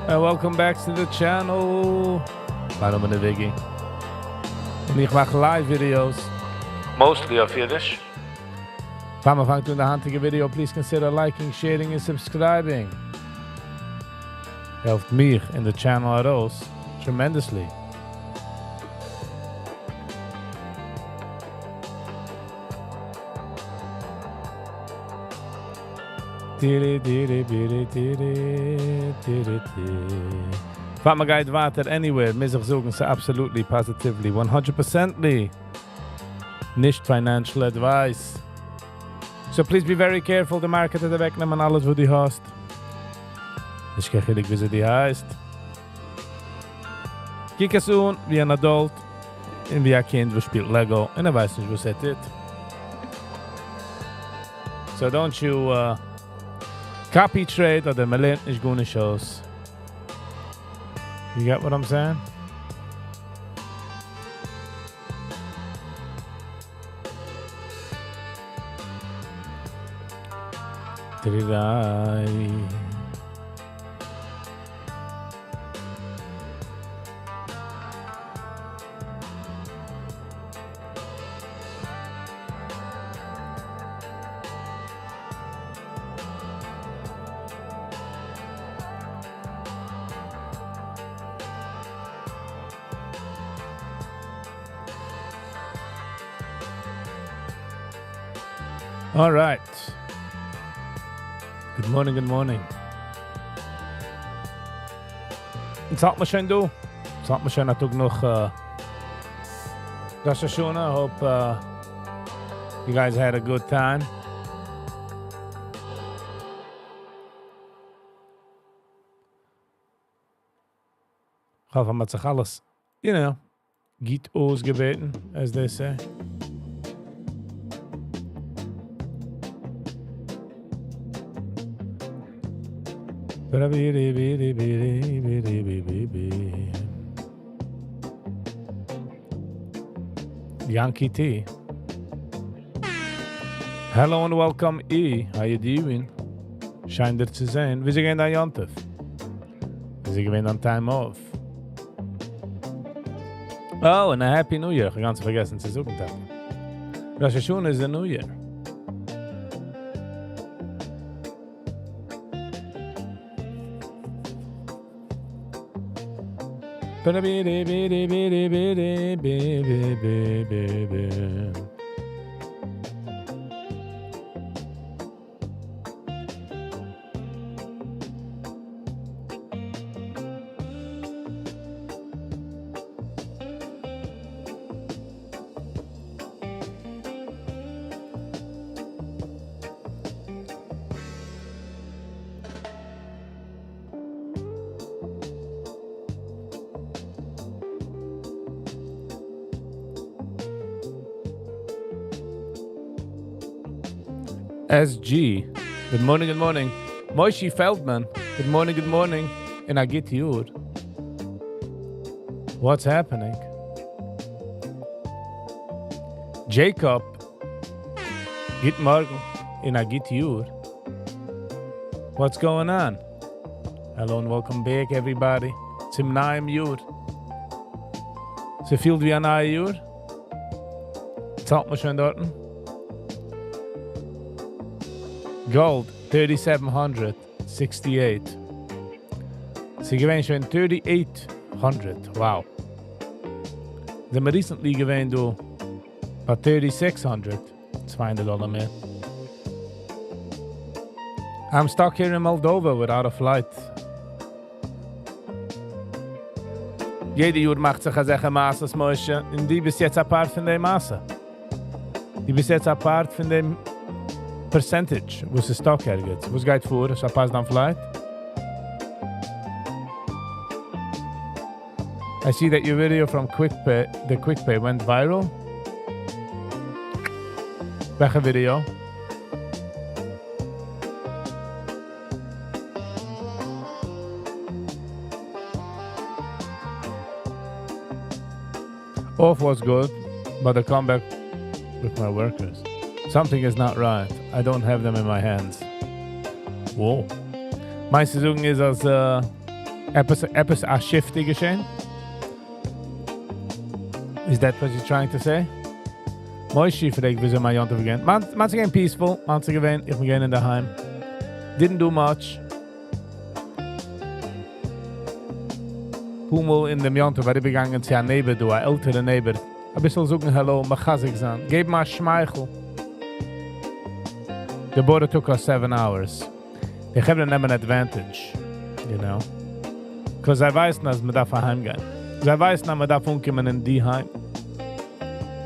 And welcome back to the channel. Mijn naam is Viggy. En ik maak live videos. Mostly of Yiddish. Wenn man fängt an der heutige Video, please consider liking, sharing and subscribing. Helpt mich in the channel heraus tremendously. Wenn man geht weiter anywhere, muss ich sagen, so absolutely, positively, 100%ly. Nicht financial advice. So please be very careful, the market at the wegnehmen alles, wo die hast. Ich kenne nicht, wie sie die heißt. Kijk es an, wie ein Adult und wie ein Kind, wo spielt Lego und weiß nicht, was es ist. So don't you copy trade oder man lernt nicht gute Shows. You get what I'm saying? All right. Good morning, good morning. Jetzt hat man schön du. Jetzt hat man schön natürlich noch Rosh Hashanah. I hope you guys had a good time. Ich hoffe, man hat sich alles, you know, gut ausgebeten, as they say. Yankee T. Hello and welcome E. How you doing? Scheint dir zu sehen. Wie sie gehen an Jontef? Wie sie gehen an Time Off? Oh, and a Happy New Year. Ich habe ganz vergessen zu suchen. Rosh Hashanah is a New Year. SG, good morning, good morning. Moishi Feldman, good morning. And I get you. What's happening? Jacob, good morning. And I get you. What's going on? Hello and welcome back, everybody. Zum neuen Jahr. So viel wie ein neues Jahr. Zahlt man schon dort? Gold, 3,768. Sie gewinnen schon 3,800. Wow. Sie haben recently gewinnen du bei 3,600. $200 mehr. I'm stuck here in Moldova without a flight. Jede Jahr macht sich eine Masse, Mäusche. Und die bist jetzt apart von der Masse. Die bist jetzt apart von dem percentage, was the stock hergeht. Was geht vor? So passt dann flight. I see that your video from the QuickPay went viral. Welche Video? Off was good, but the comeback with my workers. Something is not right. I don't have them in my hands. Whoa. Meine Saison ist als Etwas a shifty geschehen? Is that what you're trying to say? Moishi fragt, wieso mein Jontef gehen. Man's again peaceful, man's again, ich bin in daheim. Didn't do much. Pumel in dem Jontef, war ich gegangen zu einem Neighbor, du, ein älterer Neighbor. Ein bisschen suchen, hello, machazig sein. Geb mal Schmeichel. The border took us 7 hours. Ich habe dann an advantage, you know. Because I weiß, dass man darf heimgehen. I weiß, dass man darf umkommen in die Heim.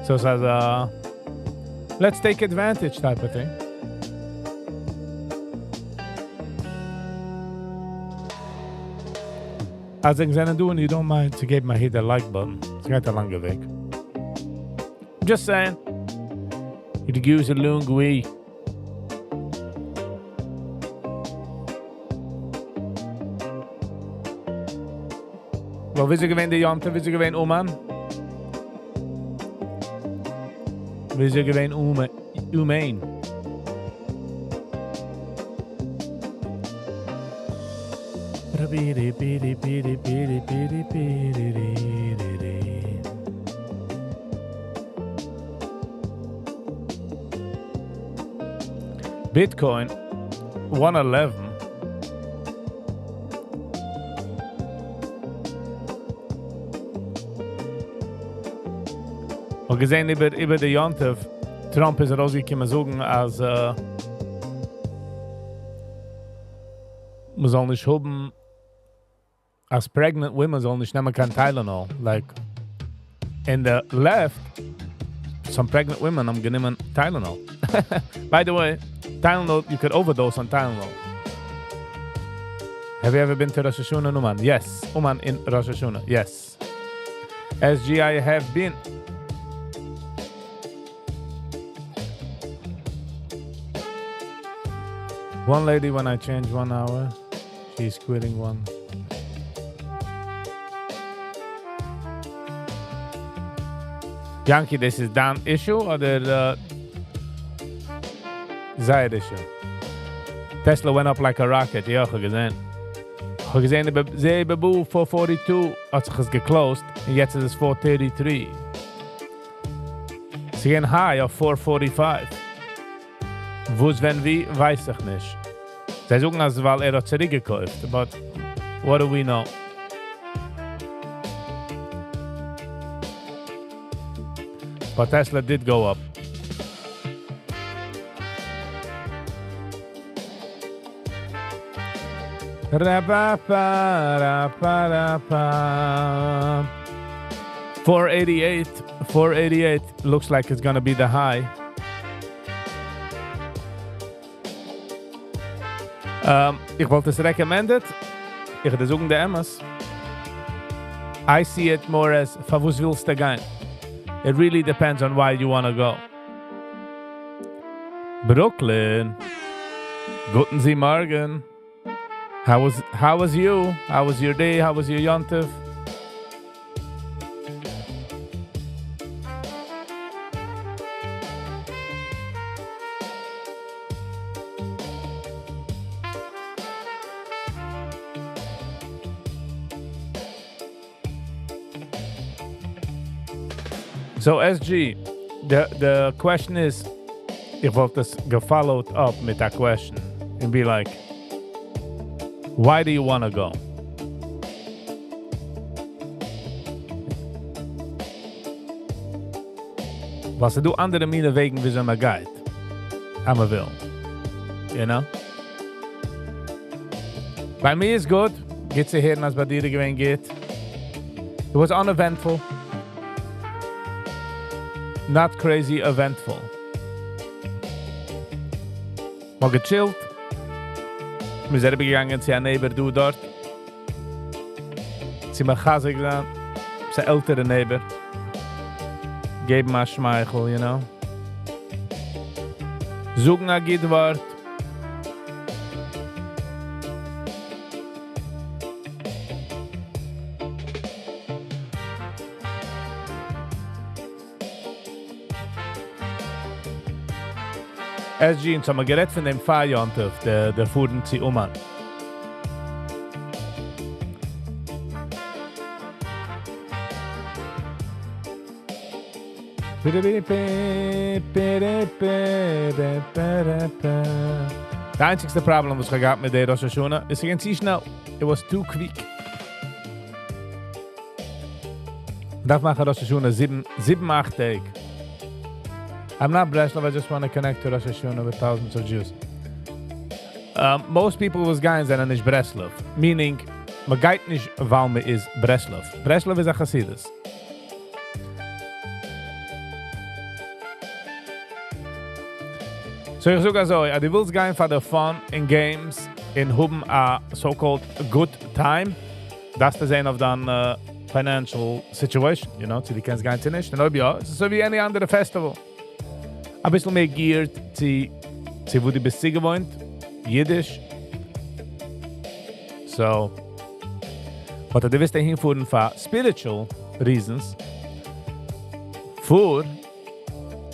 So es heißt, let's take advantage type of thing. Als ik zijn doen, you don't mind to give my hit the like button. Het gaat een lange week. Just saying. You use a lungui. Wel, wie ze gewend de Jante, wie ze gewend Oman? Wie ze gewend Oemeen? Bitcoin 111. Und gesehen über die Jontef, Trump ist rausgekommen sagen, als man soll nicht haben, als pregnant women soll nicht nehmen kein Tylenol. Like, in the left, some pregnant women haben genommen Tylenol. By the way, Tylenol, you could overdose on Tylenol. Have you ever been to Rosh Hashanah, Uman? Yes. Uman in Rosh Hashanah, yes. SG, I have been. One lady, when I change 1 hour, she's quitting one. Yankee, this is Dan issue or the Zayed issue? Tesla went up like a rocket. Ja, ich habe gesehen. Ich habe gesehen, sie bebu 442 hat sich es geclosed und jetzt ist es 433. Sie gehen high auf 445. Wo es wenn wie, weiß ich nicht. Sie sagen, als weil hat zurückgekauft. But what do we know? But Tesla did go up. $488 looks like it's gonna be the high. Ich wollte es recommended. Ich hätte sagen, der Emmas. I see it more as, für was willst du gehen? It really depends on why you want to go. Brooklyn. Guten Sie Morgen. How was you? How was your day? How was your Yontif? So SG, the question is, ich wollte es gefollowed up mit that question and be like, why do you want to go? Was du andere Mine wegen, wieso man geht? Aber will. You know? Bei mir ist gut. Geht sie hören, als bei dir gewesen geht. It was uneventful. Not crazy eventful. Mal gechillt. Wir sind gegangen zu einem Neighbor, du dort. Sie haben Chazig gesagt. Sie sind ältere Neighbor. Geben mal Schmeichel, you know. Suchen ein gutes Wort. SG, und so haben wir geredet von dem Feierjontef, der fuhren sie an. Der einzigste Problem, was ich gehabt mit der Rosh Hashanah, ist again zu schnell. It was too quick. Darf machen Rosh Hashanah 7-8 Tage. I'm not Breslov, I just want to connect to Rosh Hashanah with thousands of Jews. Most people was going to nicht Breslov, meaning, man geht nicht, weil man ist Breslov. Breslov ist a Chassidus. So ich sage so, du willst gehen for the fun in games, in haben a so-called good time, das ist ein of the financial situation, you know, so die kannst gehen zu nicht. Und ob ja, es ist so wie any andere Festival. Ein bisschen mehr geared zu wo du bist gewohnt, Yiddish. So, but du wirst dahin fahren for spiritual reasons,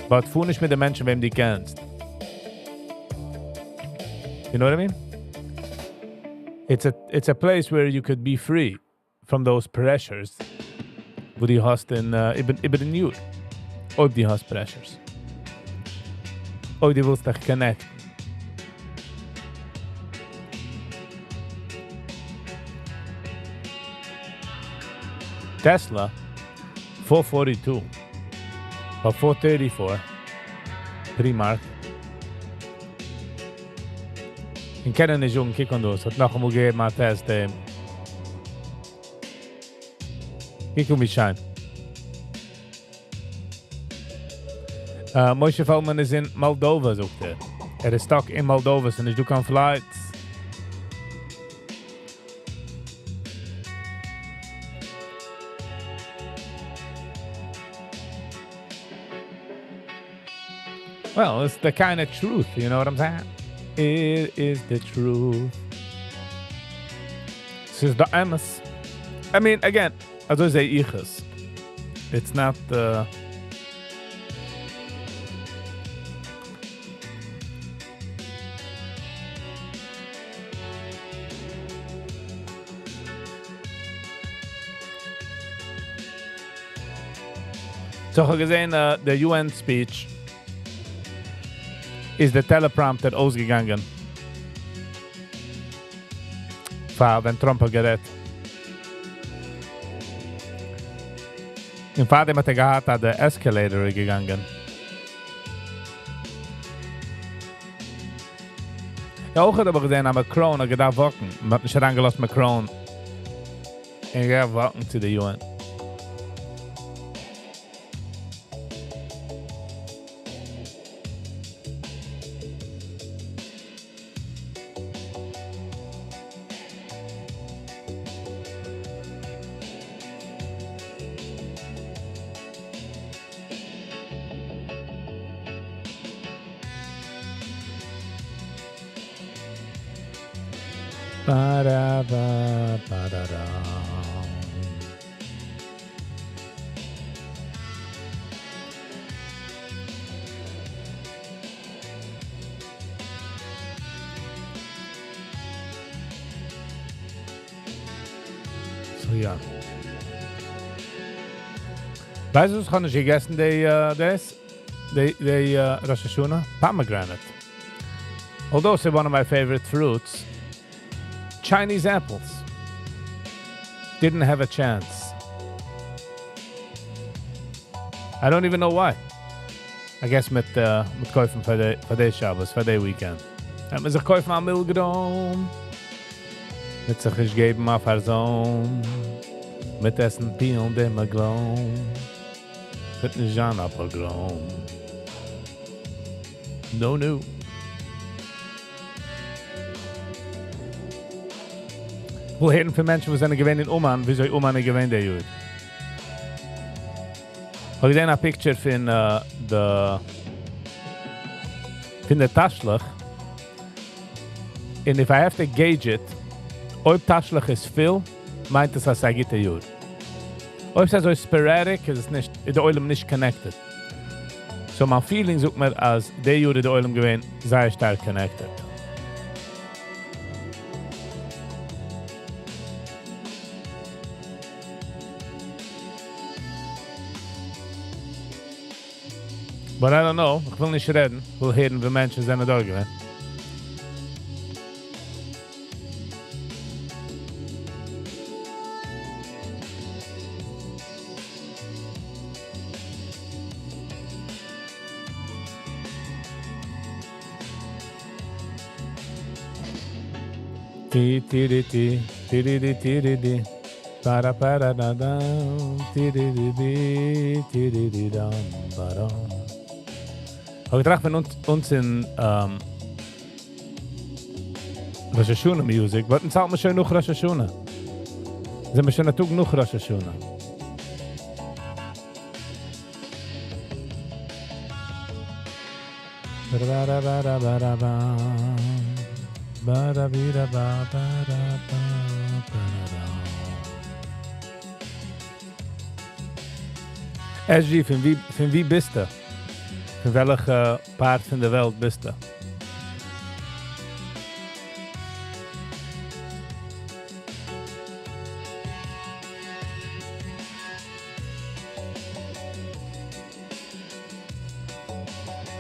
but fuhr nicht mit den Menschen, wem du kennst. You know what I mean? It's a place where you could be free from those pressures. Wo die hast in über den Jahr. Ob die hast pressures. Ob die willst dich connecten. Tesla 442 or 434 pre-mark. In kennen is jong kick on dos. Het nog moet geven maar test. Ik kom shine. Moshe Feldman is in Moldova zoekt er. Is stuck in Moldova en is doe kan flights. Well, it's the kind of truth, you know what I'm saying? It is the truth. This is the Amos. I mean, again, as I say, ichus. It's not So ich habe gesehen, der UN speech ist der Teleprompter ausgegangen. Wenn Trump hat geredet. Im Fall, hat er gehabt, hat der Escalator gegangen. Ja, auch hat aber gesehen, an Macron hat gedacht, wocken. Man hat nicht herangelassen, Macron. Er gab wocken zu der UN. Ba-da-ba, ba-da-da. So, ja. Weißt du, was kann ich gegessen, die Rosh Hashanah? Pomegranate. Although it's one of my favorite fruits, Chinese apples didn't have a chance. I don't even know why. I guess mit kaufen für die Shabbos, für die Weekend. Hat man sich kaufen am Milgrom. Mit sich ich geben auf her Sohn. Mit essen Pion dem Maglom. Mit ne Jean Appelgrom. No. Wohin für Menschen, die sind gewähnt in Oman, wie soll Oman gewähnt der Jud? Ich habe gesehen ein Picture von der Taschlach. And if I have to gauge it, ob Taschlach ist viel, meint es, als er geht der Jud. Ob es so sporadic, ist es nicht, der Oilem nicht connected. So mein Feeling sucht mir, als der Jud der Oilem gewähnt, sehr stark connected. But I don't know. Ich will nicht reden. Ich will hören, wie Menschen sind da gewesen. Ti ti di ti ti di di ti di di para para da da ti di di di ti di di da para. Aber gedacht, wenn uns in Rosh Hashanah Music, wat zahlt man schon noch Rosh Hashanah? Sind wir schon natürlich noch Rosh Hashanah? SG, van wie bist du? Van welke part van de wereld bist du?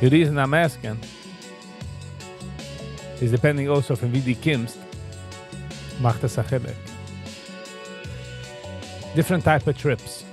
The reason I'm asking is depending also van wie die kimst, macht es achillik. Different type of trips.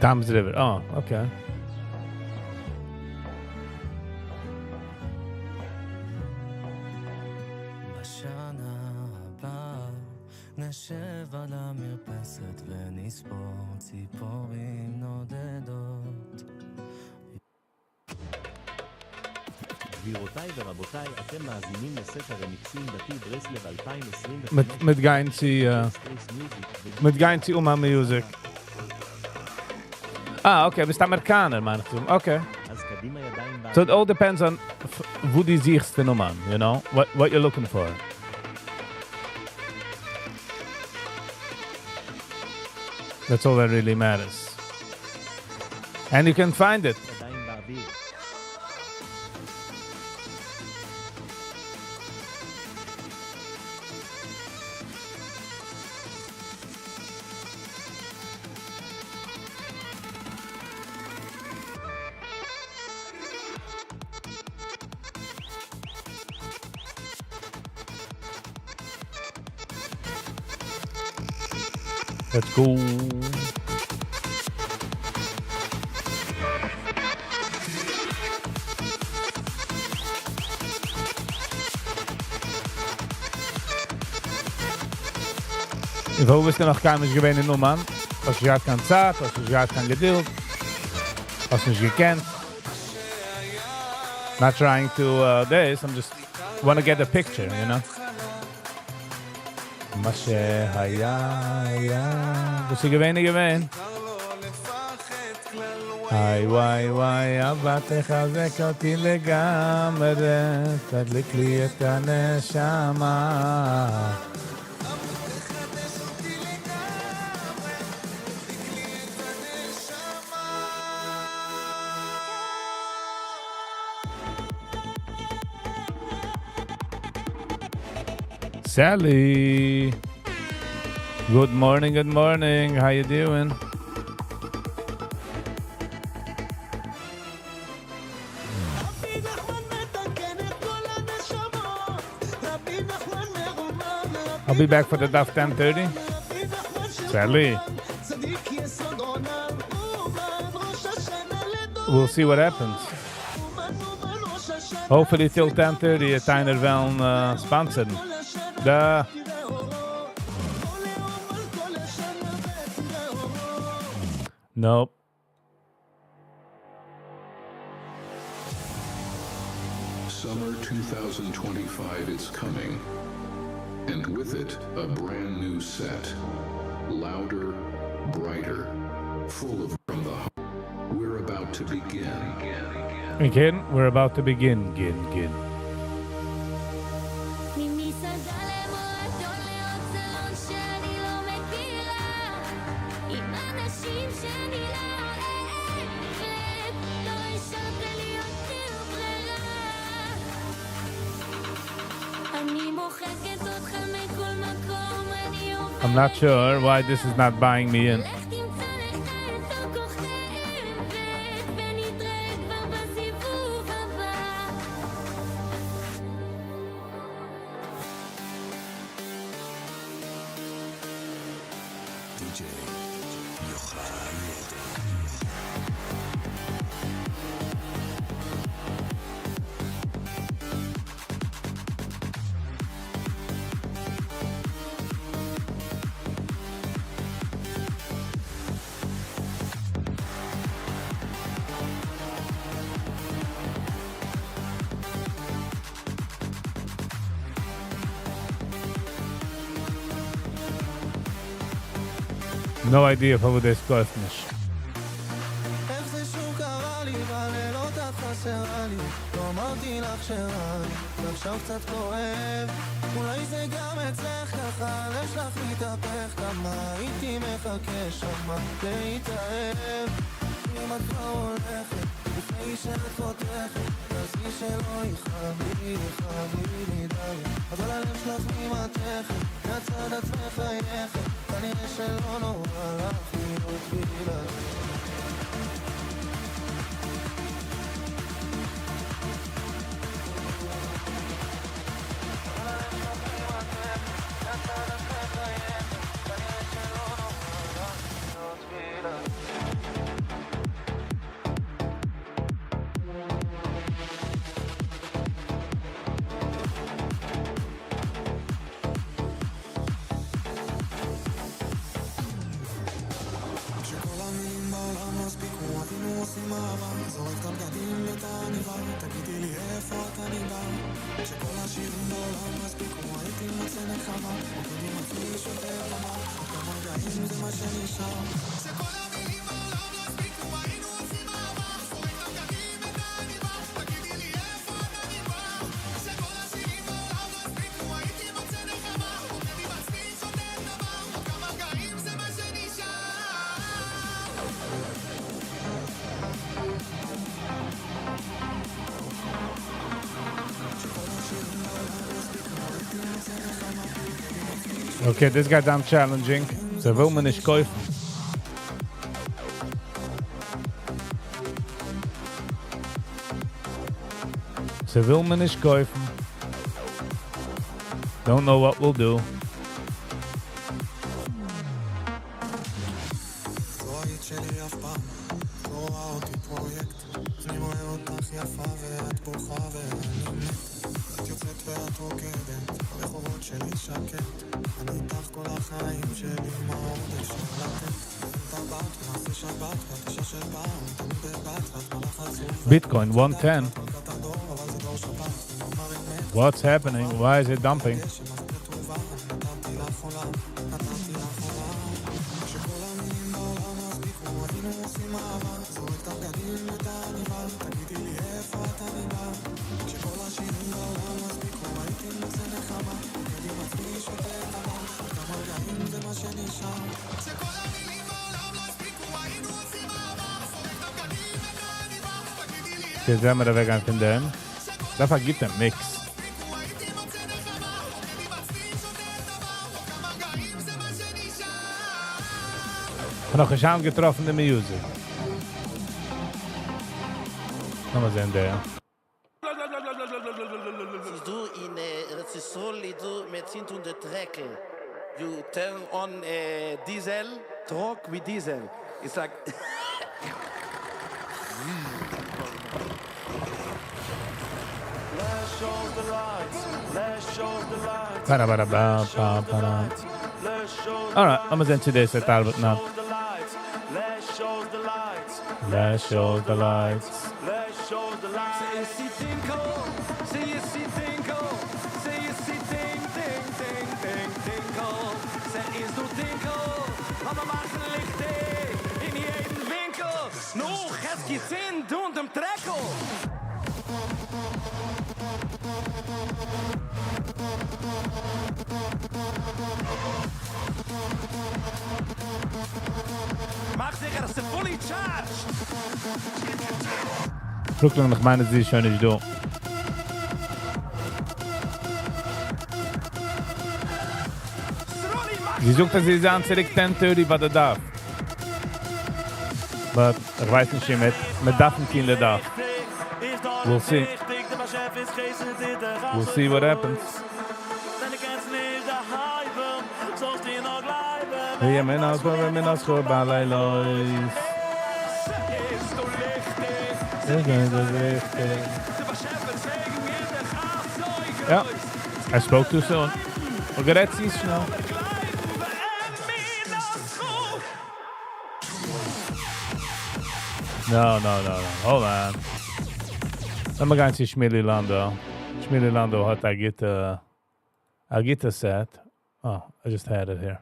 Thames River. Oh, okay. נשב על המרפסת ונספור ציפורים נודדות. גבירותיי ורבותיי, אתם מאזינים לסט הרמיקסים דתי ברסלב 2025. Met Gainzi Uma Music. Ah, okay, bist Amerikaner, meinst du? Okay. So it all depends on wo die siehst the Nummern, you know? What you're looking for. That's all that really matters. And you can find it. Let's go. Wo bist du noch gar nicht gewesen in Nummern? Hast du gerade keine Zeit, hast du gerade kein Geduld, hast du nicht gekannt. Not trying to this, I'm just want to get a picture, you know? מה שהיה, בוסי גווני. היי וואי וואי, אבא תחזק אותי לגמרי, תדליק לי את הנשמה. Sally, good morning, how you doing? I'll be back for the DAF 10:30. Sally, we'll see what happens. Hopefully till 10:30 het zijn er wel sponsored. Duh. Nope. Summer 2025 is coming, and with it, a brand new set. Louder, brighter, full of from the heart. We're about to begin. Again, we're about to begin. Gin. I'm not sure why this is not buying me in. No idea how this goes. איך זה שוב קרה לי, בלילות את חסרה לי, לא אמרתי לך שרע לי, ועכשיו קצת כואב, אולי זה גם אצלך ככה, הלב שלך מתהפך, כמה הייתי מחכה שמה להתאהב, אם את כבר הולכת, לפני שאת חותכת, תעזבי שלא יכאב לי די, אבל הלב שלך ממתכת, מהצד את מחייכת, כנראה שלא נורא לך להיות בלעדי. Okay, this got damn challenging. Ze wil me nicht kaufen. Ze wil me nicht kaufen. Don't know what we'll do. Bitcoin 110. What's happening? Why is it dumping? זה מדבר גם פנדם. דווקא גיט מיקס. אנחנו שם getroffen de music. Nochmal sehen der. Du in Rezissoli du mit Zintun de Treckel. You turn on diesel, truck with diesel. It's like Let's show the lights. Let's show the lights. All right, I'm going to do this at Albert now. Let's show the lights. Let's show the light. Ze is die tinkel, ze is die tinkel, ze is die ting, ting, ting, ting, tinkel. Ze is door tinkel, maar we maken licht in jeden winkel. Nog het gezin doen dem trekkel. Maak zeker dat ze fully charged. Brooklyn, ich meine, sie ist schon nicht da. Sie sucht, dass sie sie an zurück 10:30 bei der Dach. But ich weiß nicht, mit darf nicht in der Dach. We'll see. We'll see what happens. Hier, Männer, Männer, Schorballei, Leute. Ja, I spoke too soon. Maar gered ze snel. No. Hold on. Let me go and see Shmili Lando. Shmili Lando had I get the set. Oh, I just had it here.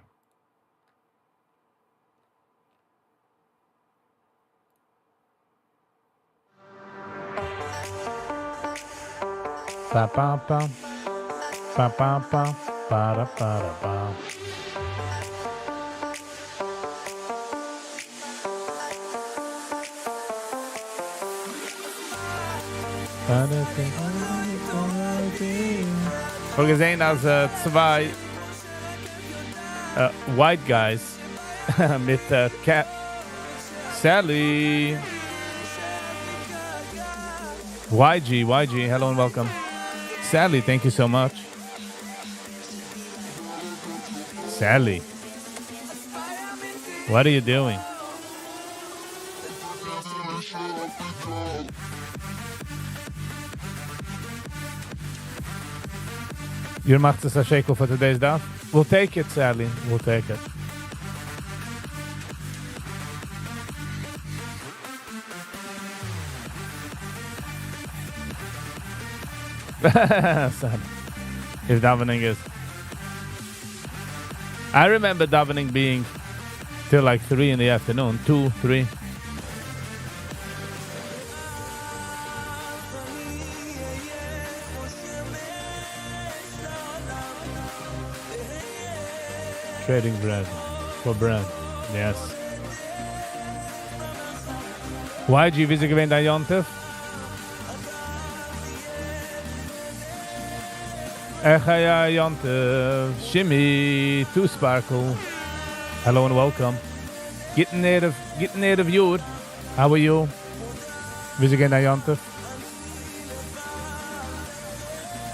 Ba ba ba ba ba ba ba da ba da ba. Wir gesehen als zwei white guys mit Cat Sally. YG, hello and welcome. Sally, thank you so much. Sally, what are you doing? You macht es a shekel for today's daf? We'll take it, Sally. We'll take it. If davening is. I remember davening being till like 3 in the afternoon. 2, 3. Trading bread for bread. Yes. YG, wie sie gewinnt an Jontef? Echaya Jontef. Shimmy. Two Sparkle. Hello and welcome. Getting native Yud. How are you? Wie sie gewinnt an Jontef?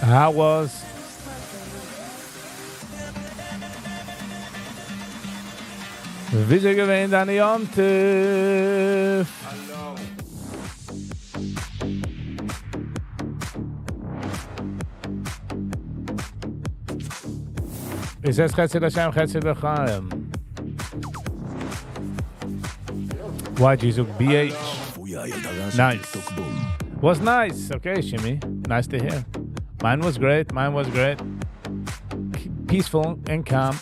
How was... Wie sie gewinnt an Jontef? He says, Chesed Hashem, Chesed L'chaim. YG Zuk BH. Nice. Was nice. Okay, Shimmy. Nice to hear. Mine was great. Peaceful and calm.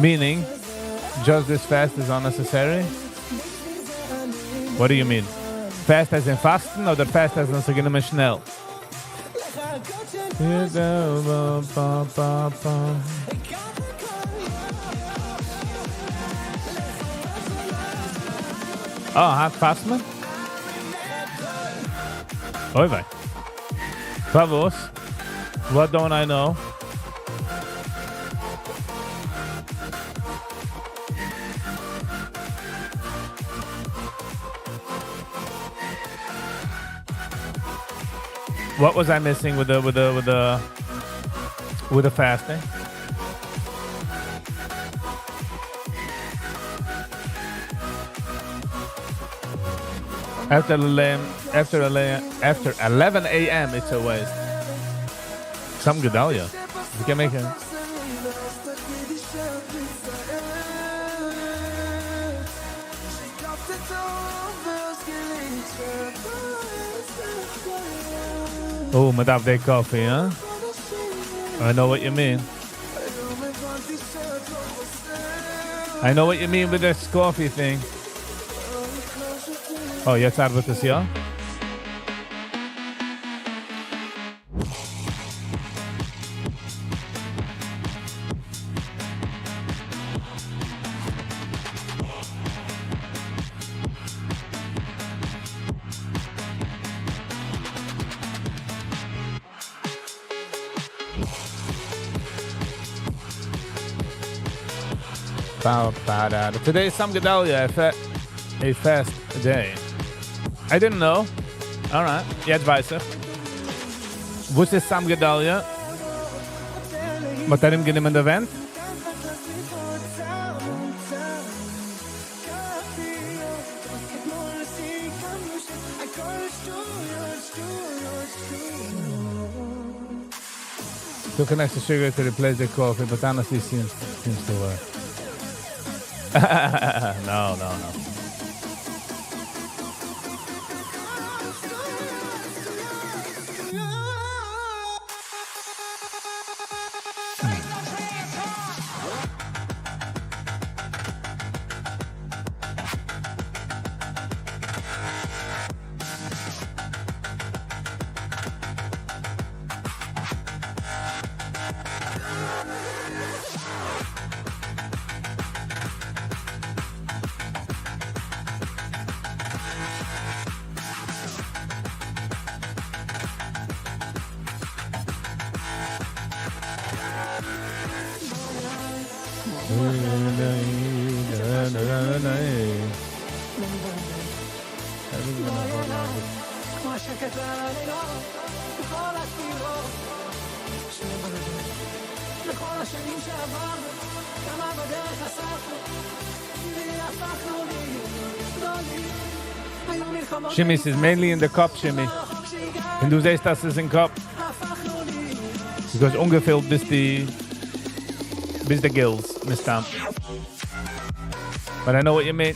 Meaning, just this fast is unnecessary? What do you mean? Fast as in fasten oder fast as in so gehen wir schnell? Oh, hat Fassman? Oi, vai. Favos. What don't I know? What was I missing with the fasting? After 11 a.m. it's a waste. Some Gedalia. You can make it. Oh, Madame Day coffee, huh? I know what you mean. I know what you mean with this coffee thing. Oh, jetzt arbeitet es ja? Today is Sam Gedalia, a fast day. I didn't know. All right. Jetzt weiß ich. Wo ist Sam Gedalia? Was hat ihm genommen in der Wand? Still connects the sugar to replace the coffee, but honestly seems to work. No. Shimmy is mainly in the cup, Shimmy. En du siehst, dass es in cup. Because ungefähr bis the gills, Miss Tam. But I know what you mean.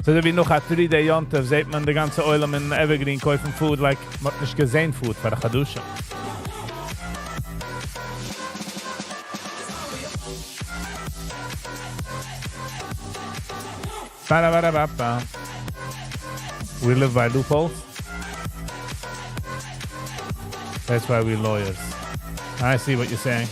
So da wie noch a 3-day Yontev, seht man die ganze Oilem in Evergreen kaufen Food, like, man hat nicht gesehen Food, für die Chadusha. We live by loopholes. That's why we're lawyers. I see what you're saying.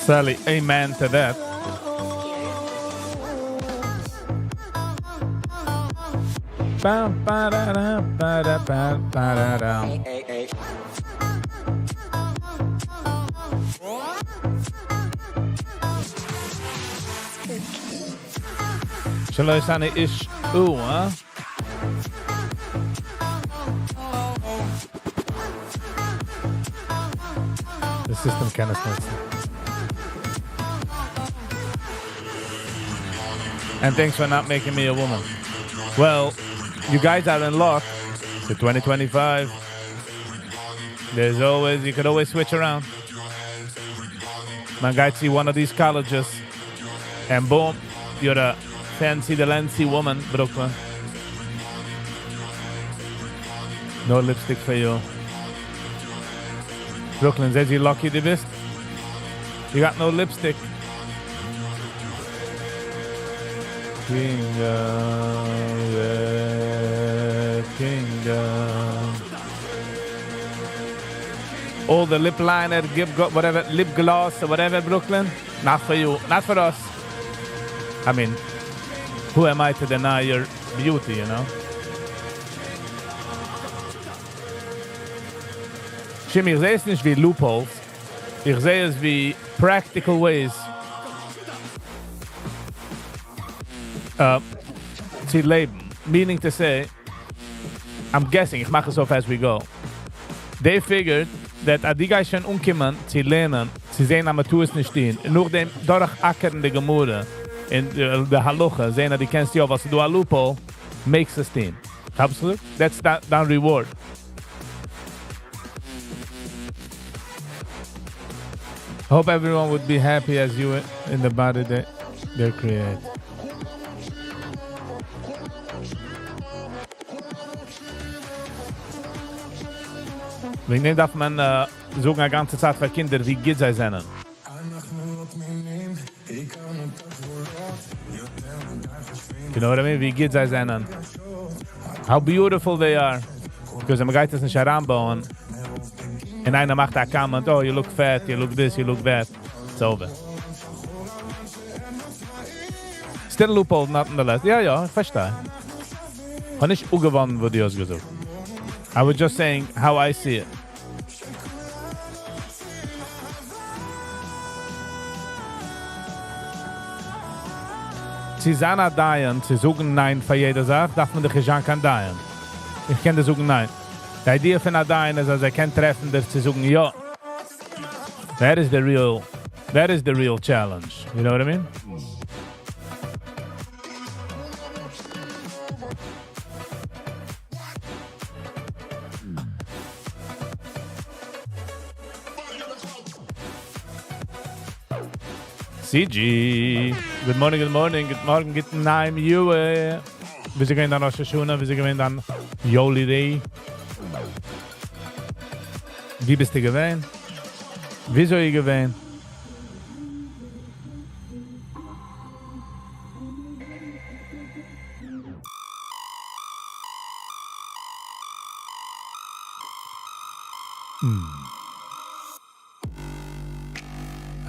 Sally, amen to that. Shall I say ish? Ooh, huh? The system kind of smells. And thanks for not making me a woman. Well, you guys are in luck. It's 2025. You could always switch around. Man guy see one of these colleges, and boom, you're a fancy woman, Brooklyn. No lipstick for you. Brooklyn, says you lucky the best. You got no lipstick. Kingdom. All the lip liner, whatever, lip gloss or whatever, Brooklyn. Not for you, not for us. I mean, who am I to deny your beauty, you know? Shim, ich sehe es nicht wie Loopholes. Ich sehe es wie practical ways zu leben. Meaning to say, I'm guessing, ich mache es so as we go. They figured that die guys schon umkommen zu lernen, zu sehen, am tu es nicht stehen. Nur dem durch ackernde Gemüde in der Haluche, sehen, die kennst ja, was du a Loophole, makes es stehen. Absolut? That's that reward. Hope everyone would be happy as you in the body that they create. Wegen dem darf man sagen eine ganze Zeit für Kinder, wie gut sie sind. You know what I mean? Wie gut sie sind. How beautiful they are. Because man geht das nicht heranbauen. Und einer macht ein comment, oh, you look fat, you look this, you look that. It's over. Still a loophole, nonetheless. Ja, ich verstehe. Ich habe nicht ungewonnen, wo die ausgesucht. I was just saying how I see it. Sie sind nicht dahin, sie sagen nein für jede Sache, darf man dich nicht dahin. Ich kann dir sagen nein. Die Idee von dahin ist, dass kein treffen, dass sie sagen ja. That is the real challenge. You know what I mean? CG. Good morning. Good morning, guten Naim, Jue. Wir sind dann aus der Schule, wir sind dann Joli Day. Wie bist du gewesen? Wieso ich gewesen?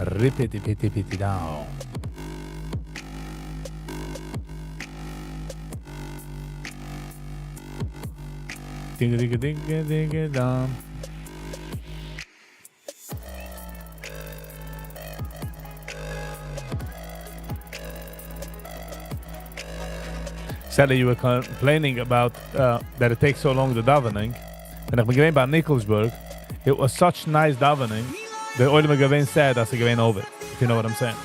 Ripiti down. Digga down. Sally, you were complaining about that it takes so long, the davening. And ich bin gewesen bei Nikolsburg. It was such nice davening. The oil me gewesen said dass gewesen over. If you know what I'm saying.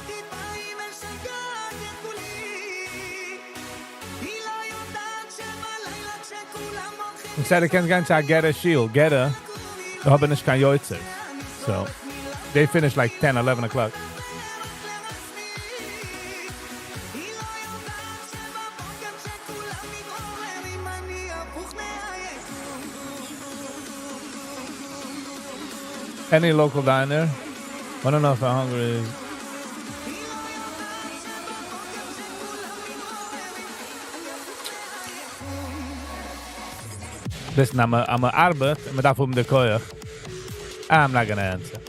Ich said I can't go get a shield. Get a. I haben nicht kein Joitze. So they finished like 10, 11 o'clock. Any local diner? I don't know if I'm hungry. Listen, I'm a arbeit, and darf the koyach. I'm not gonna answer.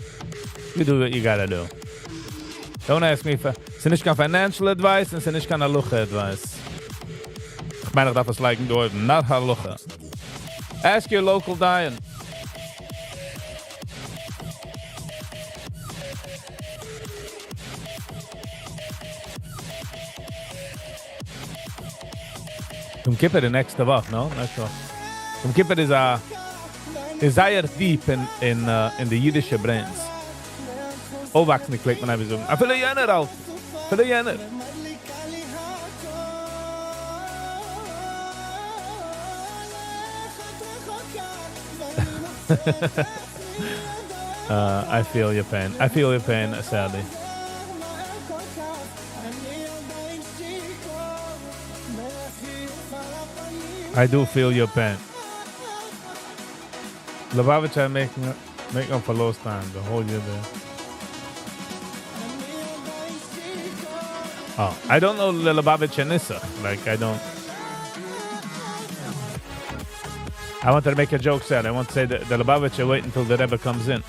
You do what you gotta do. Don't ask me for. It's not financial advice, and it's not halucha advice. Ich meine, ich darf es liken door, not halucha. Ask your local diner. Yom Kippur the next Woche, no? Next Woche. Yom Kippur is sehr deep in the Yiddish brains. Aufwachsende klickt man einfach so. I feel a jener alt. Feel a jener. I feel your pain. I feel your pain, sadly. I do feel your pain. Lubavitcher make up for lost time the whole year there. Oh, I don't know the Lubavitcher Nissa. Like, I don't. I wanted to make a joke, Sal. I want to say that the Lubavitcher wait until the Rebbe comes in.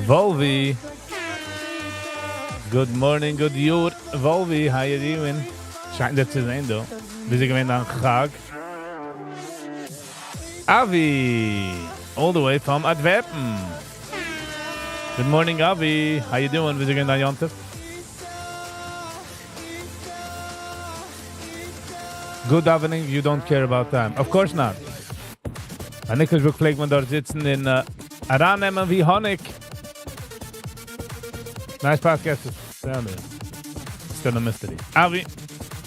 Volvi. Good morning, good year. Volvi, how you doing? Scheint das zu sein, du. Wir sind gewähnt an Chag. Avi, all the way from Antwerpen. Good morning, Avi. How you doing? Wir sind gewähnt an Jontef. Good evening, you don't care about time. Of course not. An Nickelsburg pflegt man dort sitzen in Arannehmen wie Honig. Nice podcast. Still a mystery. Avi,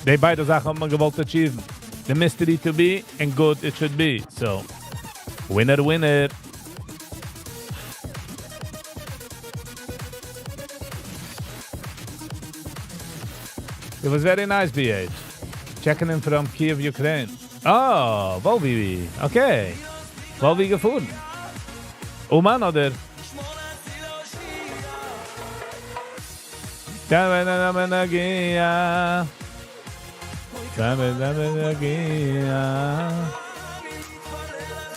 die beide Sachen haben wir gewollt achieve. The mystery to be and good it should be. So, winner, winner. It was very nice, BH. Checking in from Kiev, Ukraine. Oh, Volvi. Okay. Volvi gefunden. Oman oder? Da-da-da-da-da-gia. Da-da-da-da-da-gia.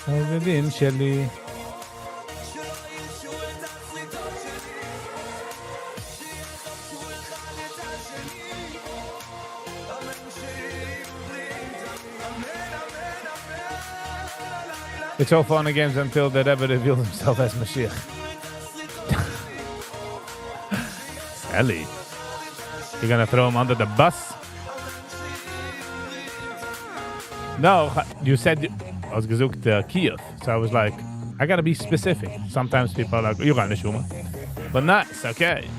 הילדים שלי. It's all fun and games until the Rebbe reveals himself as Mashiach. Ellie, you're gonna throw him under the bus? No, you said I was gesucht Kiev, so I was like, I gotta be specific. Sometimes people are like, you got Nishuma. But nice, okay.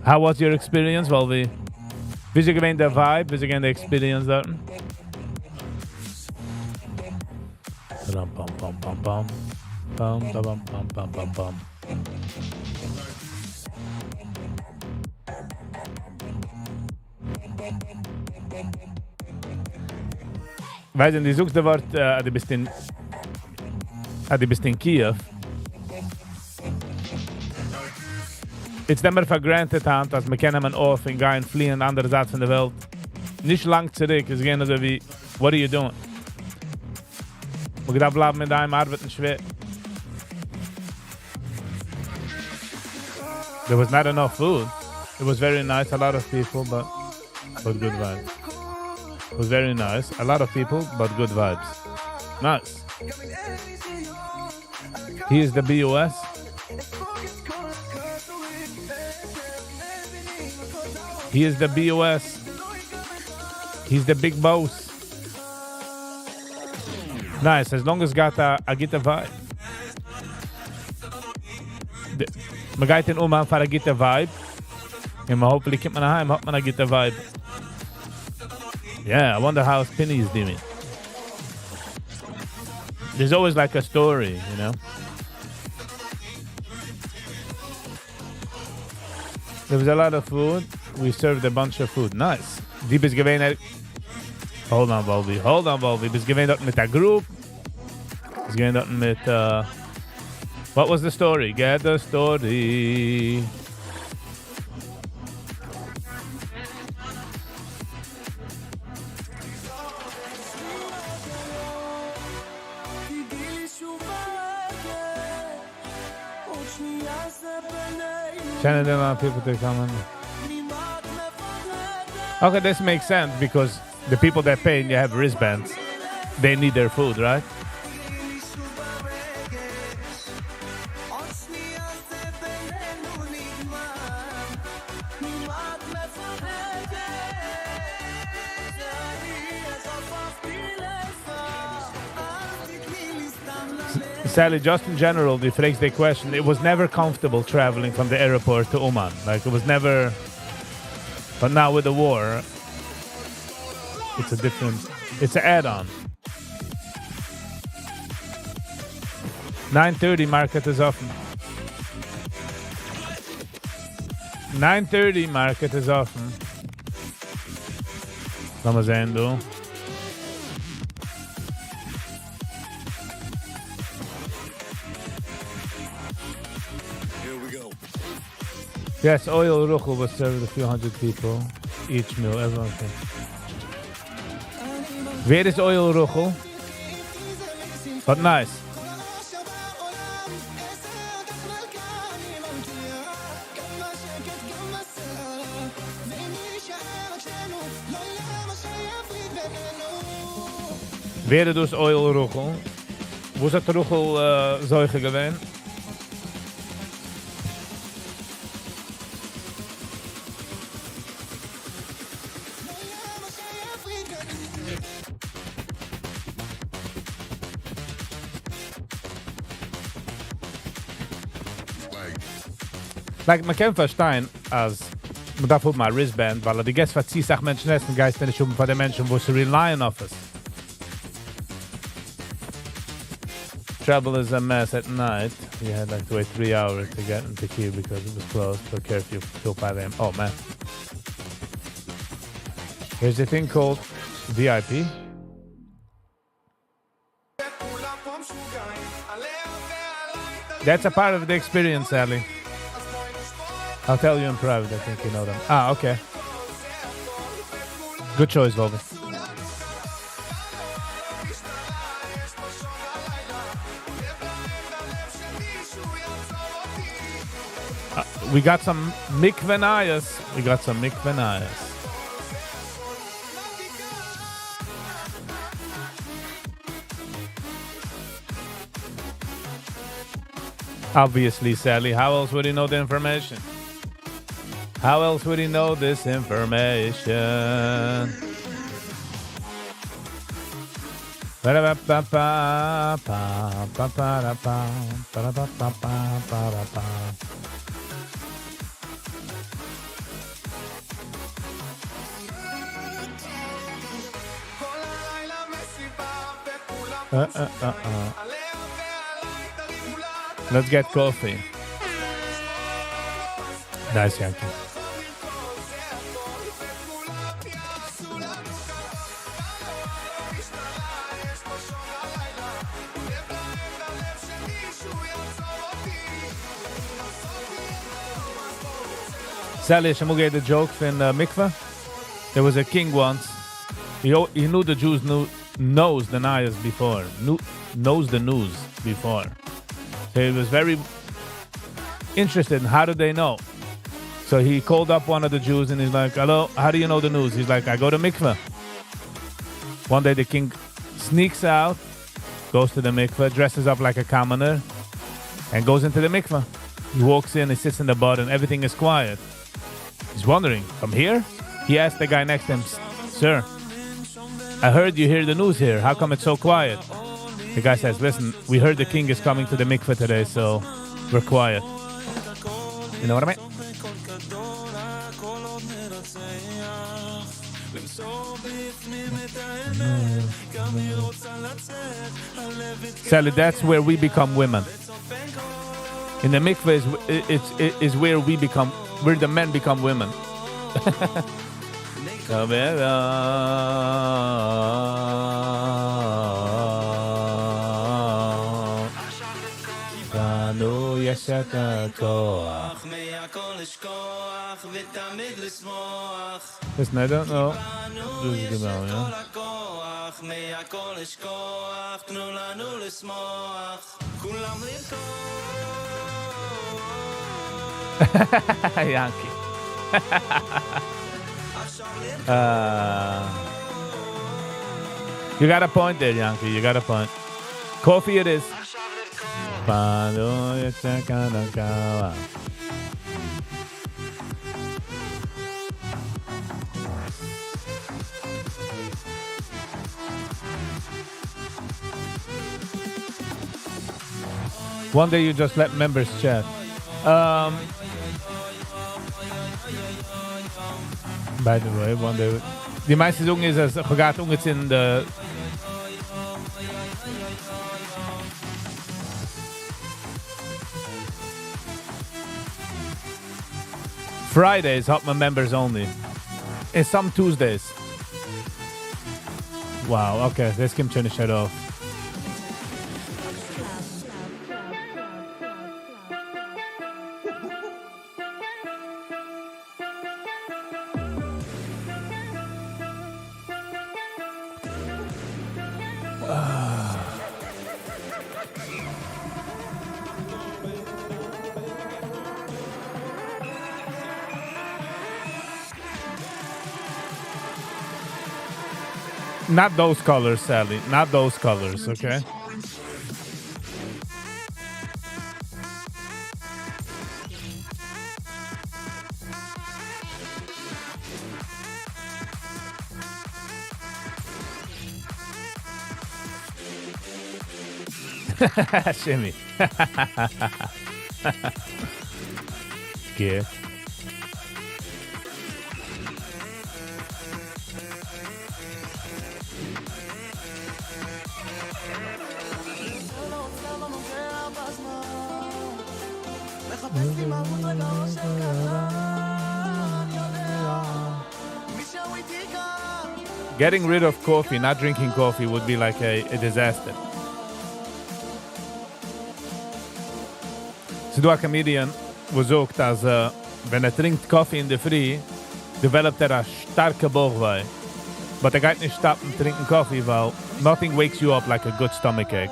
How was your experience, Volvi? Wie ist gewesen der Vibe? Wie ist gewesen der Experience dort? Pam pam pam pam pam pam pam pam pam pam. Weißt du, die suchste Wort, du bist in Kiev. It's never for granted, Hand, dass wir kennen man auf und gehen fliehen an andere Seite von der Welt. Nicht lang zurück, es gehen also wie, what are you doing? Wir da bleiben mit einem Arbeiten schwer. There was not enough food. It was very nice, a lot of people, but good vibes. It was very nice, a lot of people, but good vibes. Nice. He is the BOS. He is the BOS. He's the big boss. Nice, as long as got a guitar vibe. Man geht in Oman für a guitar vibe. And hopefully kommt man nach Hause, hat man a guitar vibe. Yeah, I wonder how Spinny is doing. There's always like a story, you know? There was a lot of food. We served a bunch of food. Nice. Die bist gewähnt. Hold on, Volvi. Bist gewähnt dort mit der Group. Bist gewähnt dort mit, what was the story? Get the story. Shannon, there are people to come in. Okay, this makes sense because the people that pay and you have wristbands, they need their food, right? Sally, just in general, the phrase they question, it was never comfortable traveling from the airport to Oman. Like, it was never... But now with the war, it's a different... It's an add-on. 9:30 market is open. 9:30 market is open. Laten we zijn doen. Yes, oil ruchel was served a few hundred people each meal. Everyone can. Where is oil ruchel? But nice. Wäre dus Oil Ruchel. Wo ist das Ruchel solche gewesen? Like, man kann verstehen, als man darf auch mal Wristband, weil die Gäste verzieht sich Menschen essen, Geist nicht um von den Menschen, wo sie relyen auf es. Travel is a mess at night. We had like to wait 3 hours to get into queue because it was closed for curfew till 5 a.m. Oh man. Here's a thing called VIP. That's a part of the experience, Sally. I'll tell you in private, I think you know them. Ah, okay. Good choice, Volga. We got some mikvenayas. Obviously, Sally. How else would he know the information? How else would he know this information? Let's get coffee. Nice, Yankee. Sally, Shamuge the joke in Mikveh. There was a king once. He knew the Jews knows the Nayas before. Knows the news before. So he was very interested in how do they know. So he called up one of the Jews and he's like, hello, how do you know the news? He's like, I go to mikveh. One day the king sneaks out, goes to the mikveh, dresses up like a commoner, and goes into the mikveh. He walks in, he sits in the bud, and everything is quiet. He's wondering, from here? He asked the guy next to him, sir, I heard you hear the news here. How come it's so quiet? The guy says, listen, we heard the king is coming to the mikveh today, so we're quiet. You know what I mean? Sally, that's where we become women. In the mikveh is where where the men become women. Listen, I don't know. This is good, yeah? Yankee. You got a point there, Yankee. You got a point. Coffee it is. One day you just let members chat. By the way, one day. Die meiste Saison ist es gaat in the Fridays, Hotman members only. And some Tuesdays. Wow, okay, let's keep turning shut off. Not those colors, Sally. Not those colors, okay? Shimmy. Scared. Getting rid of coffee, not drinking coffee, would be like a disaster. So do a comedian was sagt, dass wenn trinkt Coffee in der Früh, developt a starke Bauchweh. But geht nicht stoppen trinken Coffee, weil nothing wakes you up like a good stomachache.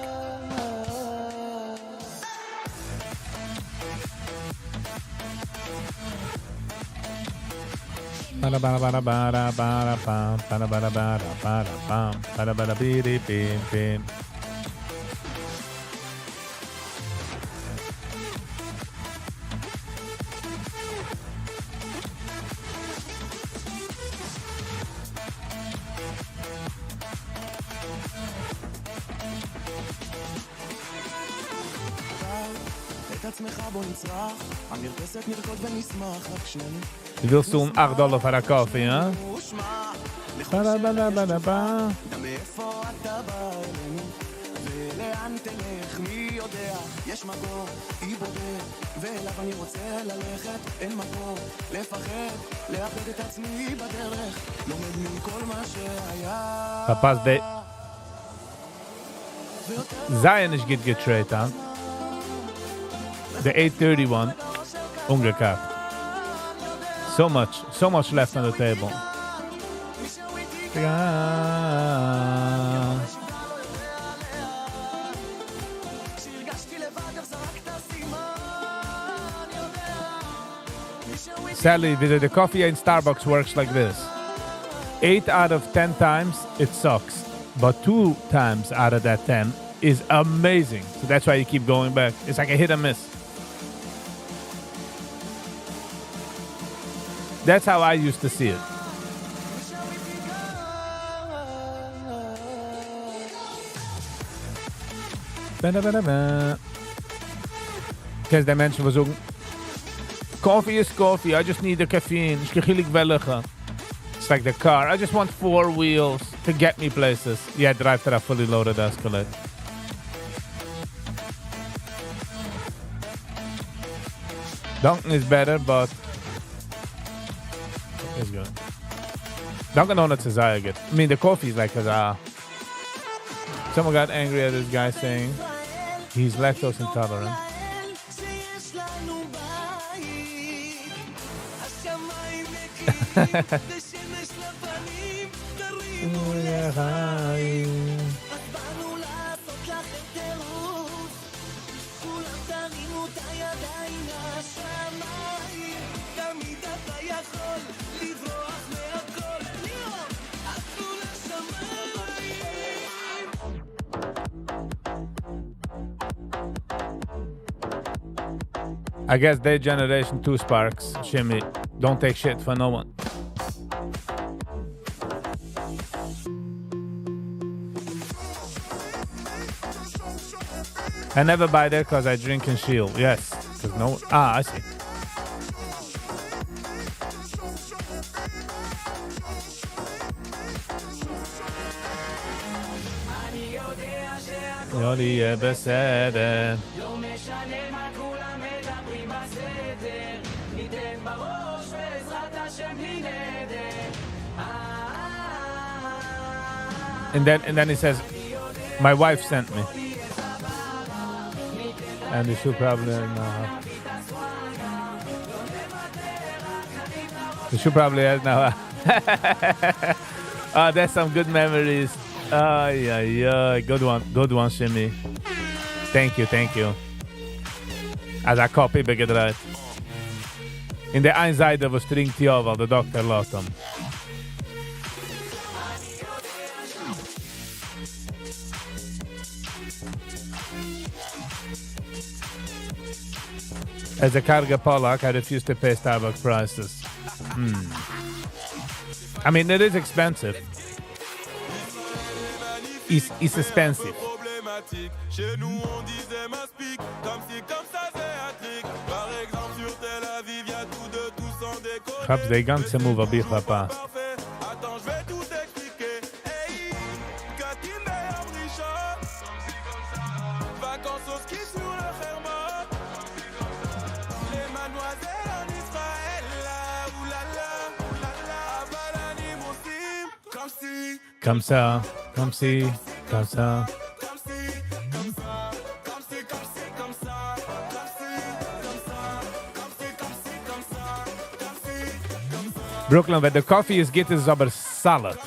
Du willst so $8 für einen Kaffee, ja? Verpasst der Zion nicht getradet, huh? The 831 ungekauft. So much left on the table. Sadly, the coffee in Starbucks works like this. 8 out of 10 times, it sucks. But 2 times out of that 10 is amazing. So that's why you keep going back. It's like a hit and miss. That's how I used to see it. Because they mentioned was coffee is coffee. I just need the caffeine. It's like the car. I just want 4 wheels to get me places. Yeah, drive to a fully loaded Escalade. Dunkin' is better, but it's good. Dunkin' Donuts is good. I mean, the coffee is like someone got angry at this guy saying he's lactose intolerant. I guess their generation 2 Sparks, Shimmy, don't take shit for no one. I never buy there because I drink and shield. Yes, because no. I see. יולי יהיה בסדר. לא משנה מה כולם מדברים בסדר. ניתן בראש בעזרת השם היא נהדר. And then he says, my wife sent me. And you should probably now. Oh, that's some good memories. Good one, Shimmy. Thank you. Als een kopie begedraaid. In de een zijde was drinkt hij al, de dokter laat hem. As a Karga Polak, I refuse to pay Starbucks prices. I mean, it is expensive. It's expensive. Perhaps they got to move a bit papa. Comme ça, comme si, comme ça. Brooklyn, where the coffee is good, is aber salad.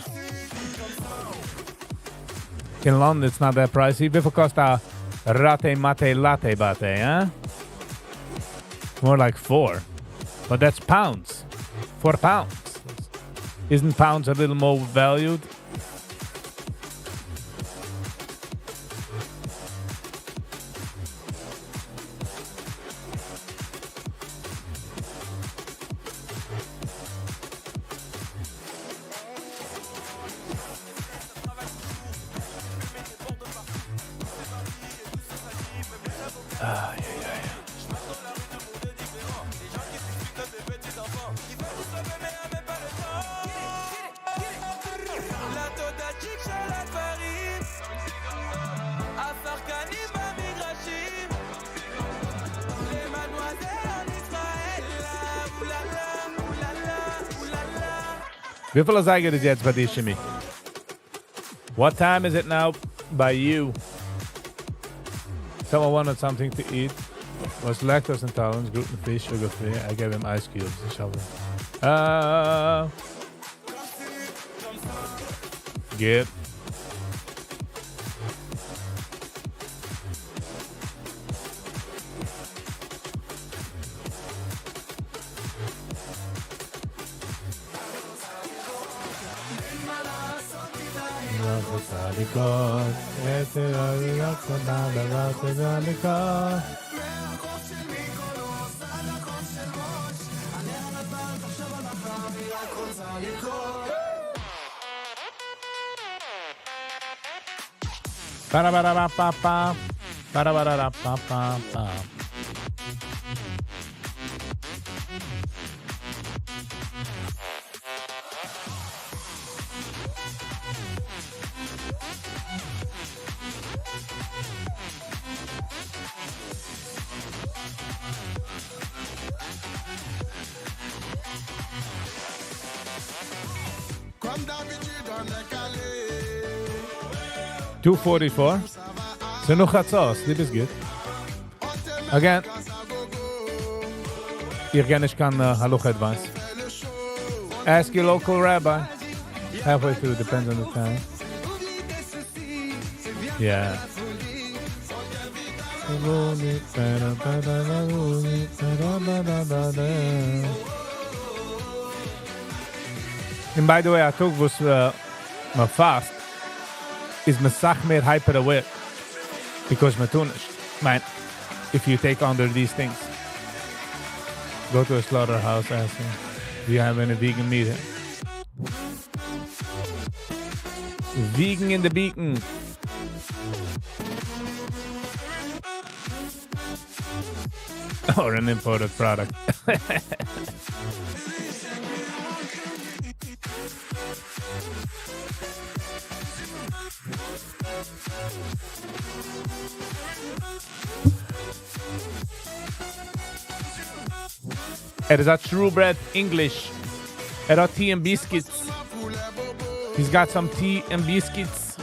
In London, it's not that pricey. Wie viel kostet a latte mate latte batte, huh? More like 4. But that's pounds. 4 pounds. Isn't pounds a little more valued? Wie viel Zeiger ist jetzt bei dir, Shimi? What time is it now by you? Someone wanted something to eat. Was lactose intolerant, gluten-free, sugar-free. I gave him ice cubes. Get. $2.44. So no chatzos. This is good. Again. Irganish kan halacha advice. Ask your local rabbi. Halfway through, depends on the time. Yeah. And by the way, I took was my fast is mesachmer hyper aware because matunish. Man, if you take under these things, go to a slaughterhouse, ask them, do you have any vegan meat here? Vegan in the beacon. Or an imported product. It is a true bread English. It are tea and biscuits. He's got some tea and biscuits.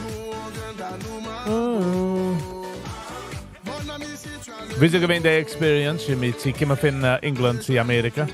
Wieso gewinnt der Experience? Sie kommen von England zu Amerika.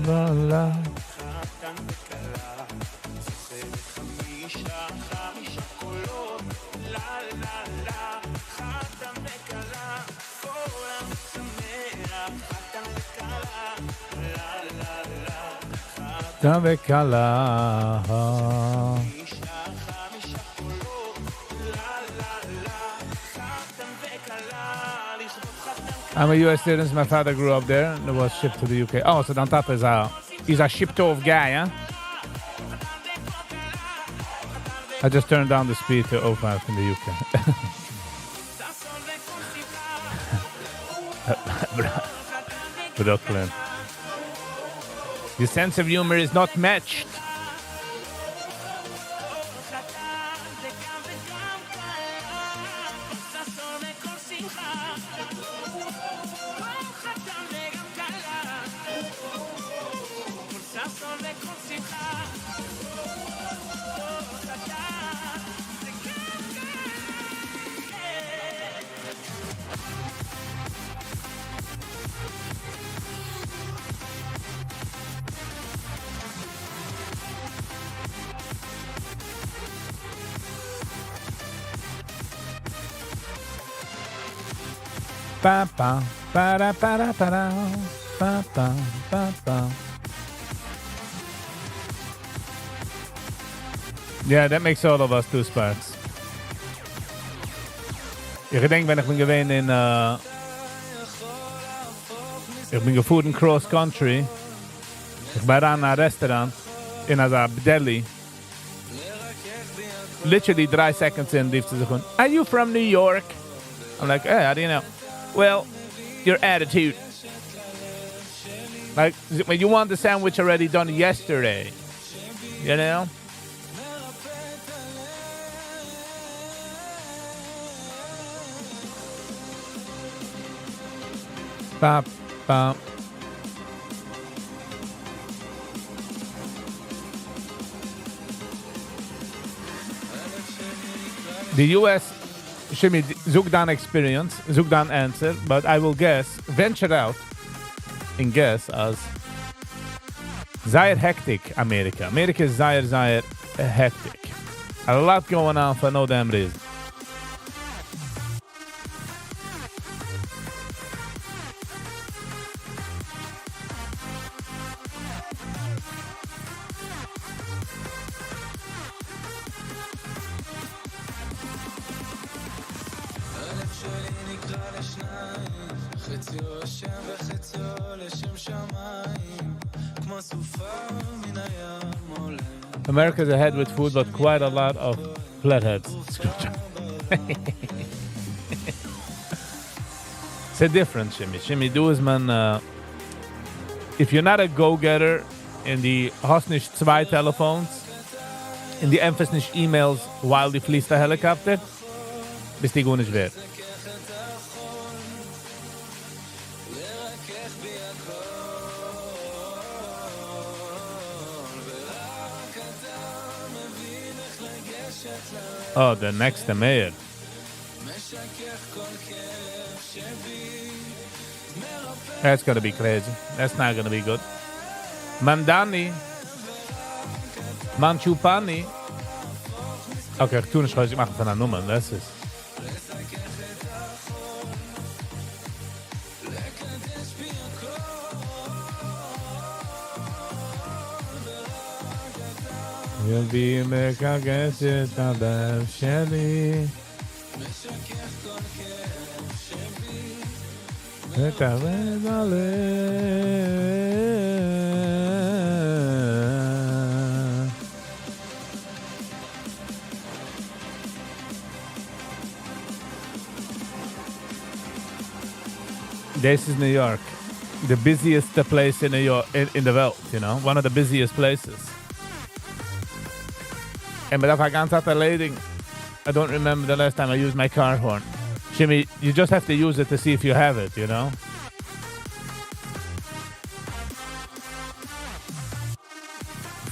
La, la. חתן וכלה. I'm a U.S. student. My father grew up there and was shipped to the UK. Oh, so Dan Tata he's a shipped off guy, huh? I just turned down the speed to 05 in the UK. Brooklyn. Your sense of humor is not matched. Ba ba ba da ba da ba da ba ba ba ba. Yeah, that makes all of us two sparks. Ich denke, wenn ich bin gewesen in ich bin gefahren cross country. Ich war an einem Restaurant in a deli. Literally 3 seconds in, rief sie sich an, "Are you from New York?" I'm like, "Hey, how do you know?" "Well, your attitude. Like, when you want the sandwich already done yesterday, you know?" Bop, bop. The U.S. Shimmy, Zugdan experience, Zugdan answer, but I will venture out and guess as Zaire hectic America. America is Zaire hectic. A lot going on for no damn reason. America's ahead with food, but quite a lot of flatheads. It's a difference, Shimmy. Shimmy, du is man. If you're not a go-getter in the hast nicht 2 telephones, in die emphasis nicht emails while die fliegt der Helikopter, bist die gut nicht wert. Oh, the next mayor. That's gonna be crazy. That's not gonna be good. Mandani. Manchupani. Okay, ich tue nicht, was ich mache von einer Nummer. Das ist. You'll be make a guess it about Shelly. This is New York, the busiest place in New York, in the world, you know, one of the busiest places. And but if I can't start the lading, I don't remember the last time I used my car horn. Jimmy, you just have to use it to see if you have it, you know?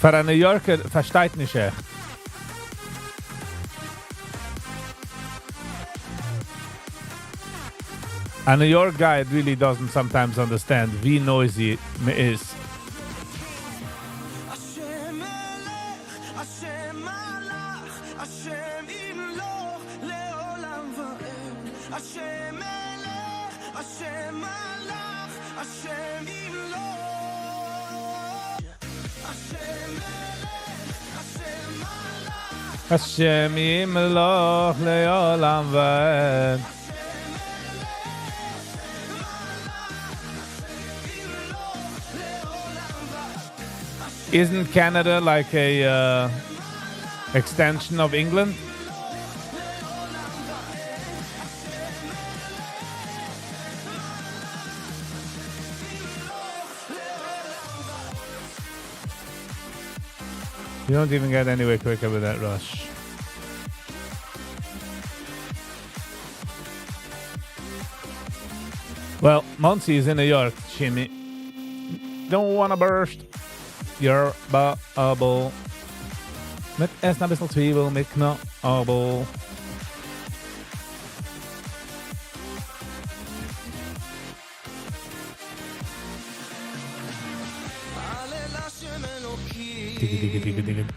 Für einen New Yorker versteht nicht echt. A New York guy really doesn't sometimes understand wie noisy me is. Hashem yimloch le'olam va'ed. Isn't Canada like a extension of England? You don't even get anywhere quicker with that rush. Well, Muncie is in New York, Jimmy. Don't wanna burst your bubble. Mit erst ein bisschen Zwiebel, mit Knoblauch.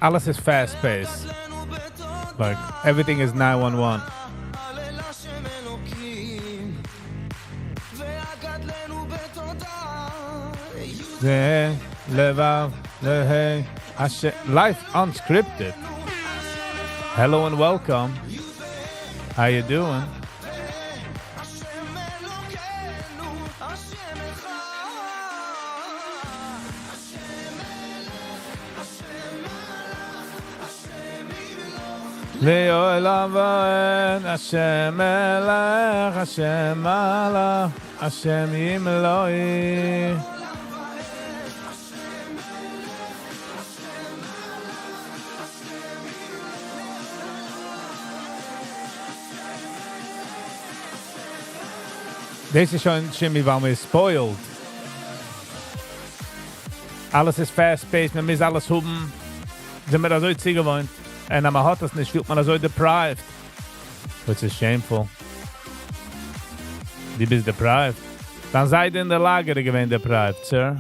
Alles is fast paced. Like everything is 911. Life unscripted. Hello and welcome. How you doing? Le'olam va'ed Hashem melech Hashem malach Hashem yimlo'i. Deze is schon Jimmy, weil mir spoiled. Alles ist fast-paced, man muss alles haben. Sind wir da so ziehen gewohnt. Und wenn man hat das nicht, fühlt man so deprived. Which is shameful. Die bist deprived. Dann seid ihr in der Lage gewesen deprived, sir.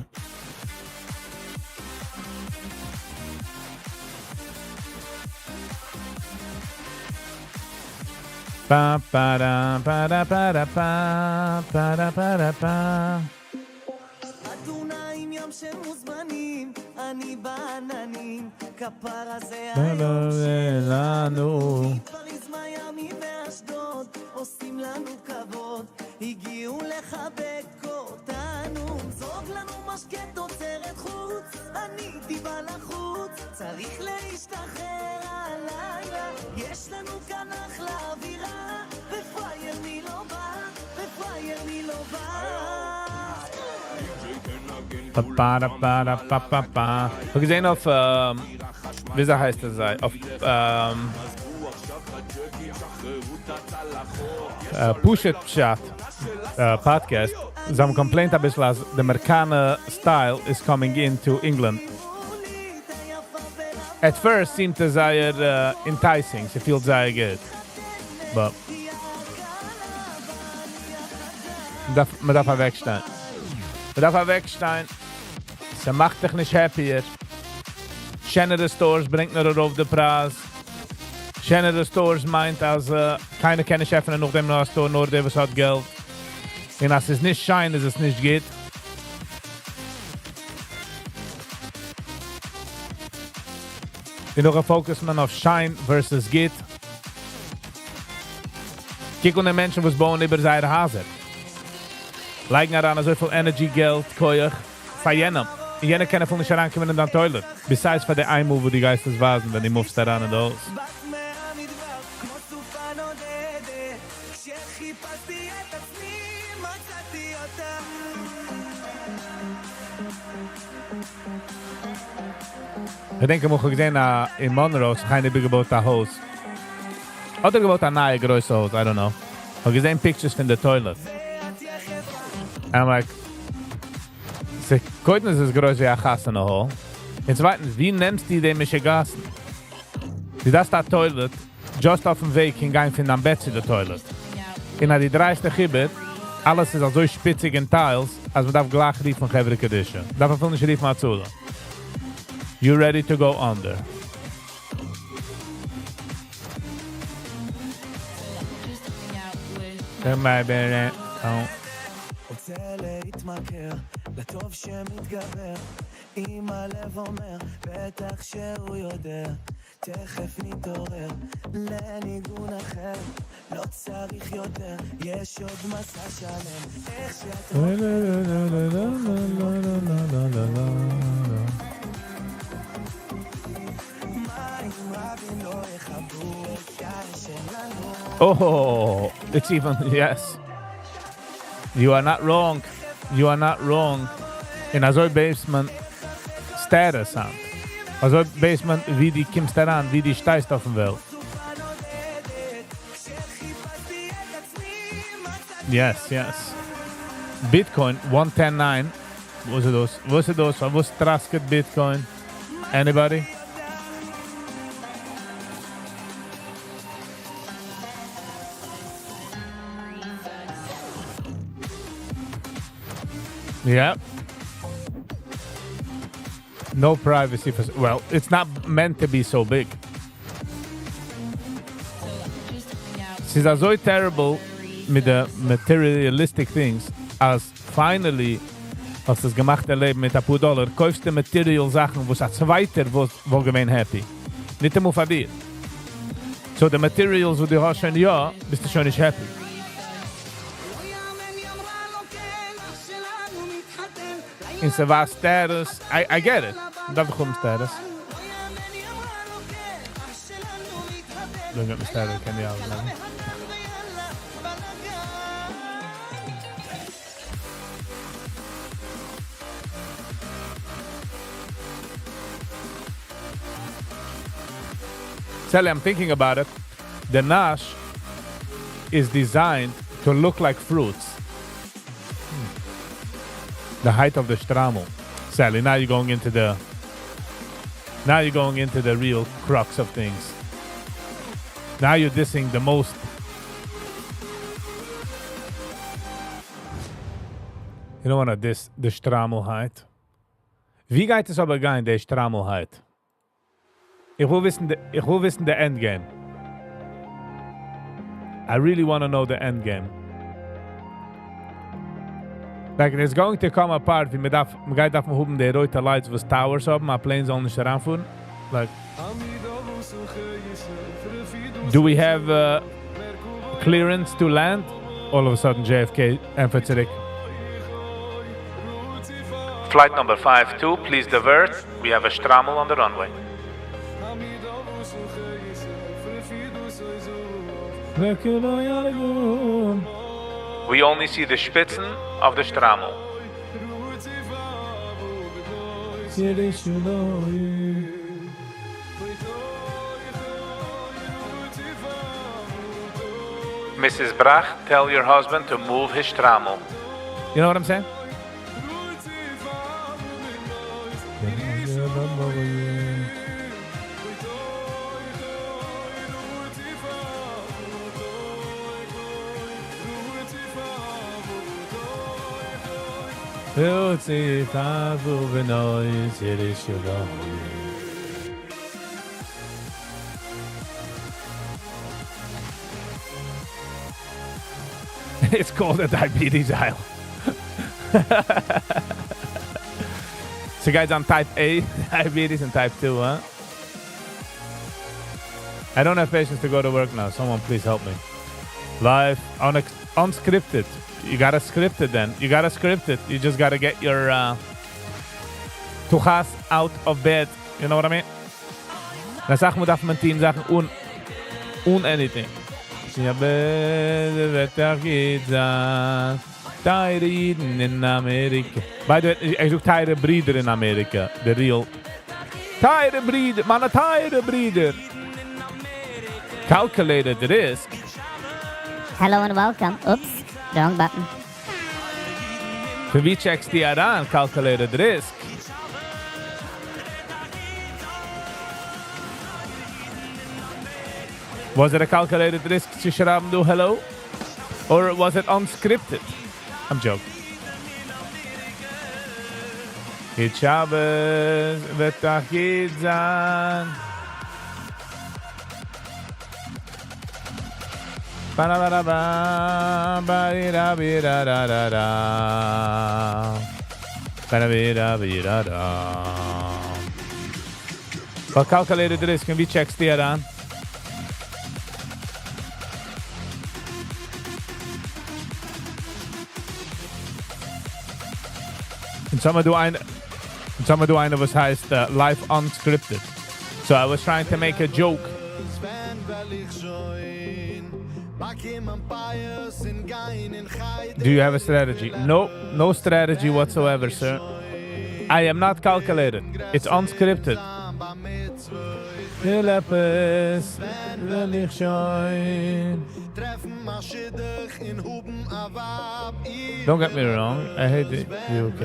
Ba ba da ba da ba da ba ba da ba da ba. אדוניים ים של מוזמנים, אני בעננים, כפרה זה לנו. פריז, מיאמי ואשדוד, עושים לנו כבוד, הגיעו לחבק אותנו, זוג לנו משקה תוצרת חוץ, אני דיבה לחוץ, צריך להשתחרר הלילה, יש לנו כאן אחלה אווירה, ופרייר מי לא בא, ופרייר מי לא בא. Wir gesehen auf, wie heißt das? Auf Push It Chat podcast. Some complaint a bisschen as the Americana style is coming into England. At first seemed to say enticing, she feels very good. But man darf wegstehen. Man darf wegstehen. Sie macht dich nicht happier. Schönere Stores bringt nur auf den Preis. Schönere Stores meint, als keiner kann nicht öffnen nach dem Store, nur der was hat Geld. Und als es nicht scheint, dass es nicht geht. Und noch fokussiert man auf Schein versus geht. Kijk die Menschen, die bauen über seine Hase. Lijken eraan so viel Energy, Geld, Koeig. Von jenem. Und jener kann von nicht herankommen in den Toilet. Besides von der einen Move, wo die Geistes wasen, wenn die Moves daran und aus. Ich denke, ich habe gesehen, in Monroe, ich habe nicht gebaut ein Haus. Oder gebaut ein neues, größeres Haus, I don't know. I've gesehen pictures from the toilet. And I'm like, se koitnes is groß wie a Gas in a hole. Und zweitens, wie nennst du die mische Gassen? Die das da toilet, just auf dem Weg hingein von am Bett zu der toilet. In die dreiste Gibbet, alles ist so spitzig in Tiles, als man darf gleich rief von Gevre Kedische. Darf man nicht rief mal zu. You ready to go under? רוצה להתמכר לטוב שמתגבר אם הלב אומר בטח שהוא יודע תכף נתעורר לניגון אחר לא צריך יותר יש עוד מסע שלם איך שאת מים רבים לא יכבו את יין שלנו Oh, it's even, yes. You are not wrong. You are not wrong. In a basement status sound. A basement wie die kimmst daran, wie die steist auf dem Welt. Yes, yes. Bitcoin 110.9. Wo ist das? Wo ist das? Wo ist trasket Bitcoin? Anybody? Yeah. No privacy. Well, it's not meant to be so big. It's so terrible with the materialistic things as finally als das gemachte Leben mit ein paar Dollar kaufst du material Sachen, wo es als zweiter wo gemein happy. Nicht einmal für dir. So the materials, wo du hast schon ja, bist du schon nicht happy. In se was status, I get it. Dat begon status. Don't get me started, can you out? Sally, I'm thinking about it. The Nash is designed to look like fruits. The height of the Stramel. Sally, now you're going into the real crux of things. Now you're dissing the most. You don't want to diss the Stramel height. Wie geht es aber gehen, der Stramel height? Ich will wissen the endgame. I really want to know the endgame. Like, it's going to come apart, wie man geht auf dem Huben der rote Lights, was Towers haben, aber Planes sollen nicht heranfuhren. Like, do we have clearance to land? All of a sudden, JFK emphatic. Flight number 52, please divert. We have a Stramel on the runway. We only see the Spitzen of the Stramel. Mrs. Brach, tell your husband to move his Stramel. You know what I'm saying? It's called a diabetes aisle. So guys, on type A diabetes and type 2, huh? I don't have patience to go to work now. Someone please help me. Live, unscripted. You gotta script it then. You gotta script it. You just gotta get your tuchas out of bed. You know what I mean? Dan zag me dat mijn team zeggen anything. Ja, Tyre in Amerika. By the way, ik zoek Tyre Breeder in Amerika. The real Tyre Breeder. Man, Tyre Breeder. Calculated risk. Hello and welcome. Oops, wrong button. Für wie checkst du an? Calculated risk. Was it a calculated risk to schreiben du hello? Or was it unscripted? I'm joking. It Shabbos, wird doch Yid sein. Ba-da-ba-da-ba, ba-di-da-bi-da-da-da-da. Ba-da-bi-da-bi-da-da. Wat calculated risk en wie checkt die aan? Und sagen wir du eine, was heißt live unscripted. So I was trying to make a joke. Do you have a strategy? No strategy whatsoever, sir. I am not calculated. It's unscripted. Don't get me wrong, I hate the UK.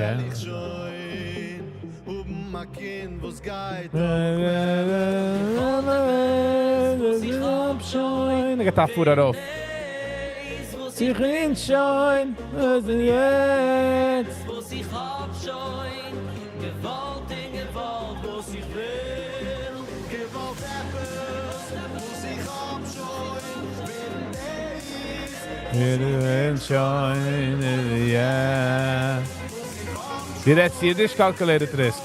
Ik ga het afvoeren erop. Sich hinschein, was jetzt? Wo sich abschein, Gewalt in Gewalt, wo sich will. Gewalt etwas, wo sich abschein, will hinschein, ja. Die redst Yiddish calculated risk.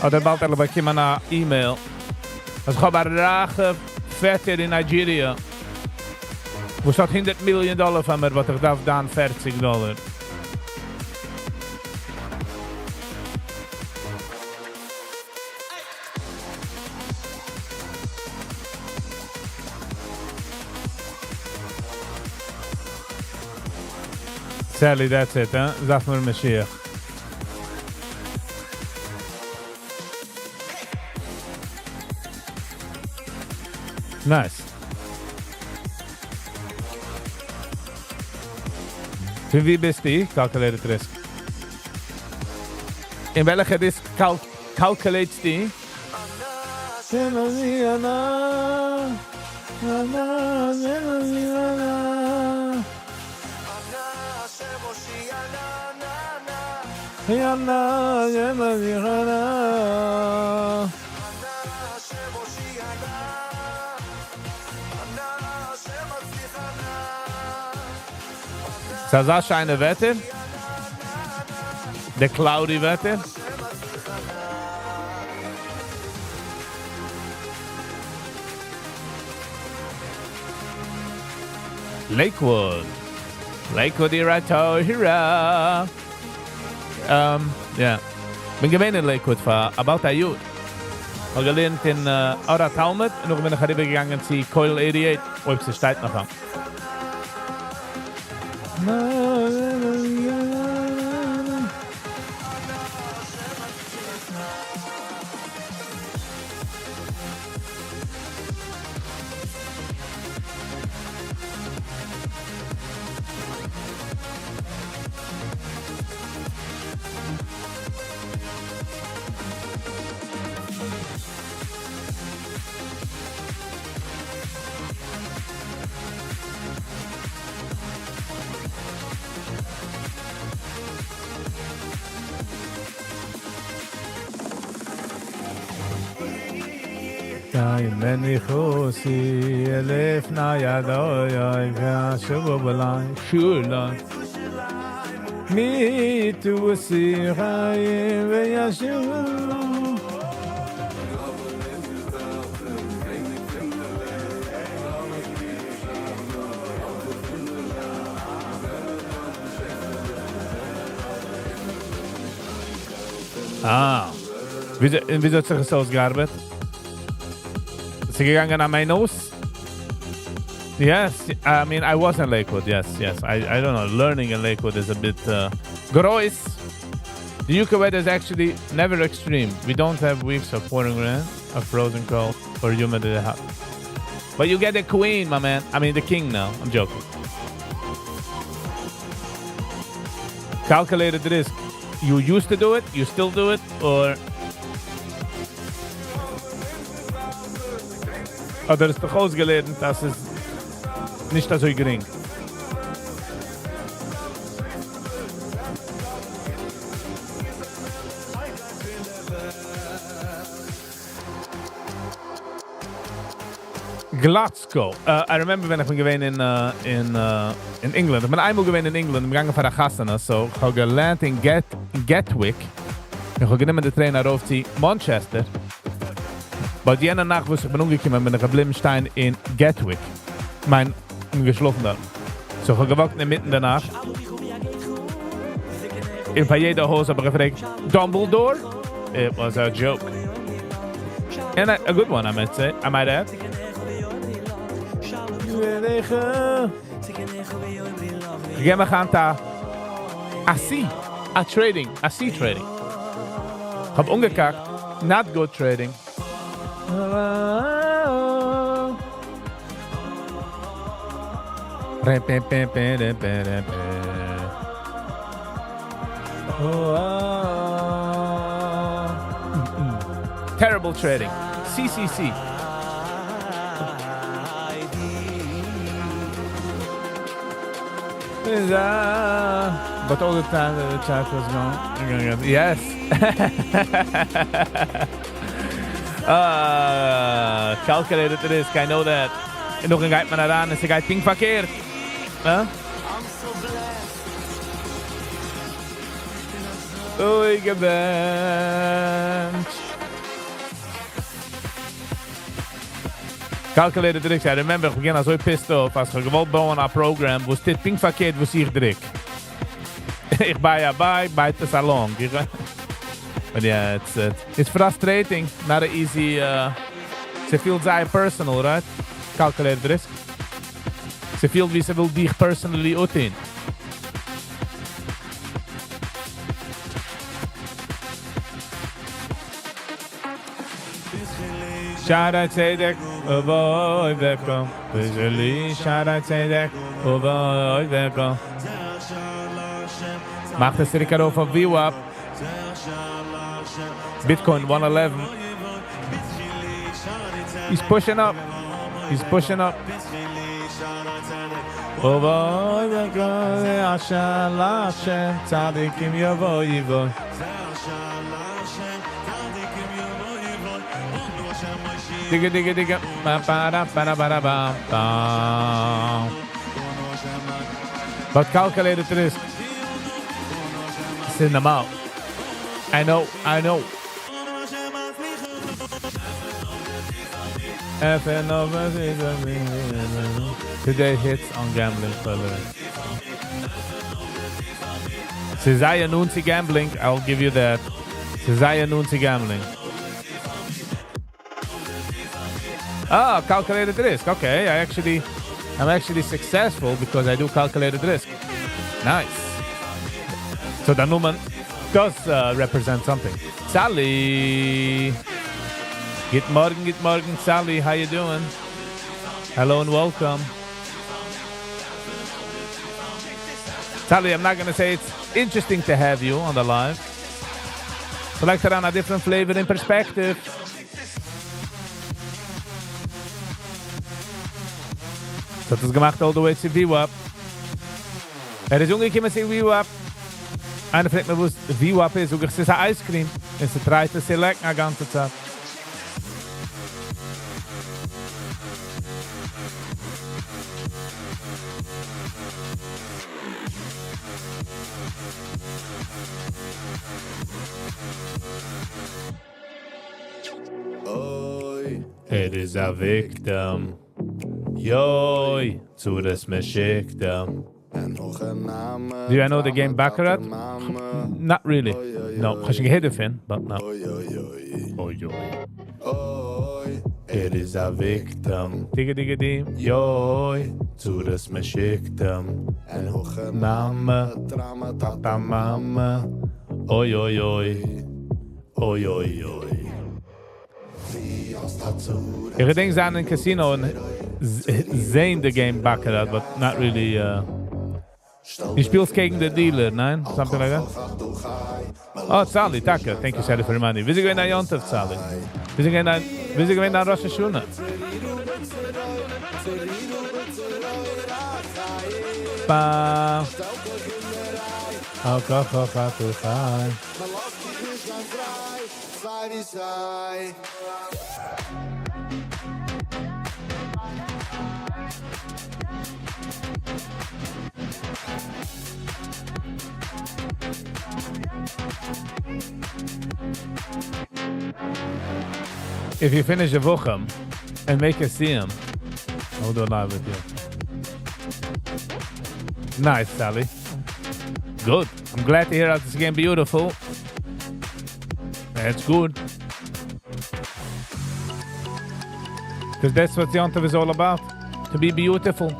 Oder bald er bei Kimana E-Mail. Als ik ga bij Rache vetter in Nigeria. Wo staat $100 million van mir, wat ik darf dan $40. Sally, that's it, huh? Zafmer Mashiach. Nice. Für wie bist du? Calculated risk. In welke risk calculates die? Zaza scheine Wetter. The cloudy weather. Lakewood. Lakewood Hira. Yeah. Bin gewesen in Lakewood for about a year. Ich gelernt in Aura Talmud und noch bin ich rübergegangen zu Coil 88, ob sie steht noch an. Many Hosi, Elef Nayadoy, Shubbalai, Shula. Me to see Yashu. Wie hat sich das ausgearbeitet? Sie gegangen an mein Nose? Yes, I mean, I was in Lakewood, yes. I don't know, learning in Lakewood is a bit gross. The UK weather is actually never extreme. We don't have weeks of pouring rain, of frozen cold, or humidity hot. But you get the queen, my man. I mean, the king now. I'm joking. Calculated risk. You used to do it? You still do it? Or... Oder ist doch ausgelernt, dass es nicht so gering. Glasgow. I remember when ich bin gewesen in England. Ich bin einmal gewesen in England, im Gange von der Gassene. So, ich habe gelernt in Gatwick. Ich habe genommen den Trainer auf zu Manchester. Aber die eine Nacht, wo ich bin umgekommen, bin ich geblieben stehen in Gatwick. Mein geschlafen da. So, ich habe gewagt mitten der Nacht. In bei jeder Hose habe ich gefragt, Dumbledore? It was a joke. And a good one, I might say. I might add. Ik ga gaan ta a trading. Ik heb ongekakt. Not good trading. Terrible trading. CCC. But all the time the chat was going. Yes. Calculated risk, I know that. En nog een geit me naar aan en ze gaat ping verkeerd. Huh? Oei, gebencht. Calculated risk, I remember, ik ben zo pissed off. Als we gewoon bouwen aan program, was dit ping verkeerd, was hier druk. Ik bij het salon. But yeah, it's frustrating. Not an easy. Ze feels I personal, right? Calculated risk. Ze feels wie ze wil dich personally uit in. Shara tzedek, ovoy veko. Vizeli, shara tzedek, ovoy veko. Macht es circa auf VWAP. Bitcoin 111. He's pushing up. He's pushing up. Ovoy veko, ashala Hashem, tzadikim yovoy yivoy. Digga. But calculated risk. Send them out. I know. Today hits on gambling colors. Cesaya Nunzi gambling, I'll give you that. Cesaya Nunzi gambling. Ah, calculated risk. Okay, I'm actually successful because I do calculated risk. Nice. So the Numan does represent something. Sally. Good morning, Sally. How you doing? Hello and welcome. Sally, I'm not going to say it's interesting to have you on the live. Select around a different flavor and perspective. Dat is gemaakt all the way to VWAP. Is umgekommen zu VWAP. Einer fragt mich, was VWAP ist. Und ich sehe Ice Cream. Und sie treibt es sehr lecker die ganze Zeit. Is a victim. Yoi, zu des Meshikdam. Do you know the game Baccarat? Not really. No, ik ga je fan, but no. It is a victim. Digga dim. Yoi, zu des Meshikdam. En hoge namen, tata mama. Oi. Ik denk aan een casino sehen the game Baccarat, but not really. You spielst gegen the dealer, nein? Something like that? Oh, Sally, danke. Thank you, Sally, for reminding me. Wie sie gehen nach Jontef, Sally? Wie sie gehen nach Rosh Hashanah? Ba. Oh, if you finish a Vucham and make a Siyam, I'll do live with you. Nice, Sally. Good. I'm glad to hear that this game beautiful. That's good. Because that's what Yontov is all about. To be beautiful.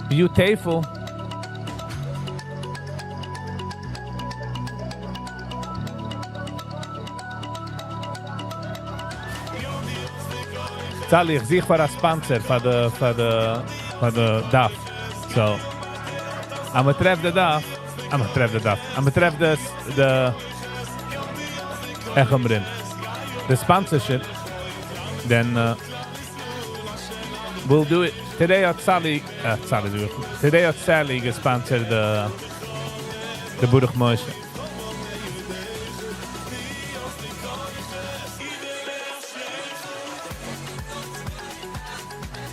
Beautiful. Sally, ich sehe für ein Sponsor für the DAF. So, I'm gonna treff the DAF. I'm gonna treff the the sponsorship. Then we'll do it. Today at Sally gesponsored the Buruch Moshe.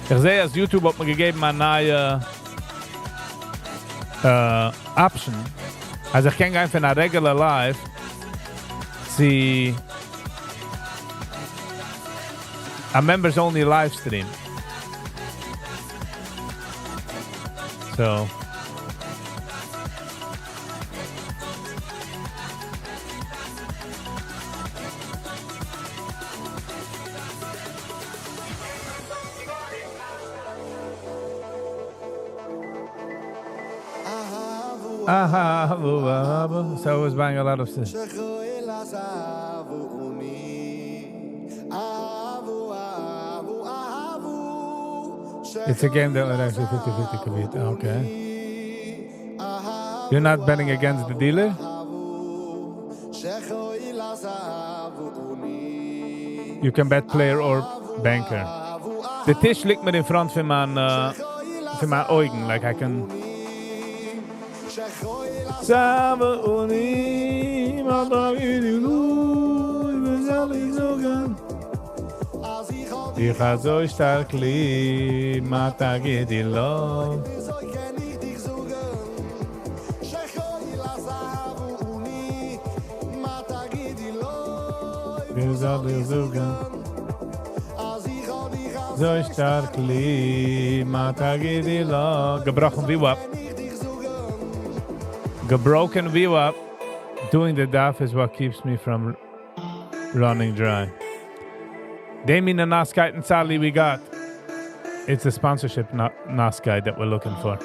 Ich sehe, als YouTube hat mir gegeben eine neue Option. Also ich kann einfach eine regular live see a members only live stream. So so I was buying a lot of stuff. It's a game that would actually 50-50 could beat. Okay. You're not betting against the dealer? You can bet player or banker. The Tisch liegt mir in front von mein Augen, like I can... Ich hab so stark lieb, Mata geht die Love. Wie soll ich suchen? So stark lieb, Mata geht die Love. Gebrochen wie wap. Gebroken view up. Doing the DAF is what keeps me from running dry. Damien and Naskai and Sally we got. It's a sponsorship Naskai that we're looking for.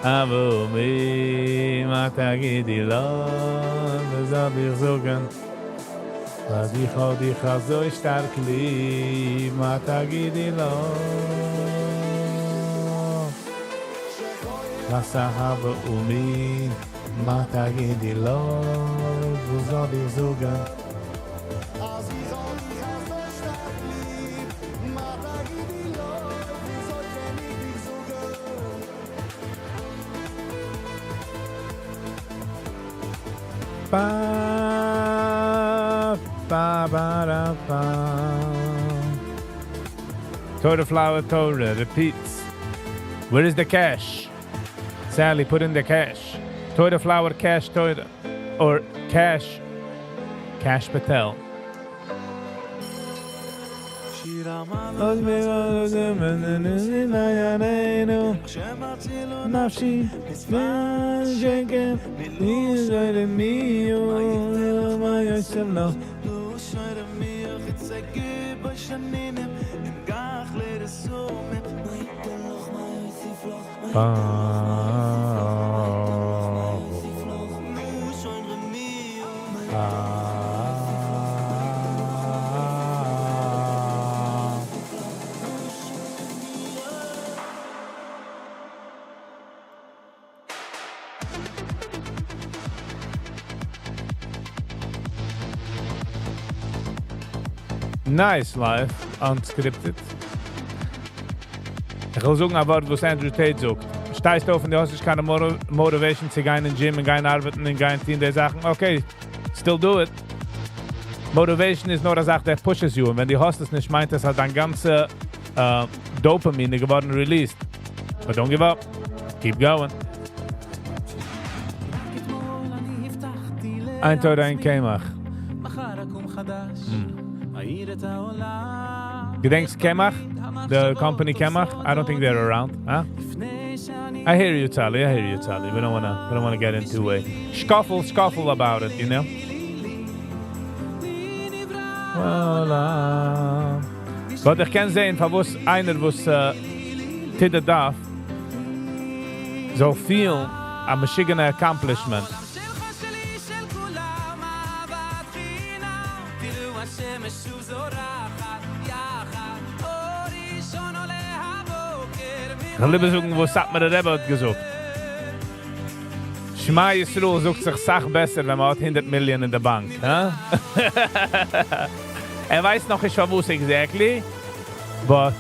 Avo mi matagidi lo, bezad ich zogen. Was ich hab dich so stark lieb, matagidi lo. Was habe umi, matagidi lo, bezad ich zogen. Ba ba ba da ba. Torah flower Torah repeats. Where is the cash? Sally, put in the cash. Torah flower cash Torah or cash Patel. נפשי שקט נזוי למיו מה יושב לו Nice live, unscripted. Ich will sagen, ein Wort, was Andrew Tate sagt. Stehst auf und du hast keine Motivation zu gehen in den Gym und gehen arbeiten und gehen in die Sachen. Okay, still do it. Motivation ist nur eine Sache, that pushes you. Und wenn du hast es nicht, meint es halt dein ganze Dopamine geworden released. But don't give up. Keep going. Ein Tod, ein Kemach. Gedenkst Kemach? The company Kemach? I don't think they're around. Huh? I hear you, Tali. We don't wanna get into a scuffle about it, you know? Voilà. Wat ich kann sehen, von was einer, was Tidde darf, so viel a Michigan accomplishment. Ich will lieber sagen, was hat mir der Rebbe hat gesagt. Shema Yisroel sucht sich Sach besser, wenn man hat 100 Millionen in der Bank. Huh? Weiß noch nicht, von was exactly, but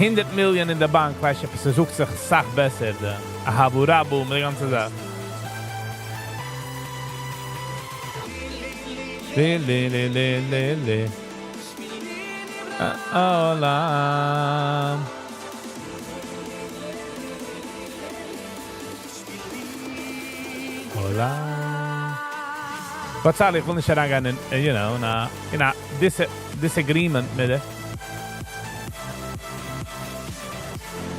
100 Millionen in der Bank, weißt du, sie sucht sich Sach besser. Haburabu, die ganze Sache. Le. Olam. Olam. What's all? Ich will nicht reingehen in, you know, disagreement mit it.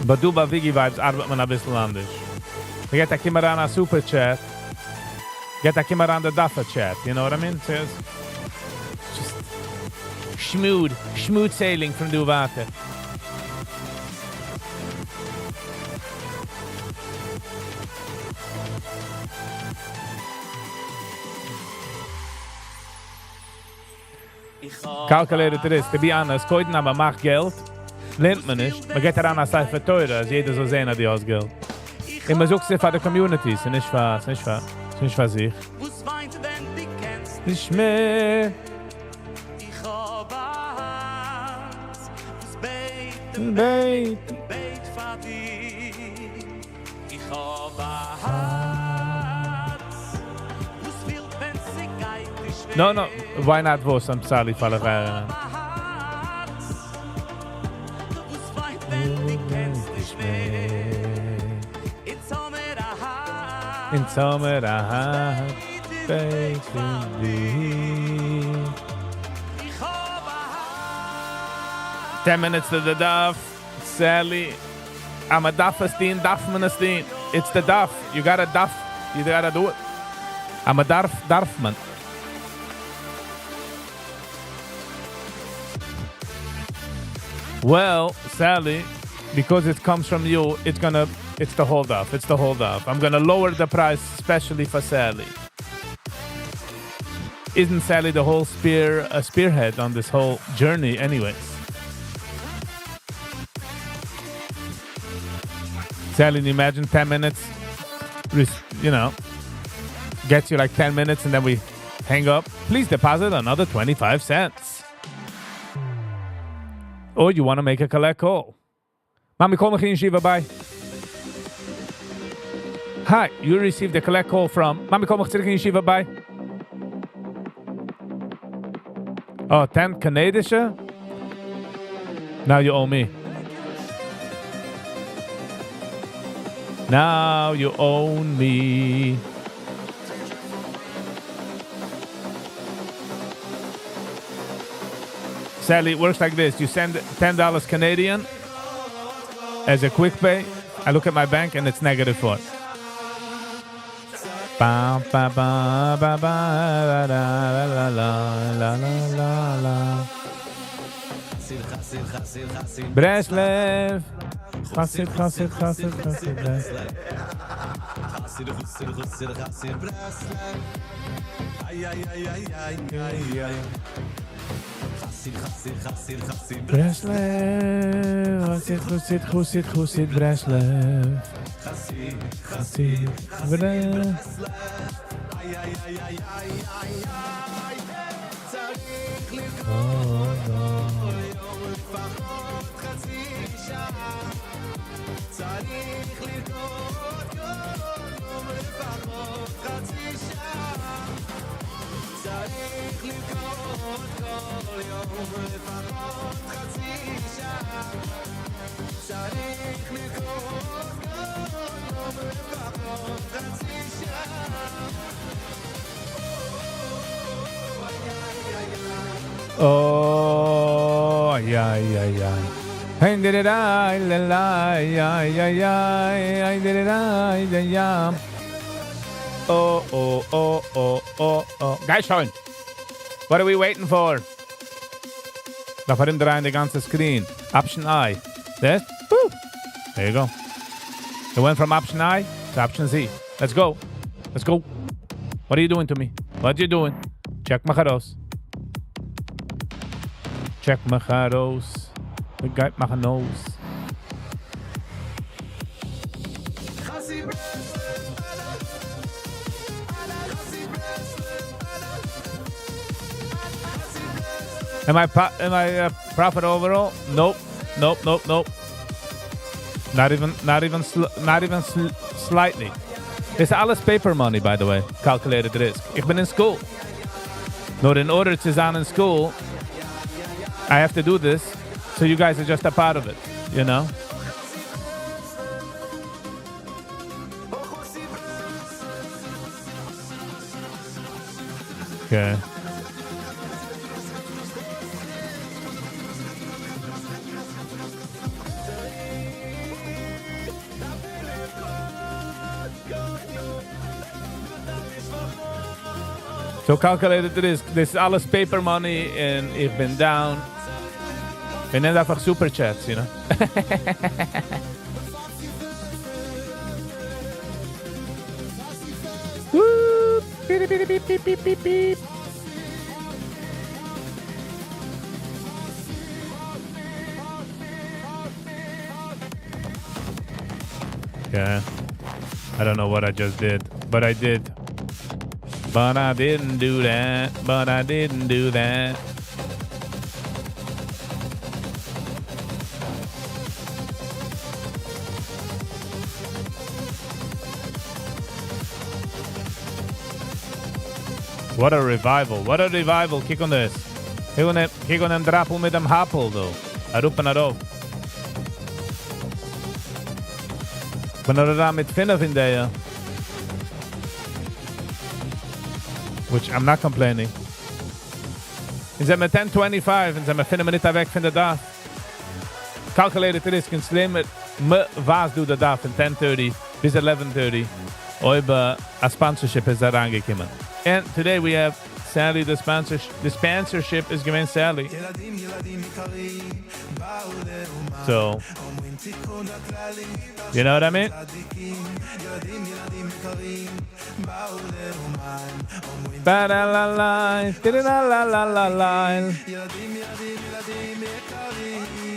But du bei Viggy Vibes arbeitet man ein bisschen anders. Geht da immer an a Super Chat. Geht da immer an der Duffer Chat. You know what I mean? So just schmood sailing from du Warte. Calculated it is, to be honest, koiden aber macht Geld, lernt man nicht. Man geht daran als Seife teurer, als jeder so sehen, die aus Geld. Und man sucht sich für die Communities, nicht für sich. Nicht mehr. Beit. No, why not was? I'm sorry, Falafel. In Sommer, aha, basically. 10 minutes to the Duff, Sally. I'm a Duffestein, Duffmanestein. It's the Duff. You gotta Duff. You gotta do it. I'm a Darfman. Well, Sally, because it comes from you, it's the hold off. It's the hold off. I'm gonna lower the price, especially for Sally. Isn't Sally the whole spearhead on this whole journey, anyways? Sally, imagine 10 minutes, you know, gets you like 10 minutes and then we hang up. Please deposit another 25 cents. Or you want to make a collect call. Mami, kom nog in Shiva bij. Hi, you received a collect call from... Mami, kom nog terug in Shiva bij. Oh, 10 Canadische? Now you owe me. Now you own me. Sally, it works like this. You send $10 Canadian as a quick pay. I look at my bank and it's -4. Ba ba ba ba ba la la la la la la. Breslev. Chassid, Breslev. Breslev, Chassid, Breslev. Chassid, Breslev. Oh, yeah, yeah, yeah. I did it, I yeah, yeah, yeah. I did it, yeah, yeah. Oh, oh, oh, oh, oh, oh. Guys, schon. What are we waiting for? Da verändern the ganze Screen. Option I. This? Woo. There you go. It went from option I to option Z. Let's go. Let's go. What are you doing to me? What are you doing? Check Macharos. Check Macharos. We got Machanos. Am I profit overall? Nope. Nope. Nope. Nope. Not even slightly. It's alles paper money, by the way. Calculated risk. Ich bin in school. Nur in order to sein in school, I have to do this, so you guys are just a part of it, you know? Okay. So calculated risk. This is alles paper money and ich bin down. Wir nennen einfach Super Chats, you know? Woo! Beep, beep, beep, beep, beep, beep, beep. Yeah. I don't know what I just did, but I did. But I didn't do that. But I didn't do that. What a revival. What a revival. Kick on this. Kick on dem Drappel mit dem Happel, though. I rupen auf. Wenn da mit 5 in der. Which I'm not complaining. In zijn met 10:25 en zijn met 5 minuten weg van de dag. Calculated risk in slim met me was doe de dag van 10:30 bis 11:30. Oiba a sponsorship is daar aangekomen. And today we have Sally, the sponsorship is given Sally. So, you know what I mean? Ba-da-la-la, di-da-la-la-la-la.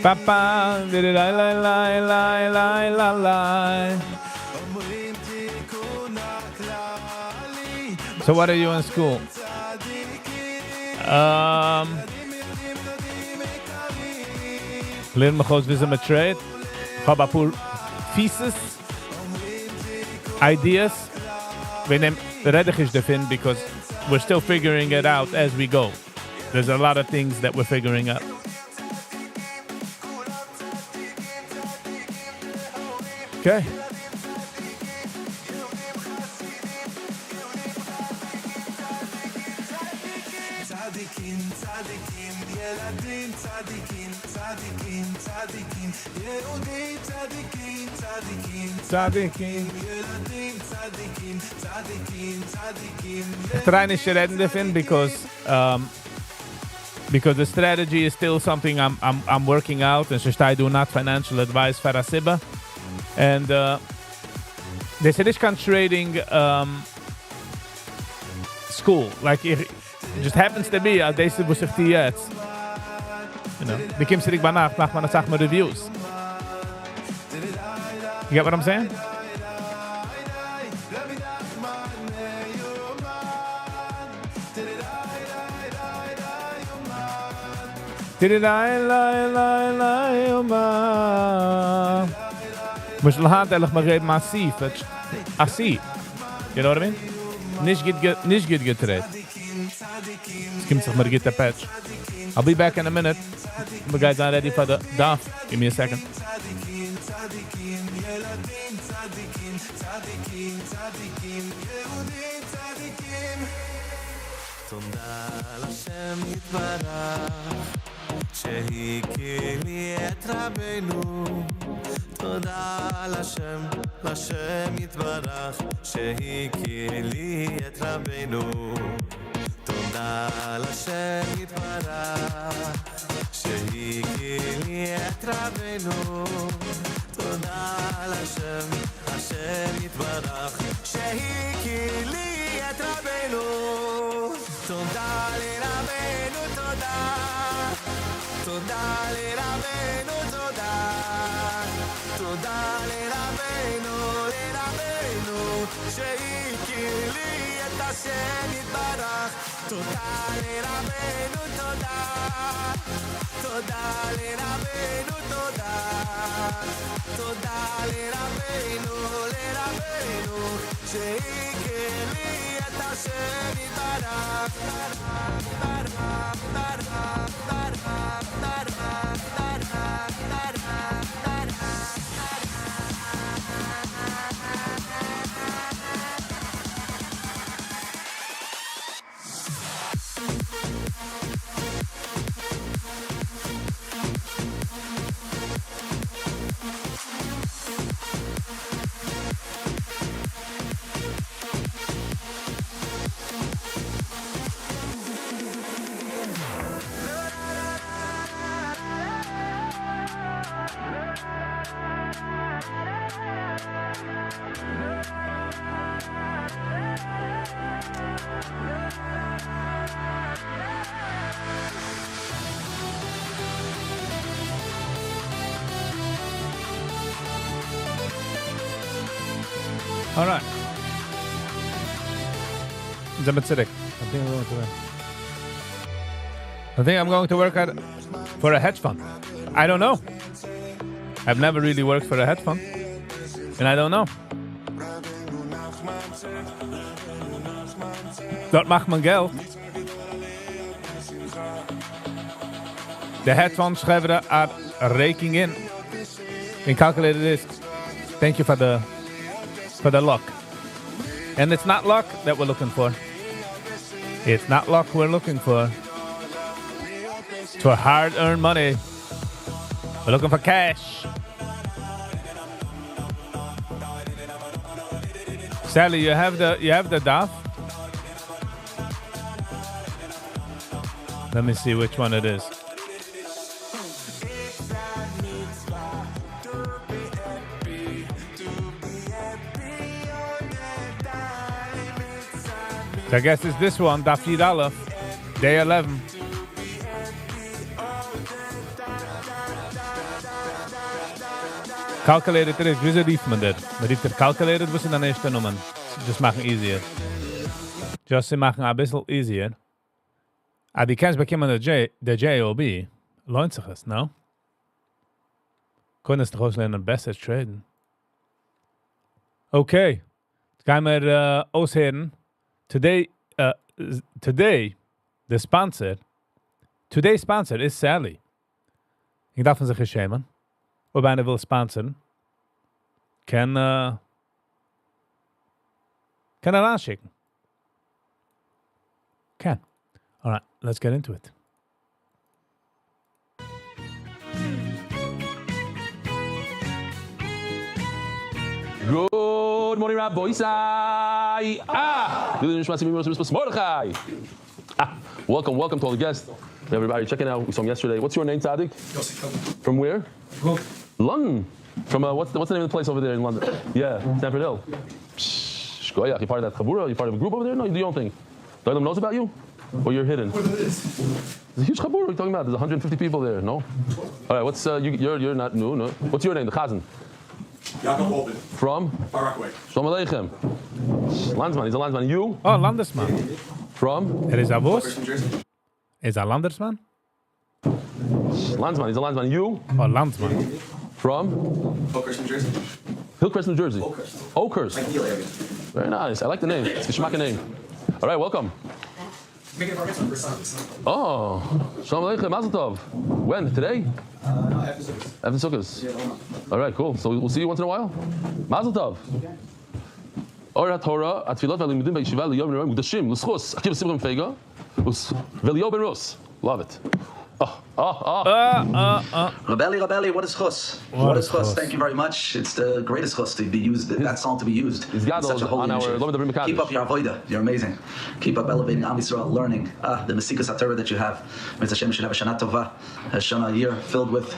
Papa, di-da-la-la-la-la-la-la. So what are you in school? Leer me gewoon wie met trade. Ga een paar pieces, ideas. We nemen reddig is defin because we're still figuring it out as we go. There's a lot of things that we're figuring out. Okay. Ich try nicht reden davon because the strategy is still something I'm working out and I do not financial advice for a Sibba. And this is kind of trading school. Like it just happens to be this was jetzt. You know, die kommt zurück bei Nacht, macht man das Reviews. You get what I'm saying? Must lahat ehrlich mal reden massiv. Assi. You know what I mean? Nicht gut gedreht. Es kommt sich mal get the patch. I'll be back in a minute. The guys are ready for the daf. Give me a second. תודה לשם יתברך שהכיר לי את רבנו תודה לשם יתברך שהכיר לי את רבנו תודה לשם יתברך שהכיר לי את רבנו תודה לשם יתברך שהכיר לי את רבנו תודה לרבנו תודה תודה לרבנו תודה תודה לרבנו שהכיר לי את השם יתברך תודה לרבנו תודה תודה לרבנו תודה תודה לרבנו שהכיר לי את השם יתברך All right. Zamatsirik. I think I'm going to work for a hedge fund. I don't know. I've never really worked for a hedge fund. And I don't know. Dat macht man Geld. De hedge funds schrijven daar rekening in. In calculated risk. Thank you for the luck. And it's not luck that we're looking for. It's not luck we're looking for. It's for hard-earned money. We're looking for cash. Sally, you have the DAF? Let me see which one it is. I guess it's this one, Daf Yid Aleph, day 11. Calculated risk, wieso rief man das? Man rief das calculated, was sind dann erste Nummern? Just machen easier. Just sie machen ein bisschen easier. Aber die kannst bekommen der JOB, lohnt sich es, no? Können es doch auslernen, besser traden. Okay, jetzt gehen wir aushören. Today, the sponsor, today's sponsor is Sally. Ik darf van zich schämen. Ob einer will sponsoren, kann anschicken. Can. All right, let's get into it. Good morning, Rabbi Isai. Welcome to all the guests. Everybody checking out. We saw him yesterday. What's your name, Tzadik? From where? London. From what's the name of the place over there in London? Yeah, Stamford Hill. Shkoyach, you part of that chabura? You part of a group over there? No, you do your own thing. The other knows about you? Or you're hidden? It's a huge chabura. What are you talking about? There's 150 people there. No? All right. What's you're not new? No. What's your name? The Chazan. Jacob Holden. From? Far Rockaway. Shalom Aleichem. Landsman. He's a landsman. You? Oh, Landersman. From? Er is Avos. From Jersey. Is dat Landersman? Landsman, he's a Landsman. You? Oh, Landsman. From? Oakhurst, New Jersey. Hillcrest, New Jersey. Oakhurst. Oakhurst. Like Neil area. Very nice. I like the name. It's a geschmack name. All right, welcome. Making a bar mitzvah for sons. Oh, Shalom Aleichem, Mazel Tov. When? Today? No, after service. After Sukkot. Yeah, hold on. All right, cool. So we'll see you once in a while. Mazel Tov. Or HaTorah, Atfilot v'Limudim b'Yeshiva l'Yom Ne'Roim Gudashim l'Schus Akiv Simchim Feiga v'Lio Ben Rus. Love it. Rabeli, what is chus? What is chus? Thank you very much. It's the greatest chus to be used. That song to be used. It's such a holy initiative. Keep up your avoida. You're amazing. Keep up elevating Am Yisrael, learning the Mesikas HaTorah that you have. Mitzvah Hashem should have a Shana Tova, a Shana year filled with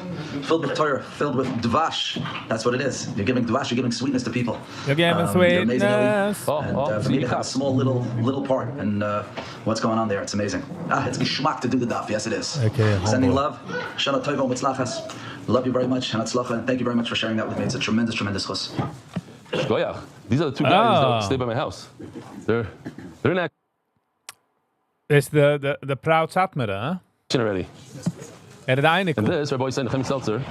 Torah, filled with Dvash. That's what it is. You're giving Dvash. You're giving sweetness to people. You're giving You're sweetness. amazing, and for me to have a small little part in what's going on there, it's amazing. It's geschmack to do the daf. Yes, it is. Okay. Sending love. Shana Tova Mitzlachas. Love you very much. And Hatzlacha. And thank you very much for sharing that with me. It's a tremendous chus. Shkoyach. These are the two guys that stay by my house. They're in action It's the proud Satmara, huh? already. And And this, Rabbi Yisrael Nechem Seltzer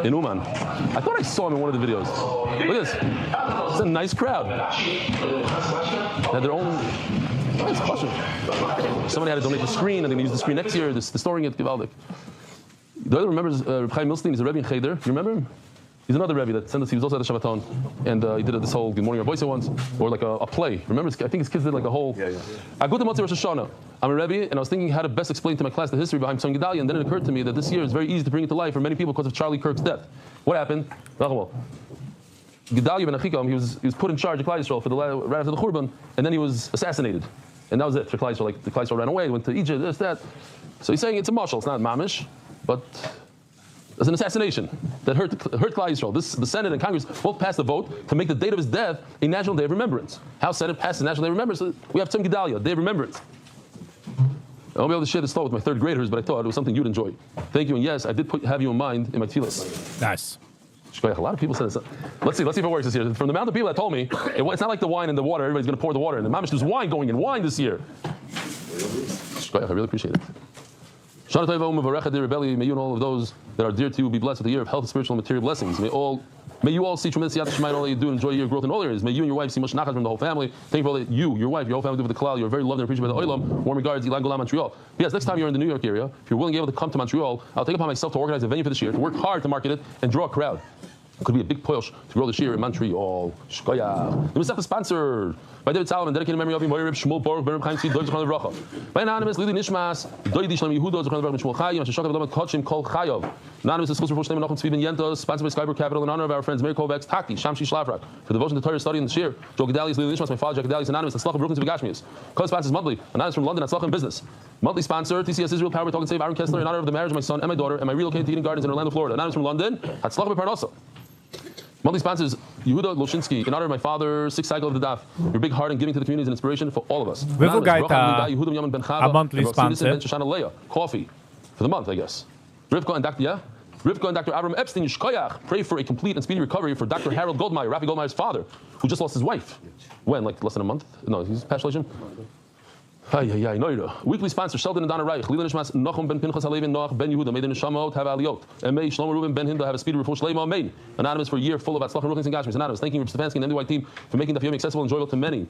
in Uman. I thought I saw him in one of the videos. Look at this. It's a nice crowd. They had their own. Nice question. Somebody had to donate the screen, and they're going to use the screen next year. They're storing it. Givaldik. The other remembers Reb Chaim Milstein. He's a Rebbe in Cheder. You remember him? He's another Rebbe that sent us. He was also at the Shabbaton, and he did this whole Good Morning Rabbi once, or like a play. Remember? I think his kids did like a whole. I go to Motzei Rosh Hashanah. I'm a Rebbe, and I was thinking how to best explain to my class the history behind Son Gedalia, and then it occurred to me that this year is very easy to bring it to life for many people because of Charlie Kirk's death. What happened? Gedalia ben Achikam, he was put in charge of Klal Yisrael for right after the Churban, and then he was assassinated. And that was it for Klal Yisrael. Like the Klal Yisrael ran away, went to Egypt, this, that. So he's saying it's a marshal, it's not mamish, but it's an assassination that hurt Klal Yisrael. The Senate and Congress both passed a vote to make the date of his death a national day of remembrance. House Senate passed a national day of remembrance. We have Tzim Gedalia, day of remembrance. I won't be able to share this thought with my third graders, but I thought it was something you'd enjoy. Thank you, and yes, I did have you in mind in my tefillas. Nice. A lot of people said this. Let's see if it works this year. From the amount of people that told me, it's not like the wine and the water. Everybody's going to pour the water in. The mamish, there's wine going in. Wine this year. I really appreciate it. Shana Tova U'Mevarecha Deir Rebelli. May you and all of those that are dear to you be blessed with a year of health, spiritual, and material blessings. May you all see tremendous Yad Shema in all that you do and enjoy your growth in all areas. May you and your wife see much nachas from the whole family. Thank you for all that you, your wife, your whole family do for the Klal. You're very loved and appreciated by the Olam. Warm regards, Ilan Golam, Montreal. Yes, next time you're in the New York area, if you're willing and able to come to Montreal, I'll take upon myself to organize a venue for this year, to work hard to market it and draw a crowd. It could be a big push to grow this year in Montreal. Shkoya. The Masech sponsored by David Salomon, dedicated in memory of Moirib Shmuel Baruch Ben Reb Chaim Tzvi Doig Zechron Livracha. By anonymous Lili Nishmas Doidi Shalom Yehuda Zechron Livracha Shmuel Chayim Shashok Avdom Kochim Kol Chayov. Anonymous is Schus for Shneim Nachum Tzvi Ben Yentos, sponsored by Skyber Capital in honor of our friends Meir Kovacs, Taki, Shamshi Shlafrak for devotion to Torah study in this year. Joe Gedalis Lili Nishmas, my father Jack Gedalis, anonymous Atzlach of Brooklyn Vigashmius. Co-sponsors monthly, anonymous from London, Atzlach in Business. Monthly sponsor TCS Israel Power Talk and Save Aaron Kessler in honor of the marriage of my son and my daughter and my relocating to Eden Gardens in Orlando, Florida. Anonymous from London, Atzlach B'Parnasa. Monthly sponsors Yehuda Loshinsky in honor of my father, sixth cycle of the Daf. Your big heart and giving to the community is an inspiration for all of us. A monthly sponsor. Coffee for the month, I guess. Rivka and Dr. Avram Epstein Yishkoyach pray for a complete and speedy recovery for Dr. Harold Goldmeyer, Rafi Goldmeyer's father, who just lost his wife. When? Like less than a month? No, he's Pashalation. Weekly sponsor Sheldon and Donna Reich. Lila Nishmas Nachum Ben Pinchas Halevin Noach Ben Yehuda. May the Neshamot have aliyot. And may Shlomo Reuben Ben Hinda have a speedy refuah shleima. Amen. Anonymous for a year full of Atzlach and Ruchnis and Gashmis. Anonymous. Thanking Rich Stefanski and the NDY team for making the Daf Yomi accessible and enjoyable to many.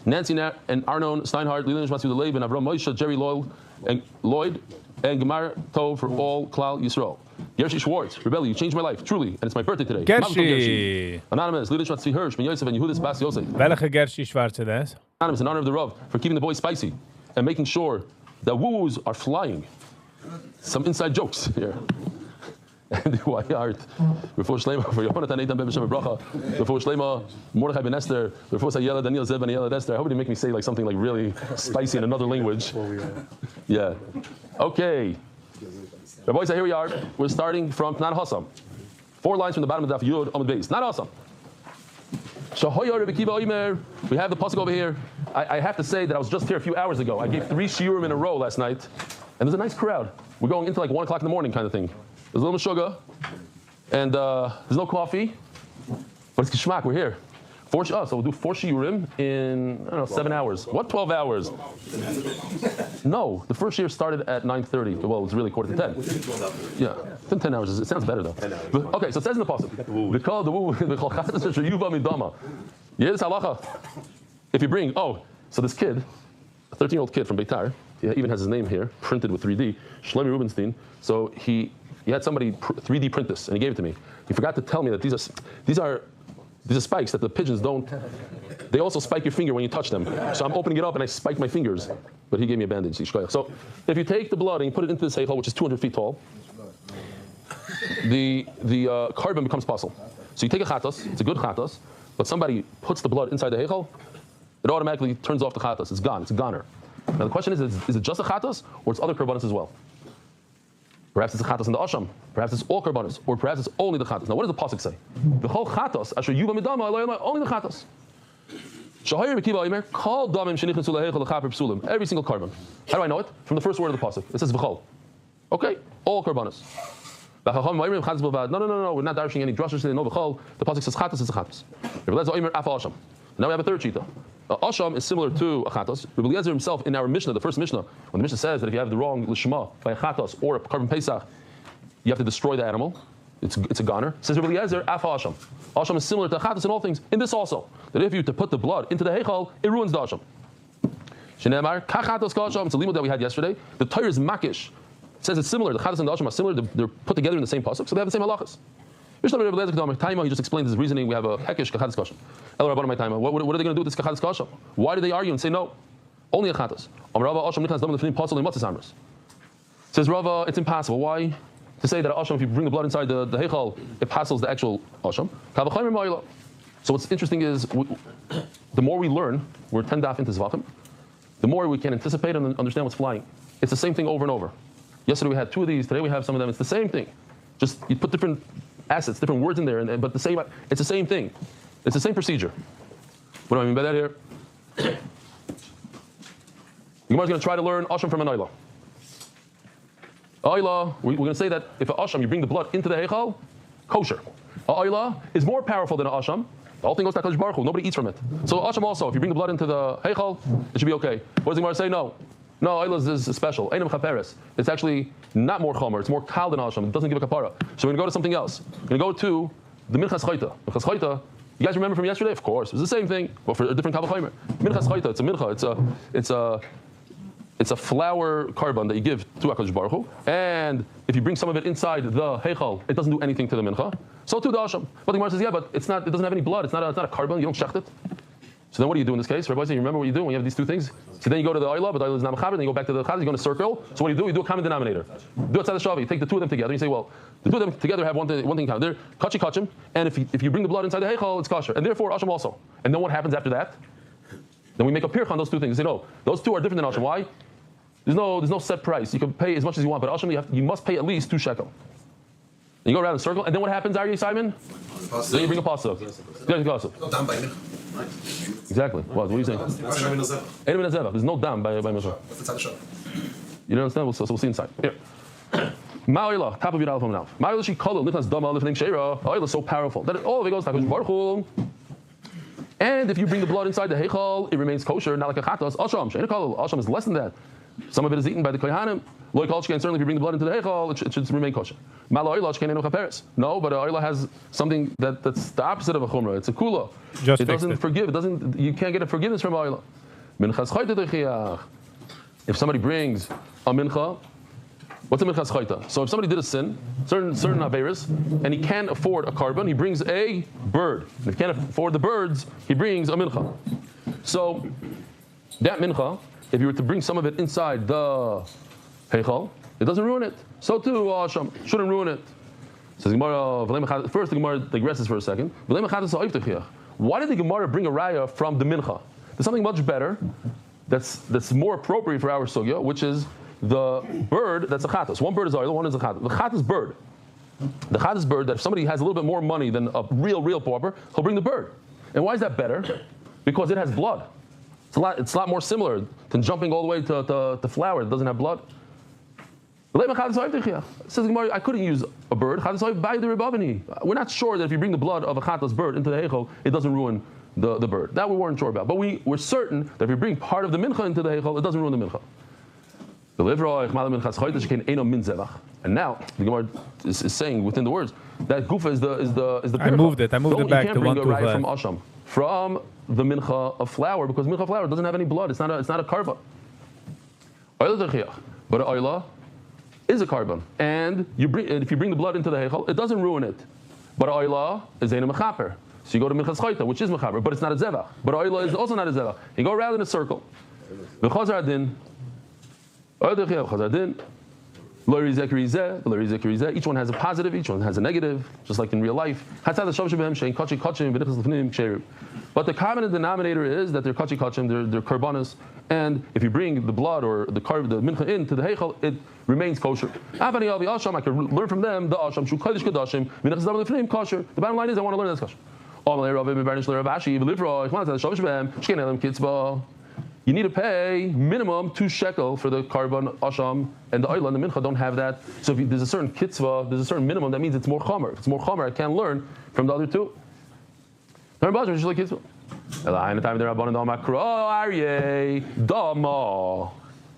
Nancy and Arnon Steinhardt, Lila Nishmas Yehuda and Avram Moshe, Jerry Lloyd, and Gemar Tov for all Klal Yisrael. Gershi Schwartz, Rebelli, you changed my life, truly, and it's my birthday today. Gershi. Anonymous, Lila Nishmas Tzvi Hirsch, Ben Yosef, and Yehudas Bas Yosef. Welche Gershi Schwarze das? Anonymous, in honor of the Rav, for keeping the boys spicy and making sure that woo-woos are flying. Some inside jokes here. And the art. Before Shlema, for Yohanatan Eitan Ben B'Shem Bracha. Before Shlema, Mordechai Ben Esther. Before Sayela Daniel Zeb Ben Yela Esther. I hope they make me say like something like really spicy in another language. Yeah. Okay. Rabbi Yisrael, here we are. We're starting from Not Hassam. 4 lines from the bottom of the Daf Yud Amud Beis. Not Hassam. We have the pasuk over here. I have to say that I was just here a few hours ago. I gave 3 shiurim in a row last night, and there's a nice crowd. We're going into like 1 o'clock in the morning kind of thing. There's a little sugar, and there's no coffee, but it's geschmack. We're here. So we'll do 4 shiurim in, I don't know, 7 hours. What, 12 hours? No, the first year started at 9:30. Well, it was really 9:45. Yeah, within 10 hours. It sounds better though. But, okay, so it says in the pasuk, yes, halacha. If you bring, so this kid, a 13-year-old kid from Beitar, he even has his name here, printed with 3D, Shlomi Rubenstein. So he had somebody 3D print this, and he gave it to me. He forgot to tell me that these are spikes that the pigeons don't. They also spike your finger when you touch them. So I'm opening it up and I spike my fingers. But he gave me a bandage. So if you take the blood and you put it into this heichal, which is 200 feet tall, the carbon becomes puzzle. So you take a chatos, it's a good chatos, but somebody puts the blood inside the heichal, it automatically turns off the chatos. It's gone. It's a goner. Now the question is it just a chatos or it's other karbanos as well? Perhaps it's a chatos in the asham. Perhaps it's all karbanos, or perhaps it's only the chatos. Now what does the pasuk say? The whole chatos asher yuva midama only the chatos. Every single carbon. How do I know it? From the first word of the pasuk. It says v'chol. Okay, all karbanos. No. We're not darshing any drushes. They know v'chol. The pasuk says chatos is a chatos. Now we have a third shita. Asham is similar to a chatos. Rabbi Eliezer himself in our Mishnah, the first Mishnah, when the Mishnah says that if you have the wrong lishma by a chatos or a carbon pesach, you have to destroy the animal. It's a goner. Says Rabbi Eliezer, af asham. Asham is similar to chatos in all things. In this also, that if you to put the blood into the heichal, it ruins the asham. Shenemar kachatos kasham. It's a limud that we had yesterday. The Torah is makish. It says it's similar. The chatos and the asham are similar. They're put together in the same pasuk, so they have the same halachas. He just explained his reasoning. We have a hekesh kachatos kasham. What are they going to do with this kachatos kasham? Why do they argue and say no? Only a chatos. Says Rava, it's impossible. Why? To say that asham, if you bring the blood inside the heichal, it passes the actual asham. So what's interesting is, the more we learn, we're 10 daf into zvachim, the more we can anticipate and understand what's flying. It's the same thing over and over. Yesterday we had 2 of these, today we have some of them. It's the same thing. Just you put different assets, different words in there, but it's the same thing. It's the same procedure. What do I mean by that here? The Gemara is going to try to learn asham from an oila. Oila, we're going to say that if an asham, you bring the blood into the heichal, kosher. Oila is more powerful than an asham. The whole thing goes to HaKadosh Baruch Hu. Nobody eats from it. So asham also, if you bring the blood into the heichal, it should be okay. What does the Gemara say? No, oila is special. Einam chaperes. It's actually not more chomer. It's more kal than asham. It doesn't give a kapara. So we're going to go to something else. We're going to go to the minchas chayta. Minchas chayta. You guys remember from yesterday? Of course, it's the same thing, but for a different kal v'chomer. Minchas chayta. It's a mincha. It's a flour carbon that you give to HaKadosh Baruch Hu, and if you bring some of it inside the heichal, it doesn't do anything to the mincha. So too the asham. But the Gemara says, yeah, but it doesn't have any blood. It's not a carbon. You don't shecht it. So then what do you do in this case? Rabbi says, you remember what you do when you have these 2 things? So then you go to the oila, but the oila is not mechaber, then you go back to the chatas, you go in a circle. So what do? You do a common denominator. Do it side of shavi. You take the 2 of them together. You say, well, the 2 of them together have one thing in common. They're kachim, and if you bring the blood inside the heichal, it's kosher, and therefore asham also. And then what happens after that? Then we make a pirch on those 2 things. You say, no, those 2 are different than asham. Why? There's no set price. You can pay as much as you want, but asham you must pay at least 2 shekel. And you go around in a circle, and then what happens, Aryeh Simon? Then you bring a pasuk. Exactly. What are you saying? There's no dam by Moshe. You don't understand? So we'll see inside. Here. Ma'oila, top of your alpha now. Ma'oila she called lichnas dama lifning sheira. Oil is so powerful that all of it goes to HaKadosh Baruch Hu. And if you bring the blood inside the heichal, it remains kosher, not like a chatos. Asham, she'ena kol. Asham is less than that. Some of it is eaten by the kohanim. Loy kolchke, and certainly if you bring the blood into the heichal, it should remain kosher. Ma'oila shkein eno chaperes. No, but oila has something that's the opposite of a chumrah. It's a kula. It doesn't forgive. You can't get a forgiveness from oila. Minchas chayta dechiach. If somebody brings a mincha, what's a minchas chayta? So if somebody did a sin, certain averis, and he can't afford a carbon, he brings a bird. And if he can't afford the birds, he brings a mincha. So that mincha, if you were to bring some of it inside the heichal, it doesn't ruin it. So too, asham shouldn't ruin it. Says Gemara. First, the Gemara digresses for a second. Why did the Gemara bring a raya from the mincha? There's something much better that's more appropriate for our sugya, which is the bird that's a chatas. One bird is oil, one is a chatas. The chatas bird. The chatas bird, that if somebody has a little bit more money than a real pauper, he'll bring the bird. And why is that better? Because it has blood. It's a lot more similar than jumping all the way to flour that doesn't have blood. Says the Gemara, I couldn't use a bird. We're not sure that if you bring the blood of a chatas bird into the heichal, it doesn't ruin the bird. That we weren't sure about. But we were certain that if you bring part of the mincha into the heichal, it doesn't ruin the mincha. And now the Gemara is saying within the words that gufa is the pircha. I moved it back to 1 You can't bring a raya from asham, from the mincha of flour, because mincha of flour doesn't have any blood. It's not a karban. But oyla is a karban, and if you bring the blood into the heichal, it doesn't ruin it. But oyla is ein mechaper. So you go to minchas chayta, which is mechaper, but it's not a zevach. But oyla is also not a zevach. You go around in a circle. V'chazar adin. Each one has a positive, each one has a negative, just like in real life. But the common denominator is that they're kachi kachim, they're karbanas, and if you bring the blood or the mincha into the heichal, it remains kosher. I can learn from them the asham shu kodesh kadashim kosher. The bottom line is I want to learn this kosher. You need to pay minimum 2 shekel for the karban asham, and the oila and the mincha don't have that. So if there's a certain kitzvah, there's a certain minimum, that means it's more chomer. If it's more chomer, I can't learn from the other two.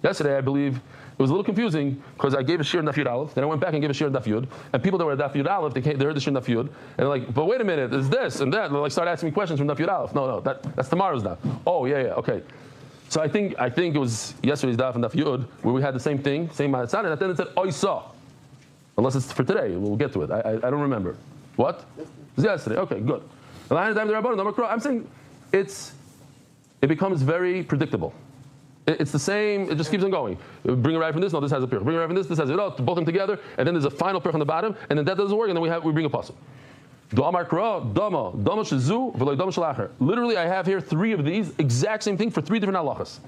Yesterday, I believe, it was a little confusing because I gave a shir in Daf Yud Aleph, then I went back and gave a shir in Daf Yud, and people that were at Daf Yud Aleph, they heard the shir in Daf Yud, and they're like, but wait a minute, is this and that? And they start asking me questions from Daf Yud Aleph. No, that's tomorrow's Daf. Oh, yeah, okay. So I think it was yesterday's Daf and Daf Yud where we had the same thing, same ma'atzah, and at the end it said Oisa. Unless it's for today, we'll get to it. I don't remember. What? It was yesterday. Okay, good. I'm saying it becomes very predictable. It's the same. It just keeps on going. Bring a ride from this. No, this has a pirch. Bring a ride from this. This has it. Oh, both them together, and then there's a final pirch on the bottom, and then that doesn't work, and then we bring a puzzle. Literally, I have here 3 of these, exact same thing for 3 different halachas.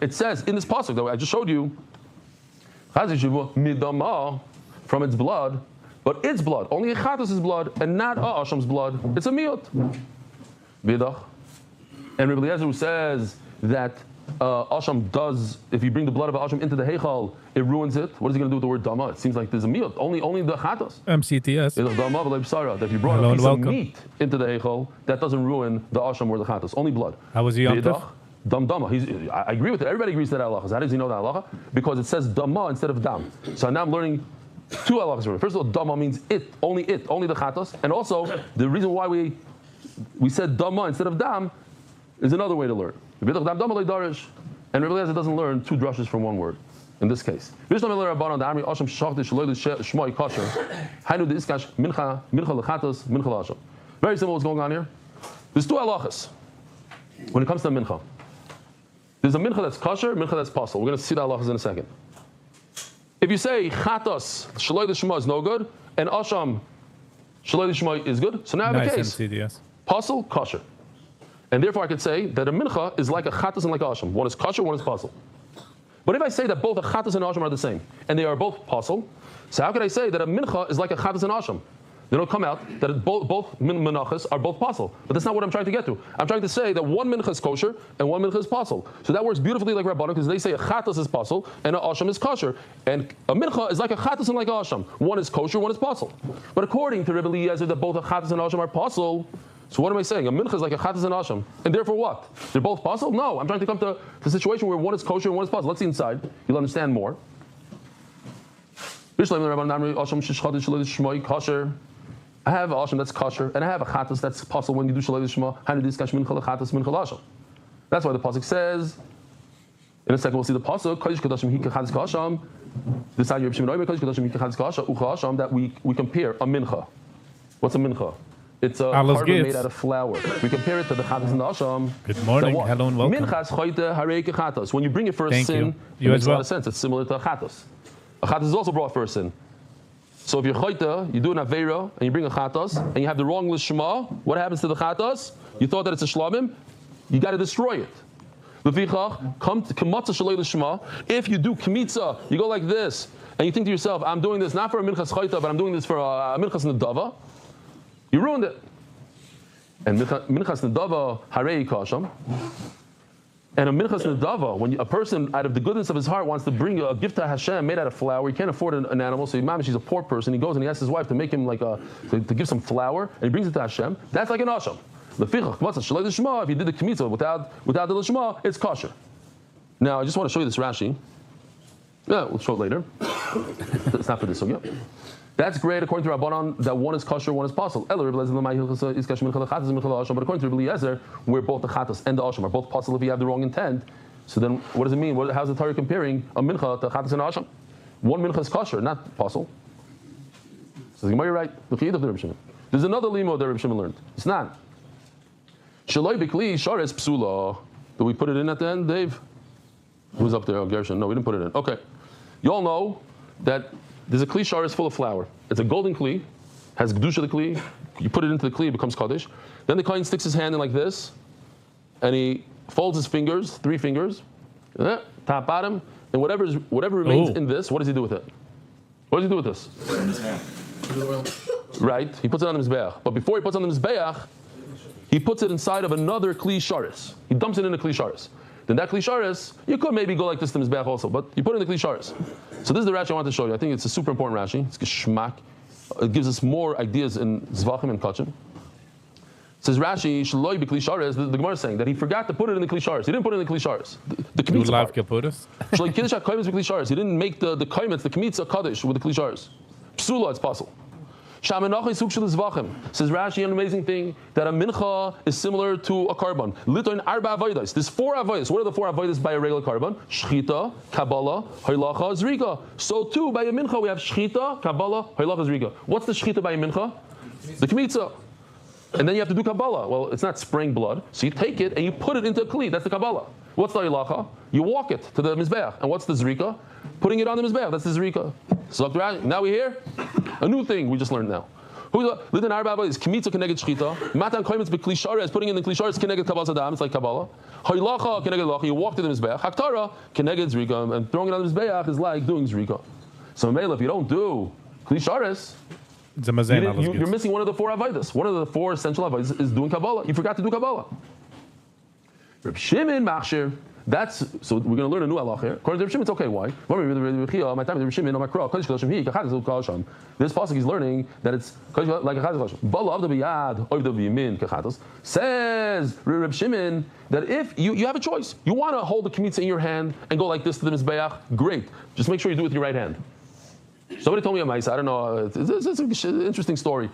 It says in this pasuk that I just showed you, from its blood, but its blood, only a chatos' blood, and not Asham's blood. It's a miyut. And Rabbi Eliezer, who says that Asham does, if you bring the blood of Asham into the heichal, it ruins it. What is he going to do with the word dama? It seems like there's a miyut. Only the chatos. MCTS. That if you brought a piece of meat into the heichal, that doesn't ruin the Asham or the chatos. Only blood. How was he on Dama. I agree with it. Everybody agrees to that halacha. How does he know that halacha? Because it says dama instead of dam. So now I'm learning 2 halachas. First of all, dama means only the chatos, and also the reason why we said dama instead of dam is another way to learn. And Rabbi Eliezer doesn't learn 2 drushes from 1 word. In this case, very simple what's going on here. There's 2 halachas when it comes to mincha. There's a mincha that's kosher, mincha that's pasul. We're going to see the halachas in a second. If you say chatos shaloi l'shema is no good, and asham shaloi l'shema is good, so now I have a case. Pasul, kosher. And therefore I could say that a mincha is like a chatos and like a asham. One is kosher, one is pasul. But if I say that both a chatos and asham are the same, and they are both pasul, so how could I say that a mincha is like a chatos and asham? They don't come out that both menachas are both pasul. But that's not what I'm trying to get to. I'm trying to say that one mincha is kosher and one mincha is pasul. So that works beautifully like Rabbanon, because they say a chatos is pasul and a asham is kosher. And a mincha is like a chatos and like a asham. One is kosher, one is pasul. But according to Rabbi Eliezer, that both a chatos and asham are pasul, so what am I saying? A mincha is like a chatos and asham. And therefore what? They're both pasul? No, I'm trying to come to the situation where one is kosher and one is pasul. Let's see inside. You'll understand more. I have a asham that's kosher, and I have a chatos that's pasul when you do shalei l'shma. That's why the pasuk says. In a second, we'll see the pasuk kodesh kadashim hi chatos kasham. The sign of Shimon kodesh kadashim hi chatos kasham that we compare a mincha. What's a mincha? It's a carbon made out of flour. We compare it to the chatos and the asham. Good morning, so hello and welcome. Minchas choyte harei kechatos. When you bring it for a sin, it makes a lot of sense. It's similar to a chatos. A chatos is also brought for a sin. So if you're chayta, you do an aveira, and you bring a chatos, and you have the wrong lishma, what happens to the chatos? You thought that it's a shlamim, you got to destroy it. Levichach, come to kamatza shalei lishma. If you do kmitza, you go like this, and you think to yourself, I'm doing this not for a minchas chayta, but I'm doing this for a minchas nedava. You ruined it. And minchas nedava harei kasham. And a minchas nedava, when a person out of the goodness of his heart wants to bring a gift to Hashem made out of flour, he can't afford an animal, so he's a poor person. He goes and he asks his wife to make him to give some flour, and he brings it to Hashem. That's like an asham. If you did the kmitza without the lishma, it's kosher. Now I just want to show you this Rashi. Yeah, we'll show it later. It's not for this sugya. That's great according to Rabbanan that one is kosher, one is possible. But according to Rabbi Eliezer, where both the chatas and the asham are both possible if you have the wrong intent. So then, what does it mean? How's the Torah comparing a mincha to chatas and asham? One mincha is kosher, not possible. So you're right. There's another limo that Rabbi Shimon learned. It's not. Shaloi bikli shares psula. Do we put it in at the end, Dave? Who's up there? Oh, Gershon. No, we didn't put it in. Okay. You all know that there's a kli sharis full of flour. It's a golden kli, has kedusha the kli. You put it into the kli, it becomes kaddish. Then the kohen sticks his hand in like this, and he folds his fingers, 3 fingers, top bottom, and whatever remains in this, what does he do with it? What does he do with this? Put it in his hand. Right, he puts it on the mizbeach. But before he puts it on the mizbeach, he puts it inside of another kli sharis. He dumps it in a kli sharis. Then that kli sharis, you could maybe go like this to mizbeach also, but you put it in the kli sharis. So this is the Rashi I want to show you. I think it's a super important Rashi. It's geschmack. It gives us more ideas in Zvachim and Kachim. It says Rashi, Shaloi b'kli sharis, the Gemara is saying that he forgot to put it in the kli sharis. He didn't put it in the kli sharis. The kmitza part. Shaloi kiddush ha-koymetz b'kli sharis. He didn't make the koymetz, the kmitza kaddish with the kli sharis. Psula, it's possible. Says Rashi, an amazing thing, that a mincha is similar to a carbon. Litoin arba avodas. There's 4 avodas. What are the 4 avodas by a regular carbon? Shchita, Kabbalah, Halacha, Zrika. So too, by a mincha we have Shchita, Kabbalah, Halacha, Zrika. What's the Shchita by a mincha? The Kmitza. And then you have to do Kabbalah. Well, it's not spraying blood. So you take it and you put it into a Kli. That's the Kabbalah. What's the Halacha? You walk it to the Mizbeach. And what's the Zrika? Putting it on the Mizbeach. That's the Zrika. So now we hear a new thing we just learned now. Litin arba is kmitza keneged shchita. Matan koymetz b'kli sharis, putting in the kli sharis keneged kabbalah sadam. It's like kabbalah. Haylacha keneged lacha. You walk to the mizbeach. Haktara keneged zrika, and throwing it on the mizbeach is like doing zrika. So Mela, if you don't do kli sharis, you're missing one of the 4 avodas. One of the 4 essential avodas is doing kabbalah. You forgot to do kabbalah. Reb Shimon machshir. So we're going to learn a new halach here. According to Reb Shimon, it's okay. Why? This pasuk he's learning that it's like a chatas. Says Reb Shimon that if you have a choice, you want to hold the kmitza in your hand and go like this to the mizbeach, great. Just make sure you do it with your right hand. Somebody told me a ma'isa. I don't know. It's an interesting story.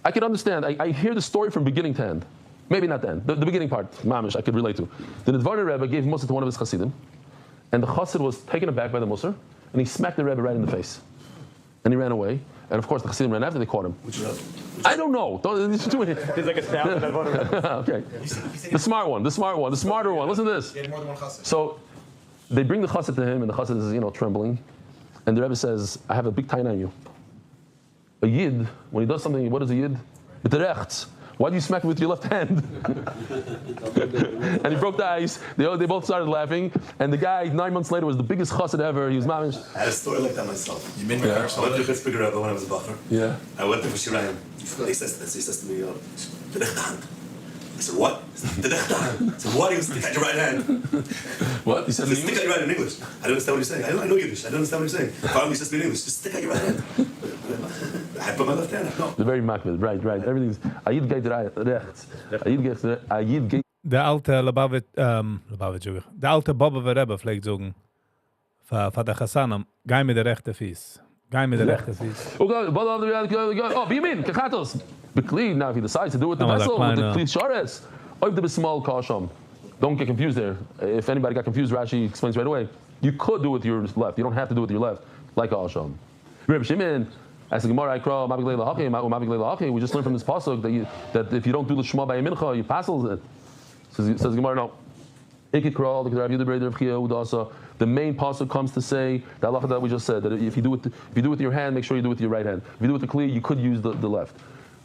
I can understand. I hear the story from beginning to end. Maybe not then. The beginning part, mamish, I could relate to. The Nidvarni Rebbe gave Mussar to one of his chassidim, and the chassid was taken aback by the Mussar, and he smacked the Rebbe right in the face. And he ran away. And of course, the chassidim ran after, they caught him. Which Rebbe? I don't know. He's like a stout. Okay. The smart one, the smarter one. Listen to this. He had more than one chassid. So they bring the chassid to him, and the chassid is, trembling. And the Rebbe says, I have a big taina on you. A yid, when he does something, what is a yid? B'terechts. Why do you smack him with your left hand? And he broke the ice. They both started laughing. And the guy, 9 months later, was the biggest chassid ever. He was mamish. I had a story like that myself. I went to Pittsburgh Rebbe when I was a bacher. Yeah. I went there for Shirayim. He says to me, the rechte hand. I said, what? The rechte hand. I said, what? He was stick out your right hand. What? He said stick out your right hand in English. I don't understand what he's saying. I know Yiddish. I don't understand what he's saying. Finally, he says to me in English, just stick out your right hand. I put my left hand up. No. They're very makbid. Right. Everything's Ayid geht rechts. Ayid geht. Der alte Lubavitcher, der alte Baba Rebbe pflegt sagen, für der Chassanam, geh mit der rechten Fies. Geh mit der rechten Fies. Oh, Bimin, Kechatos. Bekli, now if he decides to do it with the vessel, with the Kli Shares, or if the small Kasham. Don't get confused there. If anybody got confused, Rashi explains right away. You could do it with your left. You don't have to do it with your left, like Asham. Reb Shimon, as the Gemara Ikra, we just learned from this pasuk that if you don't do the Shema by a mincha, you passel it. Says the Gemara, no. The main pasuk comes to say the halacha that we just said, that if you do it with your hand, make sure you do it with your right hand. If you do it with the kli, you could use the left.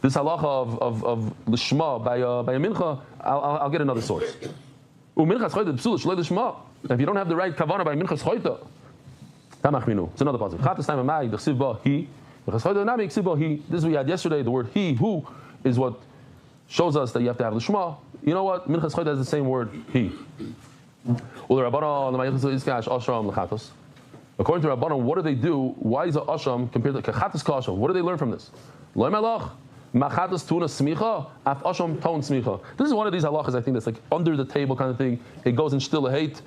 This halacha of the Shema by a mincha, I'll get another source. And if you don't have the right kavana by mincha schoita, it's another pasuk. This is what we had yesterday. The word he, who, is what shows us that you have to have the Shema. You know what? Minchas Chodesh has the same word, he. According to Rabbanon, what do they do? Why is a asham compared to kachatas kasham? What do they learn from this? Lo melach, machatas tuna smicha, af asham ton smicha. This is one of these halachas I think that's like under the table kind of thing. It goes in stille hate.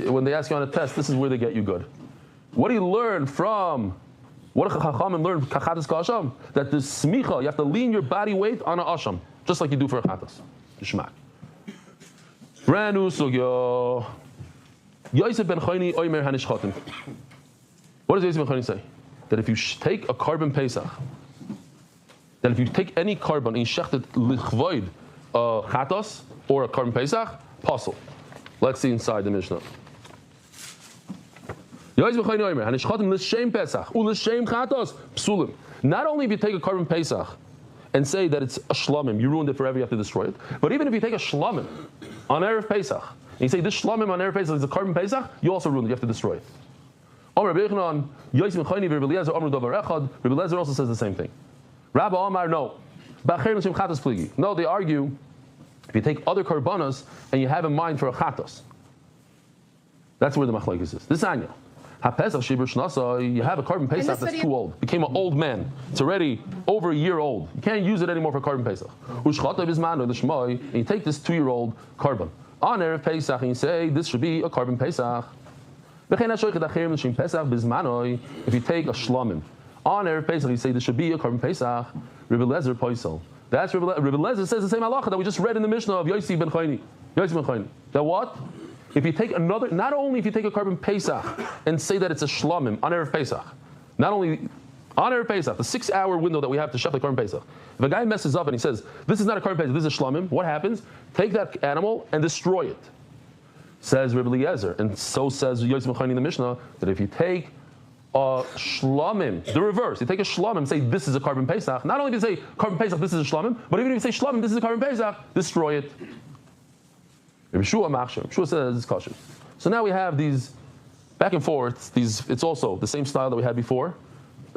When they ask you on a test, this is where they get you good. What do you learn from? What do chachamim learn from kachatas kasham? That the smicha, you have to lean your body weight on an asham, just like you do for a chatas. Shmak. Brand new sugya. Yosef ben Chayni oimer hanishchatim. What does Yosef ben Chayni say? That if you take a carbon pesach, that if you take any carbon and you shecht it lichvoid chatos or a carbon pesach, pasul. Let's see inside the Mishnah. Yosef ben Chayni oimer hanishchatim l'shem pesach u l'shem chatos psulim. Not only if you take a carbon pesach and say that it's a shlamim, you ruined it forever, you have to destroy it. But even if you take a shlamim on Erev Pesach, and you say this shlamim on Erev Pesach is a carbon Pesach, you also ruined it, you have to destroy it. Rabbi Eliezer also says the same thing. Rabbi Omar, no. No, they argue, if you take other karbanas and you have in mind for a chatos, that's where the machlokes is. This anya. You have a carbon pesach that's too old. Became an old man. It's already over a year old. You can't use it anymore for carbon pesach. And you take this 2-year-old carbon on Erev Pesach and you say this should be a carbon pesach. If you take a shlamim on Erev Pesach, you say this should be a carbon pesach. Rabbi Eliezer poisel. That's Rabbi Eliezer says the same halacha that we just read in the Mishnah of Yosef ben Chayni. That what? If you take another, not only if you take a carbon Pesach and say that it's a shlamim on Erev Pesach, not only on Erev Pesach, the 6-hour window that we have to shech the carbon Pesach. If a guy messes up and he says, this is not a carbon Pesach, this is a shlamim, what happens? Take that animal and destroy it. Says Rabbi Eliezer, and so says Yosef ben Chayni in the Mishnah, that if you take a shlamim, the reverse, you take a shlamim and say this is a carbon Pesach, not only if you say carbon Pesach, this is a shlamim, but even if you say shlamim, this is a carbon Pesach, destroy it. Yeshua says it's kosher. So now we have these back and forth. It's also the same style that we had before.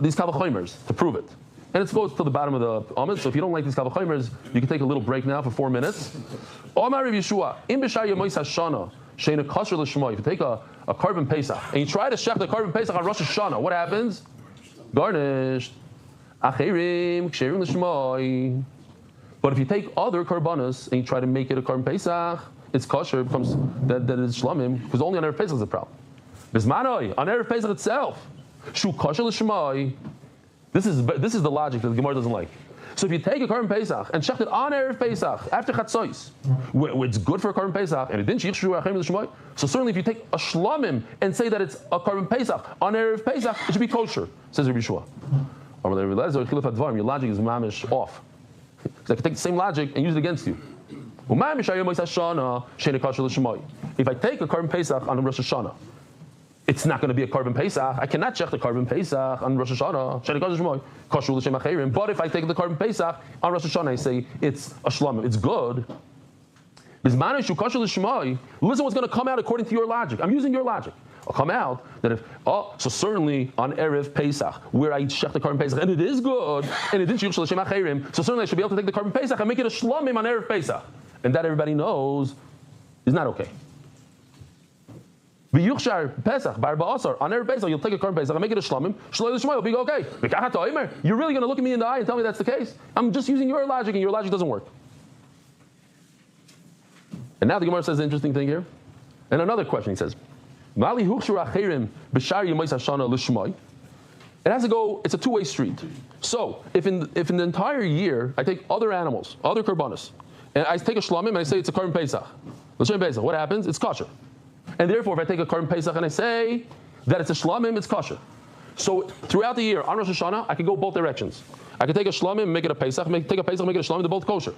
These kavachomers to prove it, and it goes to the bottom of the amud. So if you don't like these kavachomers, you can take a little break now for 4 minutes. Omar Rav Yeshua, im b'shar yamois hashana sheina kosher l'shmoi. If you take a carbon pesach and you try to shech the carbon pesach on Rosh Hashanah, what happens? Garnished. Acherim ksherim l'shmoi. But if you take other karbanos and you try to make it a carbon pesach, it's kosher, it becomes that it's shlamim, because only on Erev Pesach is a problem. Bismanoi, on Erev Pesach itself, shu kosher l'shemai. This is the logic that the Gemara doesn't like. So if you take a carbon Pesach and shecht it on Erev Pesach after Chatzos, it's good for a carbon Pesach, and it didn't shecht achem l'shemai. So certainly if you take a shlamim and say that it's a carbon Pesach on Erev Pesach, it should be kosher, says Rabbi Yeshua. Your logic is mamish off. So I can take the same logic and use it against you. If I take a carbon Pesach on Rosh Hashanah, it's not going to be a carbon Pesach. I cannot check the carbon Pesach on Rosh Hashanah. But if I take the carbon Pesach on Rosh Hashanah, I say it's a shlamim, it's good. Listen what's going to come out according to your logic. I'm using your logic. I'll come out that so certainly on Erev Pesach, where I shech the carbon Pesach, and it is good, and it didn't so certainly I should be able to take the carbon Pesach and make it a shlamim on Erev Pesach. And that everybody knows is not okay. V'yuchshar Pesach, bar ba'asar, on Erev Pesach, you'll take a carbon Pesach and make it a shlamim, shloi l'shmai, will be okay. You're really going to look at me in the eye and tell me that's the case? I'm just using your logic, and your logic doesn't work. And now the Gemara says an interesting thing here. And another question, he says, it has to go, it's a two-way street. So, if in the entire year, I take other animals, other karbanos, and I take a shlamim and I say it's a carbon Pesach, what happens? It's kosher. And therefore, if I take a carbon Pesach and I say that it's a shlamim, it's kosher. So, throughout the year, on Rosh Hashanah, I can go both directions. I can take a shlamim and make it a Pesach, take a Pesach and make it a shlamim, they're both kosher.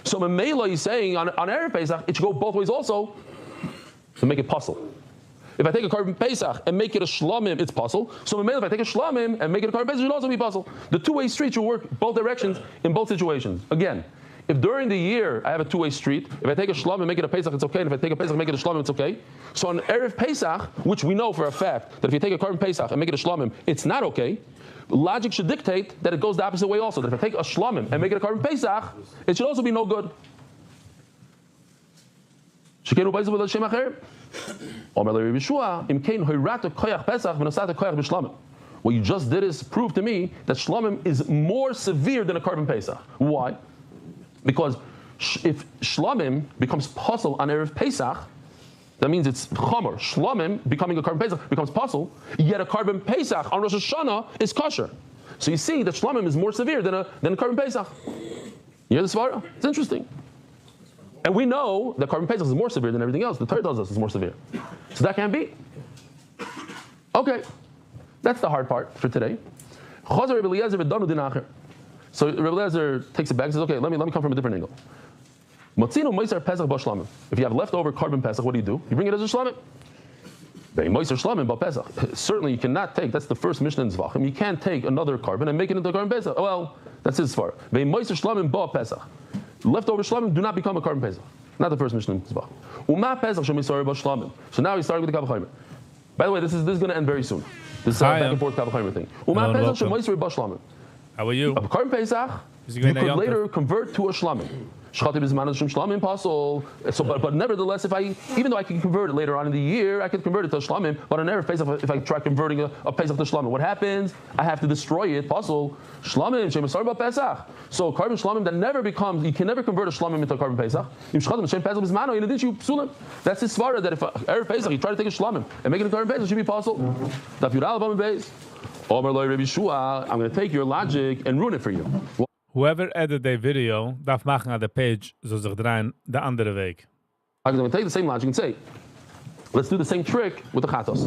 So, Mamela is saying on Erev Pesach, it should go both ways also to make it pasul. If I take a carbon Pesach and make it a shlamim, it's pasul. So if I take a shlamim and make it a carbon Pesach, it should also be pasul. The two-way street should work both directions in both situations. Again, if during the year I have a two-way street, if I take a shlamim and make it a Pesach, it's okay. And if I take a Pesach and make it a shlamim, it's okay. So on Erev Pesach, which we know for a fact that if you take a carbon Pesach and make it a shlamim, it's not okay. Logic should dictate that it goes the opposite way also. That if I take a shlamim and make it a carbon Pesach, it should also be no good. Shekenu Baisa with Shem Acher. Omer Rabbi Yeshua, Im Kein Hoyrata Koyach Pesach V'Nosata Koyach B'Shlamim. What you just did is prove to me that Shlamim is more severe than a Korban Pesach. Why? Because if Shlamim becomes puzzle on Erev Pesach, that means it's Chomer. Shlamim becoming a Korban Pesach becomes puzzle, yet a Korban Pesach on Rosh Hashanah is kosher. So you see that Shlamim is more severe than a Korban Pesach. You hear the svara? It's interesting. And we know that Korban Pesach is more severe than everything else. The Torah tells us it's more severe. So that can't be. Okay. That's the hard part for today. So Rabbi Eliezer takes it back and says, okay, let me come from a different angle. If you have leftover Korban Pesach, what do? You bring it as a shlamim. Certainly you cannot take, that's the first Mishnah in Zvachim, you can't take another Korban and make it into a Korban Pesach. Well, that's his far. Leftover shlamim do not become a Korban Pesach. Not the first Mishnah in Zvachim. So now he's starting with the Kavachaymer. By the way, this is going to end very soon. This is a back and forth Kavachaymer thing. How are you? A Korban Pesach, you could later convert to a shlamim. So, but nevertheless, even though I can convert it later on in the year, I can convert it to a shlamim. But on Erev Pesach, if I try converting a Pesach to shlamim, what happens? I have to destroy it. Puzzle shlamim shemasar ba Pesach. So Korban shlamim that never becomes, you can never convert a shlamim into a Korban Pesach. That's his svara that if Erev Pesach you try to take a shlamim and make it a Korban Pesach, it should be puzzle. I'm going to take your logic and ruin it for you. Whoever edited the video darf machen an der Page, so sich drehen the andere Weg. I'm going to take the same logic and say, let's do the same trick with the chatos.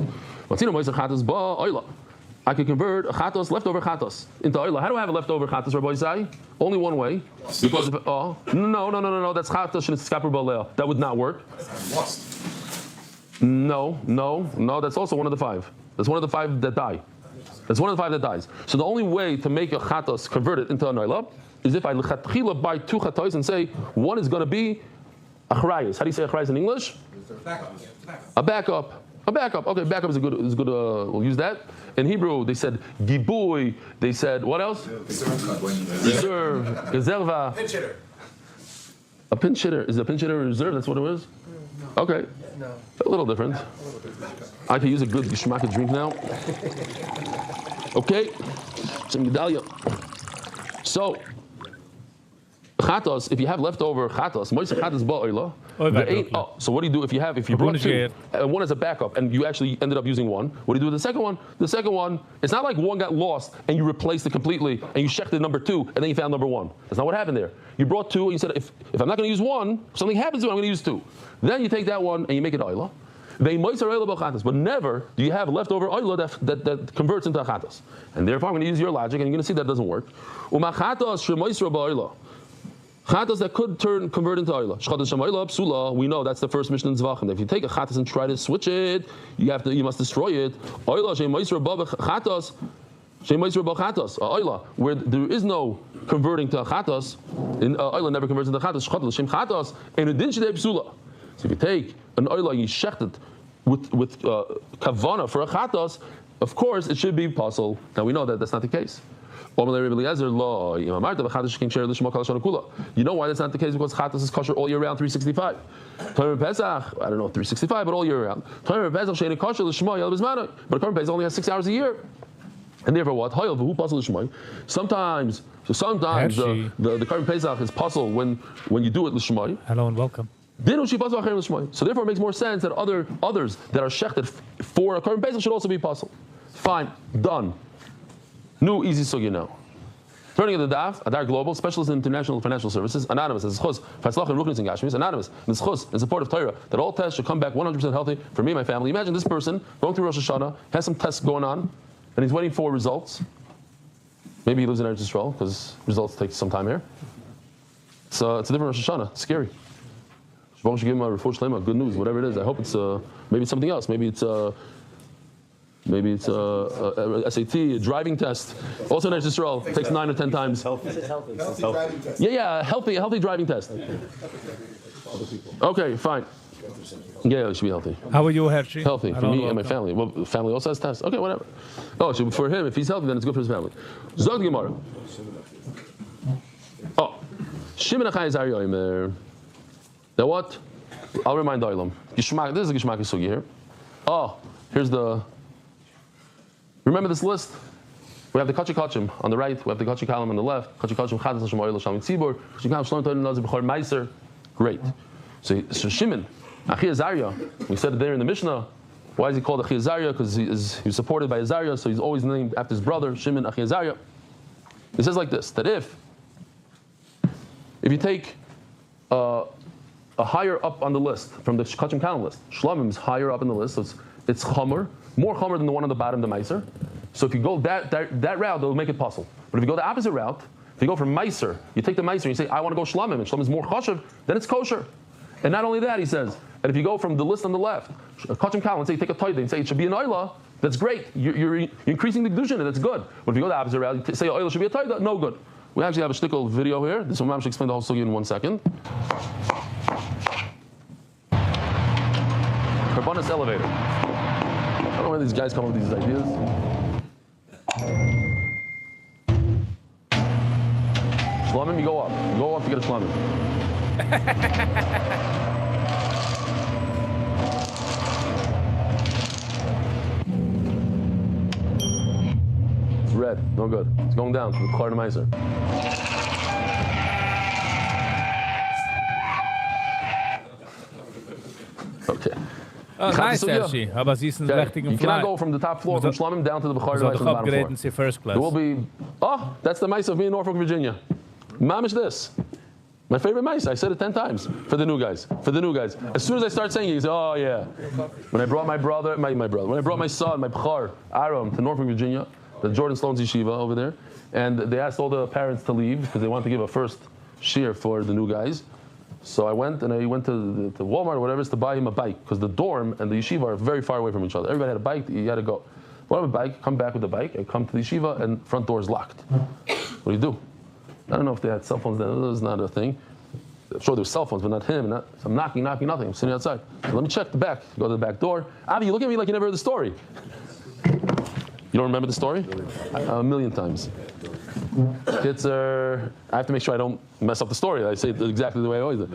I can convert a chatos, leftover chatos, into oila. How do I have a leftover chatos, Rabbi Isai? Only one way. Because if, no, that's chatos and it's skapur b'aleil. That would not work. No, that's also one of the five. That's one of the five that die. That's one of the five that dies. So the only way to make a chatos convert it into an oila is if I lechatchila buy two chatos and say one is going to be achrayis. How do you say achrayis in English? A backup. Okay, backup is good. We'll use that. In Hebrew, they said gibui. They said what else? Reserve. Reserva. Pinch hitter. A pinch hitter. Is a pinch hitter a reserve? That's what it is? Okay. A little different. I can use a good geschmack drink now. Okay. Some Gedalia. So, chatos, if you have leftover chatos, moise chatos ba'oila. So what do you do if you brought two, and one is a backup, and you actually ended up using one? What do you do with the second one? The second one, it's not like one got lost and you replaced it completely and you checked the number two and then you found number one. That's not what happened there. You brought two and you said, if I'm not going to use one, something happens to it, I'm going to use two. Then you take that one and you make it oila. But never do you have leftover oila that converts into a chatos. And therefore I'm going to use your logic and you're going to see that doesn't work. Chatos that could convert into oila. Shchatos shamayla psula. We know that's the first Mishnah in Zvachim. If you take a chatos and try to switch it, you must destroy it. Oila shemayisra ba chatos, shemayisra ba chatos. Oila where there is no converting to a chatos, oila never converts into chatos. Shchatos shem chatos and adin shedei psula. So if you take an oila and you shecht it with kavana for a chatos, of course it should be possible. Now we know that that's not the case. You know why that's not the case? Because chatos is kosher all year round, 365. Torah Pesach, I don't know 365, but all year round. Torah Pesach she'ein kosher l'shma yel b'zmano. But Torah Pesach only has 6 hours a year, and therefore what? Hayel v'hu pasal l'shma. Sometimes the Torah Pesach is puzzle when you do it l'shma. Hello and welcome. So therefore, it makes more sense that others that are shechted for a Korban Pesach should also be puzzle. Fine, done. New easy sugya now. Turning to the daf, Adar Global, specialist in international financial services, anonymous, as chus, fatzlach and ruknis and gashmis, anonymous, and it's chus, in support of Torah, that all tests should come back 100% healthy for me and my family. Imagine this person going through Rosh Hashanah, has some tests going on, and he's waiting for results. Maybe he lives in Eretz Yisrael, because results take some time here. It's a different Rosh Hashanah. It's scary. Shabbat should give him a refuah shlema, good news, whatever it is. I hope it's maybe it's something else. Maybe it's a SAT, a driving test. Also in Eretz Yisrael, takes 9 or 10 times. Healthy driving test. Yeah, healthy driving test. Okay, fine. Yeah, it should be healthy. How are you, Hershey? Healthy for me and my family. Well, family also has tests. Okay, whatever. Oh, so for him, if he's healthy, then it's good for his family. Zog Gemara. Oh, Shimon Achai Zari Omer. Now what? I'll remind Oilam. Gishmak, this is a Gishmak Sugi here. Oh, here's the. Remember this list? We have the Kachi Kachim on the right. We have the Kachi Kalam on the left. Kachi Kachim Chadas Hashem Oil Shalom Tzibur. Kachi Kalam Shalom Toyin Nazir B'chor Meiser. Great. So Shimon, Achi Azariah. We said it there in the Mishnah. Why is he called Achi Azariah? Because he's supported by Azariah, so he's always named after his brother Shimon Achi Azariah. He says like this: that if you take a higher up on the list from the Kachim Kalam list, Shlomim is higher up in the list, so it's Chomer, more Chomer than the one on the bottom, the Meiser. So if you go that route, it'll make it possible. But if you go the opposite route, if you go from Meiser, you take the Meiser and you say, I want to go Shlomim, and Shlomim is more Choshev, then it's kosher. And not only that, he says, and if you go from the list on the left, Kachim Kalam, and say you take a Toida and say it should be an Oila, that's great. You're increasing the Kedushin, and that's good. But if you go the opposite route, you say Oila should be a Toida, no good. We actually have a shtickle video here. This will explain the whole sugi in 1 second. Karbonis elevator. I don't know where these guys come up with these ideas. Shlomim, you go up. You go up to get a Shlomim. It's red. No good. It's going down to the Klar Meiser. Okay. Oh, nice, actually. Aber sie ist in You cannot go from the top floor from Shlomim down to the Bechar Meiser on the bottom floor. In the first class. There will be. Oh, that's the mice of me in Norfolk, Virginia. Mamish this. My favorite mice. I said it 10 times for the new guys. For the new guys. As soon as I start saying it, you say, "Oh yeah." When I brought my brother, my brother. When I brought my son, my Bechar, Aram, to Norfolk, Virginia, the Jordan Sloan's yeshiva over there, and they asked all the parents to leave because they wanted to give a first shiur for the new guys. So I went to Walmart or whatever to buy him a bike because the dorm and the yeshiva are very far away from each other. Everybody had a bike, you had to go. Bought him a bike, come back with the bike, and come to the yeshiva and front door is locked. What do you do? I don't know if they had cell phones then. That was not a thing. I'm sure there were cell phones, but not him. So I'm knocking, nothing. I'm sitting outside. So let me check the back. Go to the back door. Avi, you look at me like you never heard the story. You don't remember the story? A million times. Kitzer, I have to make sure I don't mess up the story. I say it exactly the way I always do.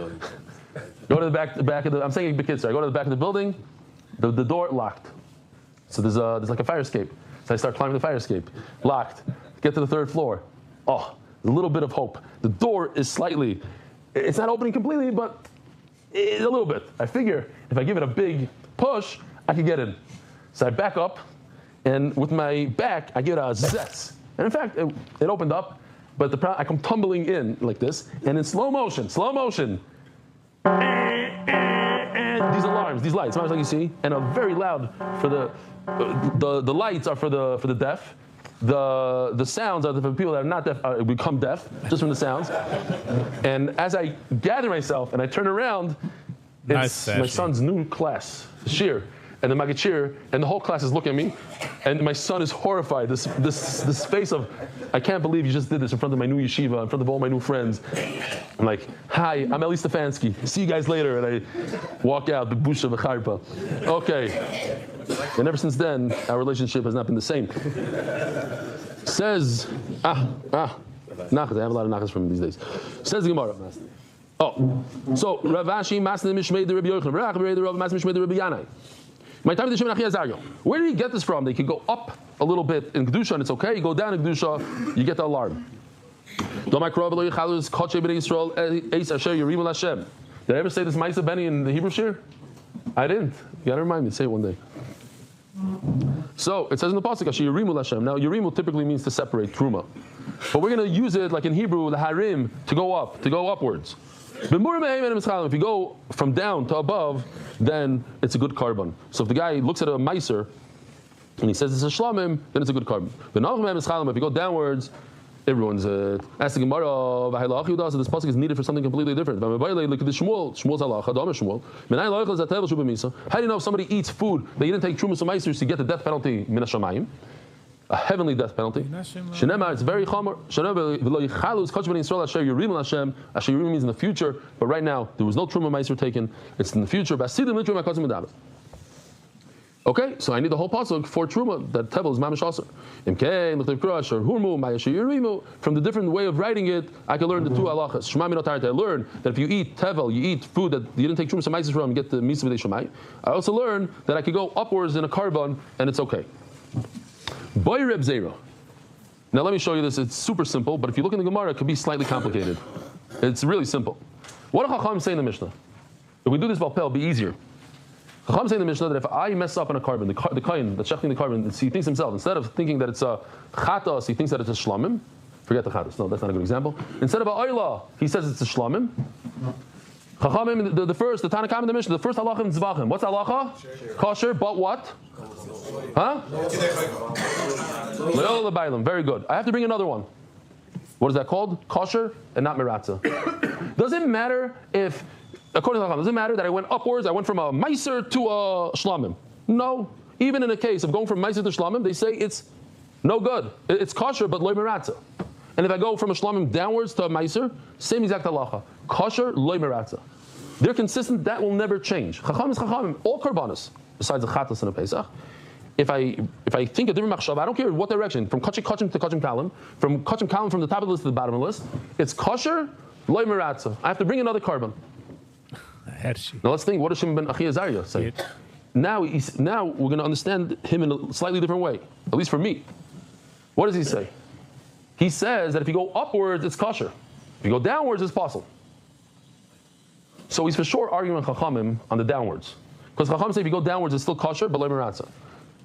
Go to the back of the. I'm saying Kitzer. I go to the back of the building. The door locked. So there's like a fire escape. So I start climbing the fire escape. Locked. Get to the 3rd floor. Oh, a little bit of hope. The door is slightly. It's not opening completely, but a little bit. I figure if I give it a big push, I could get in. So I back up, and with my back, I get a zetz. And in fact, it opened up, but I come tumbling in like this, and in slow motion, and these alarms, these lights, like you see, and a very loud for the lights are for the deaf. The sounds are for people that are not deaf, become deaf just from the sounds. And as I gather myself and I turn around, it's my son's new class, shiur, and the Maggid shiur, and the whole class is looking at me, and my son is horrified. This face of, I can't believe you just did this in front of my new yeshiva, in front of all my new friends. I'm like, hi, I'm Eli Stefanski. See you guys later, and I walk out, b'busha v'charpa. Okay. And ever since then, our relationship has not been the same. Says, nachas. I have a lot of nachas from these days. Says the Gemara. Oh, so Rav Ashi Masnei Mishmei the Rabbi Yochanan, Rav Masnei Mishmei the Rabbi Yanai. My time to Shimon Achi Azariah. Where did he get this from? They could go up a little bit in Kedusha and it's okay. You go down in Kedusha, you get the alarm. Did I ever say this Ma'aseh Beni in the Hebrew shiur? I didn't. You gotta remind me. Say it one day. So it says in the pasuk, Asher Yirimu Lashem. Now Yirimu typically means to separate truma, but we're going to use it like in Hebrew, the harim, to go up, to go upwards. If you go from down to above, then it's a good carbon. So if the guy looks at a meiser and he says it's a shlamim, then it's a good carbon. But if you go downwards, everyone's asking Gemara, so this pasuk is needed for something completely different. Look at the Shmuel's halacha. How do you know if somebody eats food that you didn't take trumas or meisers to get the death penalty min hashamayim? A heavenly death penalty. Shenema, it's very chomer. Asher Yirim means in the future, but right now there was no truma meiser taken. It's in the future. Okay, so I need the whole pasuk for truma that tevel is mamish aser. Imkein l'chtiv krush or hurmu ma'yasher yirimu. From the different way of writing it, I can learn the two halachas. Shema minotarta. I learn that if you eat tevel, you eat food that you didn't take truma samaisis from, you get the misa v'dei shemai. I also learn that I could go upwards in a carbon and it's okay. Boy Reb Zera. Now let me show you this. It's super simple, but if you look in the Gemara, it could be slightly complicated. It's really simple. What do Chacham say in the Mishnah? If we do this Balpel, it'll be easier. Chacham say in the Mishnah that if I mess up on a carbon, the kohen that's shechting the carbon, he thinks himself, instead of thinking that it's a chatas, he thinks that it's a shlamim. Forget the chatas. No, that's not a good example. Instead of a oila, he says it's a shlamim. Chachamim, the Tanakam in the Mishnah, the first halacha in Zvachim. What's halacha? Kosher, but what? Huh? Very good. I have to bring another one. What is that called? Kosher and not miratza. Does it matter if, according to Chacham, does it matter that I went upwards, I went from a meiser to a shlamim? No. Even in a case of going from meiser to shlamim, they say it's no good. It's kosher, but loy miratza. And if I go from a shlamim downwards to a meiser, same exact halacha. Kosher, loy miratza. They're consistent, that will never change. Chacham is chacham, all karbanos, besides the chatas and a pesach. If I think a different machshava, I don't care what direction, from kachim to kachim kalim, from kachim kalim from the top of the list to the bottom of the list, it's kosher, loy miratza. I have to bring another carbon. Now let's think, what does Shimon ben Achi Azariah say? Now we're going to understand him in a slightly different way, at least for me. What does he say? He says that if you go upwards, it's kosher. If you go downwards, it's possible. So he's for sure arguing with Chachamim on the downwards. Because Chacham say if you go downwards, it's still kosher, but loy miratza.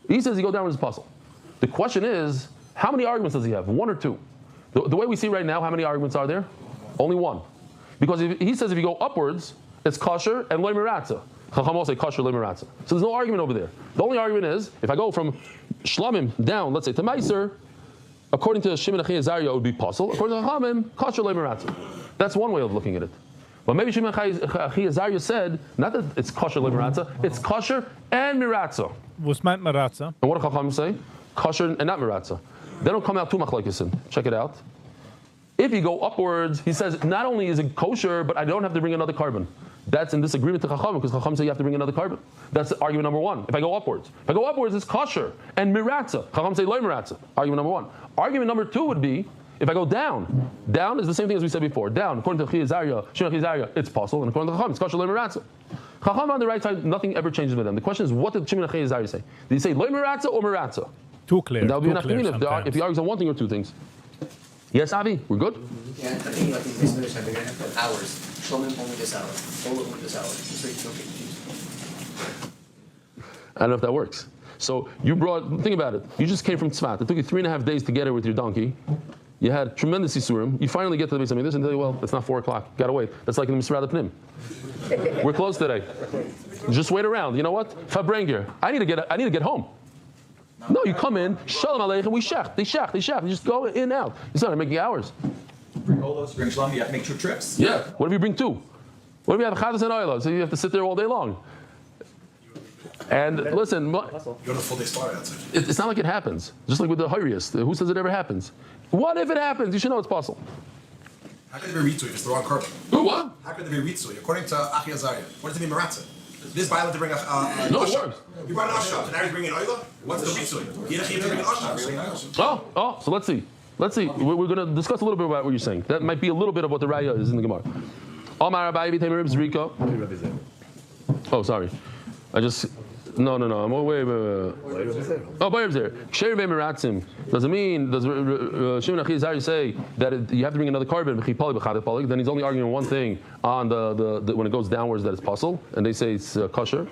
He says you go downwards, it's possible. The question is, how many arguments does he have? One or two? The way we see right now, how many arguments are there? Only one. Because he says if you go upwards, it's kosher and loy miratza. Chacham will say kosher, loy miratza. So there's no argument over there. The only argument is, if I go from shlamim down, let's say to meiser, according to Shimon Achi Azariah, it would be possible. According to Chachamim, kosher, loy miratza. That's one way of looking at it. But maybe Shimon Achi Azariah said, not that it's kosher, loy miratza, it's kosher and miratza. What's meant miratza? And what do Chachamim say? Kosher and not miratza. They don't come out two machlokes. Check it out. If you go upwards, he says, not only is it kosher, but I don't have to bring another carbon. That's in disagreement to Chachamim, because Chachamim say you have to bring another carbon. That's argument number one. If I go upwards. If I go upwards, it's kosher and miratza. Chachamim say loy miratza. Argument number one. Argument number two would be, if I go down. Down is the same thing as we said before. Down, according to Shimon Achi Azariah, it's possible, and according to Chachamim, it's kosher loy miratza. Chacham on the right side, nothing ever changes with them. The question is, what did Shimon Achi Azariah say? Did he say loy miratza or miratza? Too clear. That would be enough if he argues on one thing or two things. Yes, Avi, we're good? Yeah, I think like these listeners have been going to put hours. Shlomo only this hour. Olo only this hour. So you don't get confused. I don't know if that works. So think about it. You just came from Tzfat. It took you 3.5 days to get here with your donkey. You had tremendous Yisurim. You finally get to the Beis Hamikdash and tell you, well, it's not 4 o'clock. Gotta wait. That's like in the Misrad Pnim. We're closed today. Just wait around. You know what? Fabrenger, I need to get home. No, you come in, Shalom Aleichem, we shech. They shech. You just go in and out. It's not making hours. Bring Olos, bring Shalom, you have to make 2 trips. Yeah. What if you bring 2? What if you have Chadas and Oilos? So you have to sit there all day long. And listen, you're on a full day start outside. It's not like it happens. Just like with the Hayriest. Who says it ever happens? What if it happens? You should know it's possible. How could there be Ritzui if it's the wrong carbon? What? How could there be Ritzui? According to Achi Azariah, what does it mean Maratza? This violent to bring a no, it works. You brought an Ashab, and now you're bringing Oila? What's the Ritzui? You have to bring an Ashab. So let's see. We're going to discuss a little bit about what you're saying. That might be a little bit of what the Raya is in the Gemara. Oh, sorry. No. I'm away. Oh, Bayer's there. Doesn't mean, does Shimon Achi Azariah say that you have to bring another carbon? Then he's only arguing one thing on the when it goes downwards that it's possible, and they say it's kosher.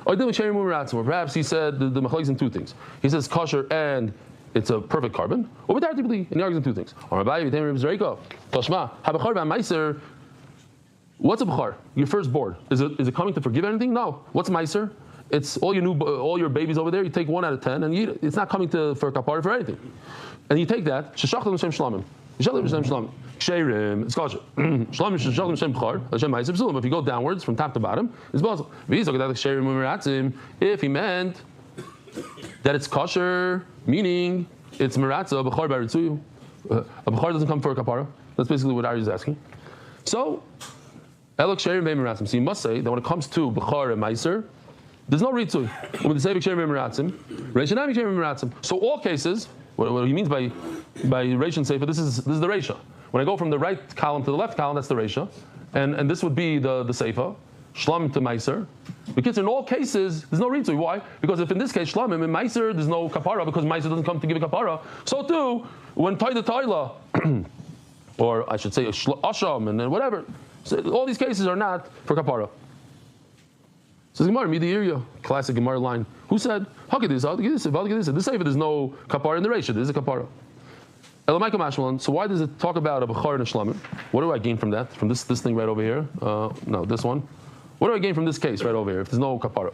Or perhaps he said the machlokes in 2 things. He says kosher and it's a perfect carbon. Or typically, and he argues in 2 things. What's a b'char? Your firstborn. Is it coming to forgive anything? No. What's meiser? It's all your babies over there. You take 1 out of 10, and it's not coming for kapara for anything. And you take that. Sheshachtem l'shem shlamim. Sheshachtem l'shem shlamim. Ksherim. It's kosher. Shlamim sheshachtem l'shem b'char. L'shem meiser b'sulam. If you go downwards from top to bottom, it's possible. If he meant that it's kosher, meaning it's miratza b'char b'ritzuyu. A b'char doesn't come for a kapara. That's basically what Ari is asking. So, elok sherim ve'miratzim. So you must say that when it comes to b'char and meiser, there's no ritzui. So all cases, what he means by Reish and Sefer, this is the Reisha. When I go from the right column to the left column, that's the Reisha, and this would be the Sefer, Shlam to Meiser. Because in all cases, there's no ritzui. Why? Because if in this case Shlamim and Meiser, there's no kapara because Meiser doesn't come to give a kapara. So too, when Toida Toila, or I should say Asham and then whatever, so all these cases are not for kapara. Says Gemara, Midiiria, classic Gemara line. Who said, how could this? This Sefer, there's no kapara in the Reisha, there's a kapara. Elamaika Mashmalan, so why does it talk about a Bechar and a Shlamim? What do I gain from that? From this thing right over here? No, this one. What do I gain from this case right over here if there's no kapara?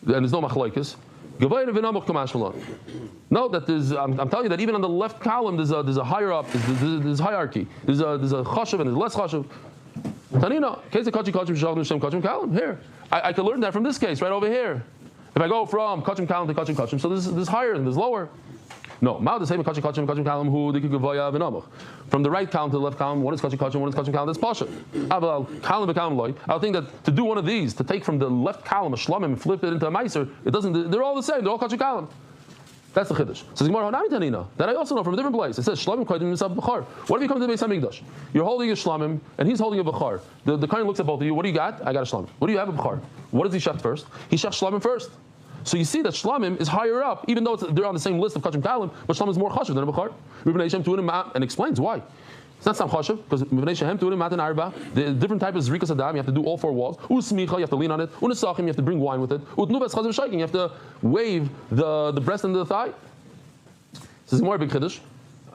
And there's no machlokes. No, that there's, I'm telling you that even on the left column there's a higher up, there's hierarchy. There's a chashuv and there's less chashuv. Tanina, case of kachim column. Here. I can learn that from this case right over here. If I go from kachim column to kachim, so there's higher and there's lower. No, the same kachim column who they could gavoya v'namach. From the right column to the left column, one is kachim, one is kachim column. That's pasha. I think that to do one of these, to take from the left column a shlamim and flip it into a meiser, it doesn't. They're all the same. They're all kachim column. That's the chiddush. Says Gemara, that I also know from a different place. It says shlamim kodim nisab b'char. What if you come to the Beis Hamikdash? You're holding a shlamim and he's holding a b'char. The kohen looks at both of you. What do you got? I got a shlamim. What do you have, a b'char? What does he shech first? He shech shlamim first. So you see that shlamim is higher up, even though they're on the same list of kachim kalim, but shlamim is more chashuv than a b'char. And explains why. It's not some chashuv, because the different type of zrikas adam, you have to do all four walls. Usmicha, you have to lean on it. Unesachim, you have to bring wine with it. Utnubas chazav shaking, you have to wave the breast and the thigh. This is more big chiddush.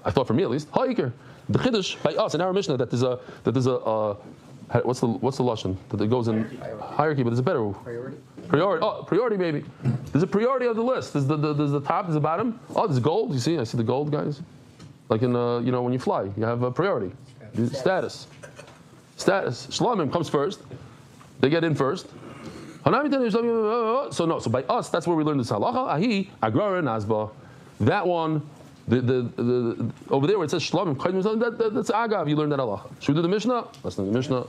I thought for me at least. Ha'ikir. The chiddush by us in our Mishnah that there's a what's the lashon that it goes in hierarchy, but there's a better priority maybe. There's a priority of the list. There's the top, there's the bottom. Oh, there's gold. You see, I see the gold, guys. Like in when you fly, you have a priority, status. Shlamim comes first. They get in first. So by us, that's where we learn this halacha. Ahi agrara nazba. That one. The over there where it says shlamim, that's agav. You learn that halacha. Should we do the Mishnah? Let's do the Mishnah.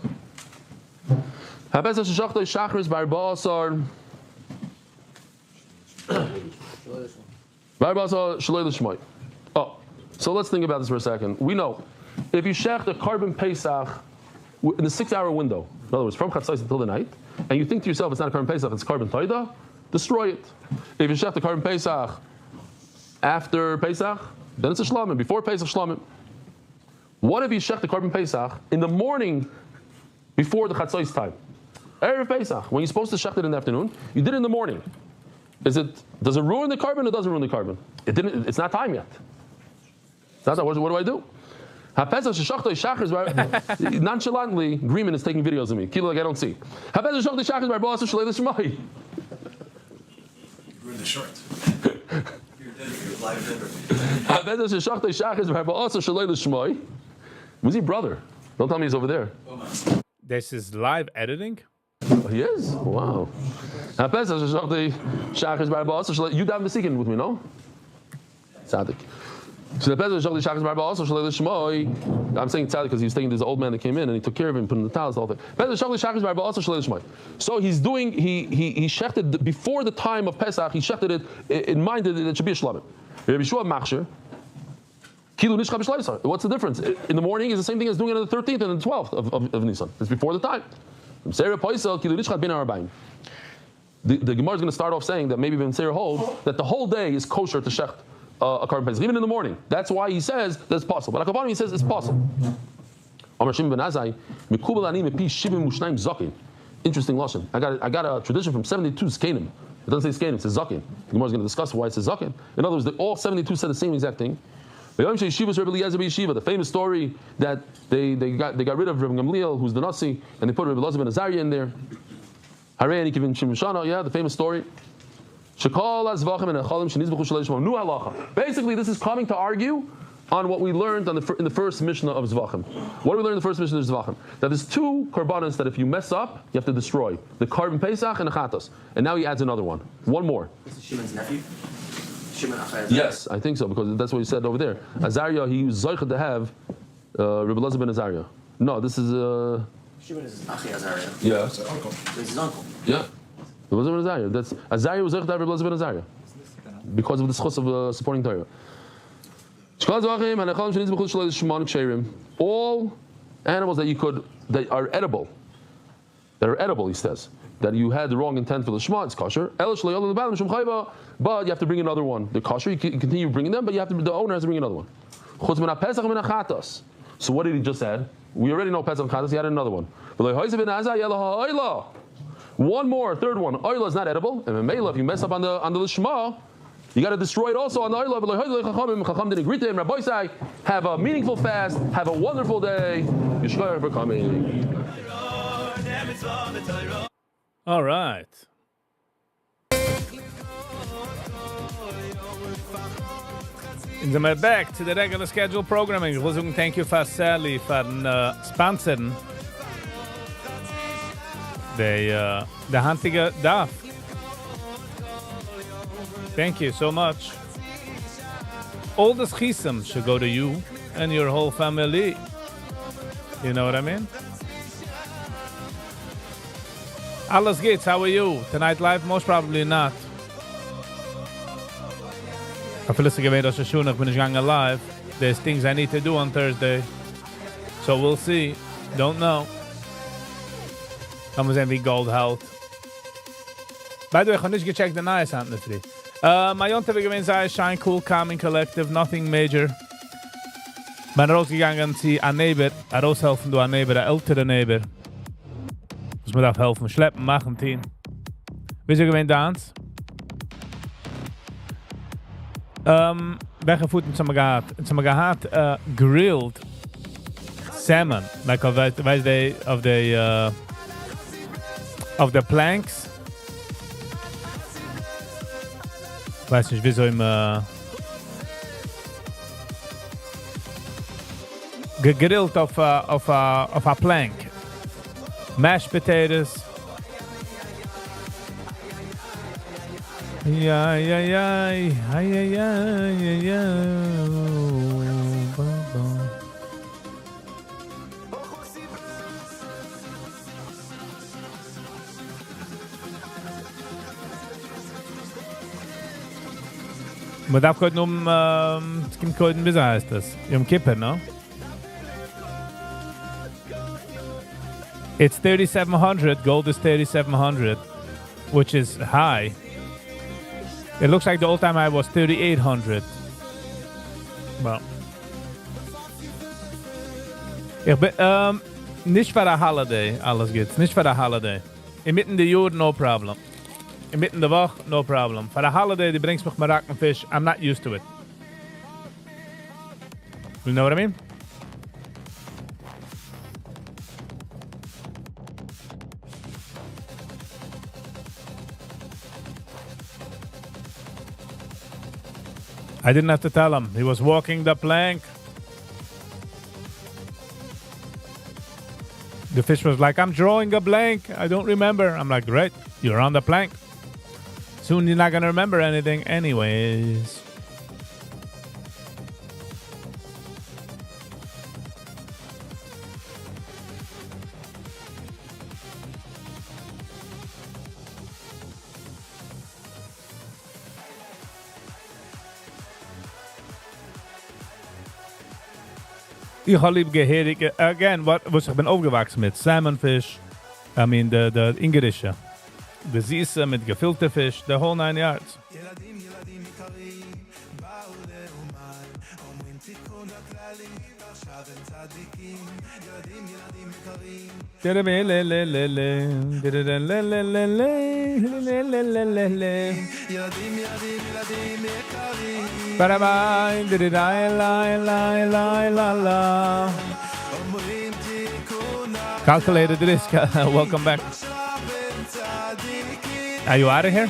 Oh, so let's think about this for a second. We know if you shech the carbon pesach in the 6-hour window, in other words, from chatzos until the night, and you think to yourself it's not a carbon pesach, it's carbon toida, destroy it. If you shech the carbon pesach after Pesach, then it's a shlamim. Before Pesach, shlamim. What if you shech the carbon Pesach in the morning before the chatzos time? Erev Pesach, when you're supposed to shech it in the afternoon, you did it in the morning. Does it ruin the carbon or doesn't ruin the carbon? It's not time yet. It's not time. What do I do? Nonchalantly, Greenman is taking videos of me. Kilo like I don't see. Ruin the short. Was he brother? Don't tell me he's over there. This is live editing? Oh, he is? Wow. You down with me, no? Tzaddik. So I'm saying tzaddik because he was taking this old man that came in and he took care of him, put him in the towels, the whole thing. So he's doing, he shechted before the time of Pesach, he shechted it in mind that it should be a shlamim. What's the difference? In the morning is the same thing as doing it on the 13th and the 12th of Nisan. It's before the time. The Gemara is going to start off saying that maybe Ben Seir holds that the whole day is kosher to shecht a carbon pesach, even in the morning. That's why he says that it's possible. But Akavanim, he says it's possible. Interesting lashon. I got a tradition from 72 Zkanim. It doesn't say Zkanim, it says Zakin. The Gemara is going to discuss why it says Zakin. In other words, all 72 said the same exact thing. The famous story that they got rid of Rabbi Gamliel, who's the Nasi, and they put Rabbi Elazar ben Azariah in there. Yeah, the famous story. Basically, this is coming to argue on what we learned in the first Mishnah of Zvachim. What do we learn in the first Mishnah of Zvachim? That there's 2 karbanos that if you mess up, you have to destroy. The carbon Pesach and the Chatas. And now he adds another one. One more. This is Shimon's nephew? Yes, I think so, because that's what he said over there. Azariah, he was Zoichet to have Rabbi Elazar ben Azariah. No, this is... Shimon is Achi Azariah. Yeah. So this is his uncle. Yeah. Elazar ben Azariah. That's Azariah was Zechtav Elazar ben Azariah because of the schus of supporting Torah. All animals that are edible, he says, that you had the wrong intent for the Shema, it's kosher. But you have to bring another one. They're kosher, you can continue bringing them, but the owner has to bring another one. So what did he just add? We already know Pesach and Chatas, he added another one. One more, third one. Oila is not edible. And if you mess up on the Shema, you got to destroy it also on the Oila. Chacham didn't agree to him. Rabbi Isai, have a meaningful fast. Have a wonderful day. Yishkoyach for coming. All right. And then we're back to the regular scheduled programming. Ich will sagen, thank you for Sally for sponsoring the handige Daf. Thank you so much. All the schism should go to you and your whole family. You know what I mean? Alles geht's, how are you? Tonight live? Most probably not. I feel like I'm going to live. There's things I need to do on Thursday. So we'll see. Don't know. Come wie Gold hält. By the way, ich habe nicht gecheckt the nice hand free. My Jonte wir gewesen sei Shine Cool Calming Collective, nothing major. Bin rausgegangen zu a neighbor, raushelfen du a neighbor, a ältere neighbor. Muss mir darf helfen, schleppen, machen, Team. Wieso gewesen Dance? Welche Futten haben wir gehabt? Jetzt haben wir gehabt grilled salmon, like of the planks. Ich weiß nicht, wieso im gegrillt auf a plank. Mashed potatoes. Ja. Man darf heute es gibt heute, wie heißt das? Yom Kippur, no? It's 3,700. Gold is 3,700, which is high. It looks like the all-time high was 3,800. Well. Ich bin, nicht für der Holiday, alles geht's. Nicht für der Holiday. Inmitten der Jahr, no problem. Inmitten der Woche, no problem. For the holiday, die bringst mich Marackenfisch. I'm not used to it. You know what I mean? I didn't have to tell him. He was walking the plank. The fish was like, I'm drawing a blank. I don't remember. I'm like, great. You're on the plank. Soon you're not going to remember anything anyways. Ich habe lieb geherig. Again, was ich bin aufgewachsen mit Salmonfish. I mean, the Ingerische. The Süße mit gefilter Fisch. The whole 9 yards. Calculated risk. Welcome back. Are you out of here?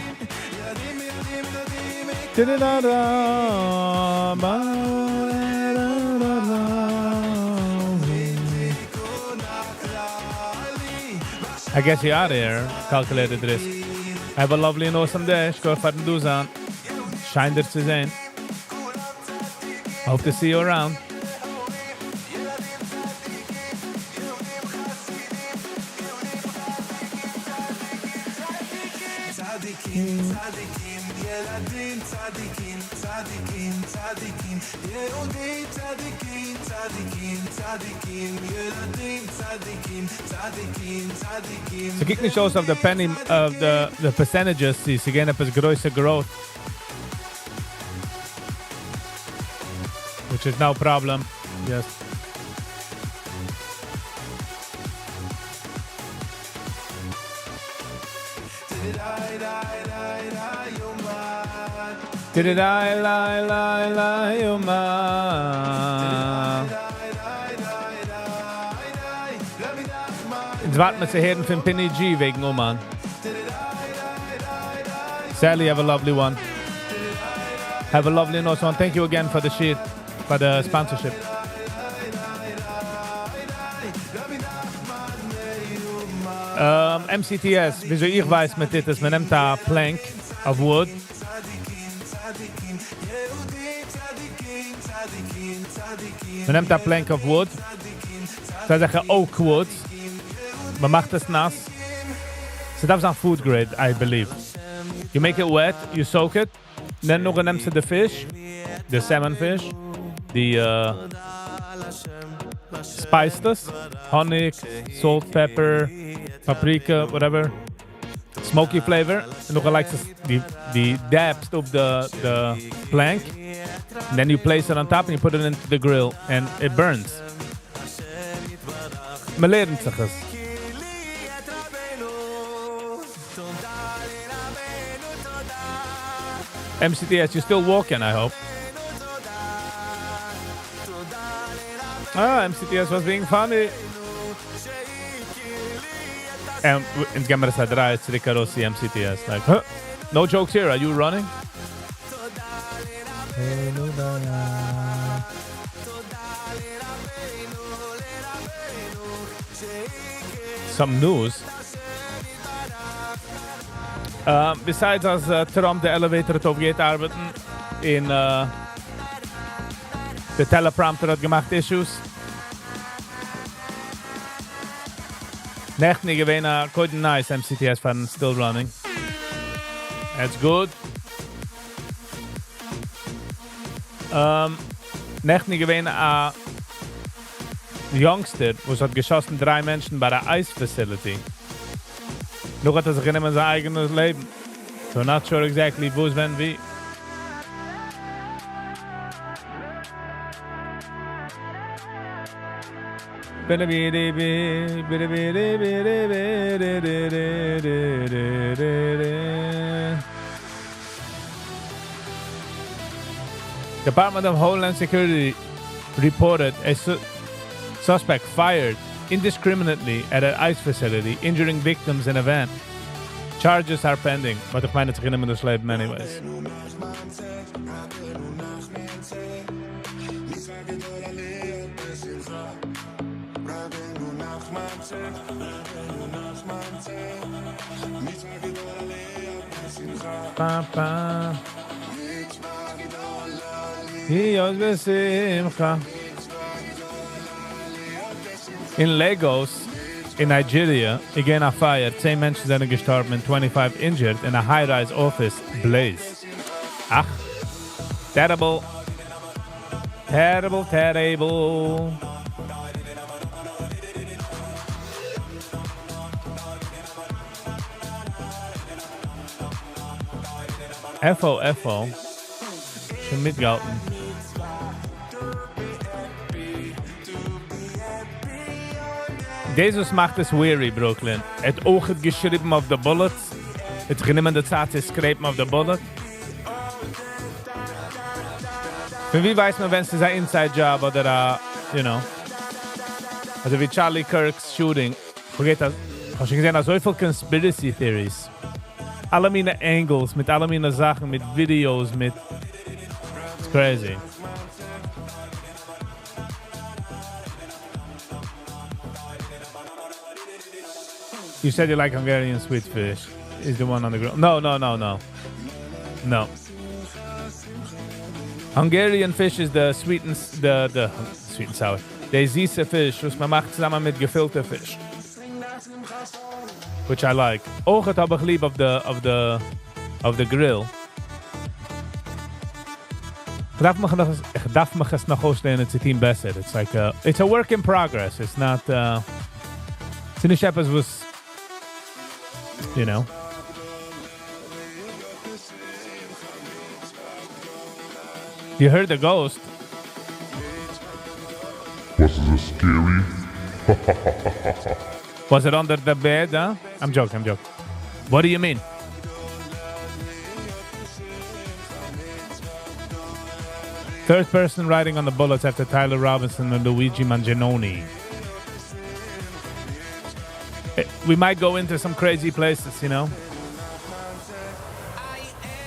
I guess you're out of here. Calculated risk. Have a lovely and awesome day. Skål för den duzan. Shine dir zu sehen. Hope to see you around. צדיקים, ילדים צדיקים, צדיקים, צדיקים, יהודים צדיקים, צדיקים, צדיקים, ילדים צדיקים, צדיקים, צדיקים. Ze kijkt niet zo of de penny of the percentages. Ze gaan op het grootste growth. Which is no problem. Yes. Jetzt warten wir zu hören von Penny G wegen Oman. Sally, have a lovely one. Have a lovely nice one. Thank you again for the shit, for the sponsorship. MCTS, wieso ich weiß mit dit ist, man nimmt da Plank of wood. Man nimmt da Plank of wood. Das ist oak wood. Man macht es nass. So that's not food grade, I believe. You make it wet, you soak it. Then nog nimmst du the fish, the salmon fish, the spices, honey, salt, pepper, paprika, whatever, smoky flavor. And nog like the dabs of the plank. And then you place it on top and you put it into the grill and it burns. Man lernt sich es. MCTS, you're still walking, I hope. Ah, MCTS was being funny. And in camera side, it's Ricarossi MCTS. Like, huh? No jokes here. Are you running? Some news. Besides als Trump de elevator het overgeet arbeiten in de teleprompter had gemaakt issues. Necht niet gewenen, quite nice MCTS van still running. That's good. Necht niet gewenen a youngster, was had geschossen 3 Menschen bei der Ice Facility. Nog hat sich genommen sein eigenes Leben. So not sure exactly wo es wenn wie. Department of Homeland Security reported a suspect fired indiscriminately at an ICE facility, injuring victims in a van. Charges are pending, but ich meine, it's going to be slave anyways. Papa. In Lagos, in Nigeria, again a fire. 10 Menschen sind gestorben and 25 injured in a high-rise office blaze. Ach, terrible. Terrible, terrible. FO. Schon mitgehalten. Jesus macht es weary, Brooklyn. Het oog het geschreven auf the bullet. Het genommen de Zeit zu schreiben auf the bullet. Für wie weiß man, wenn es ein Inside Job oder, you know. Also wie Charlie Kirk's Shooting. Vergeht das. Hast du gesehen, so viele Conspiracy Theories. Alle meine Angles, mit alle meine Sachen, mit Videos, mit... It's crazy. You said you like Hungarian sweet fish. Is the one on the grill? No. Hungarian fish is the sweet and the sweet and sour. The süße fish, was man macht zusammen mit gefilter Fisch. Which I like. Auch het habe ich lieb of the of the grill. Ich darf mich es noch ausstellen, it's a team besser. It's like it's a work in progress. It's not it's nicht etwas, was, you know. You heard the ghost. Was it scary? Was it under the bed, huh? I'm joking. What do you mean? Third person riding on the bullets after Tyler Robinson and Luigi Manginoni. We might go into some crazy places, you know.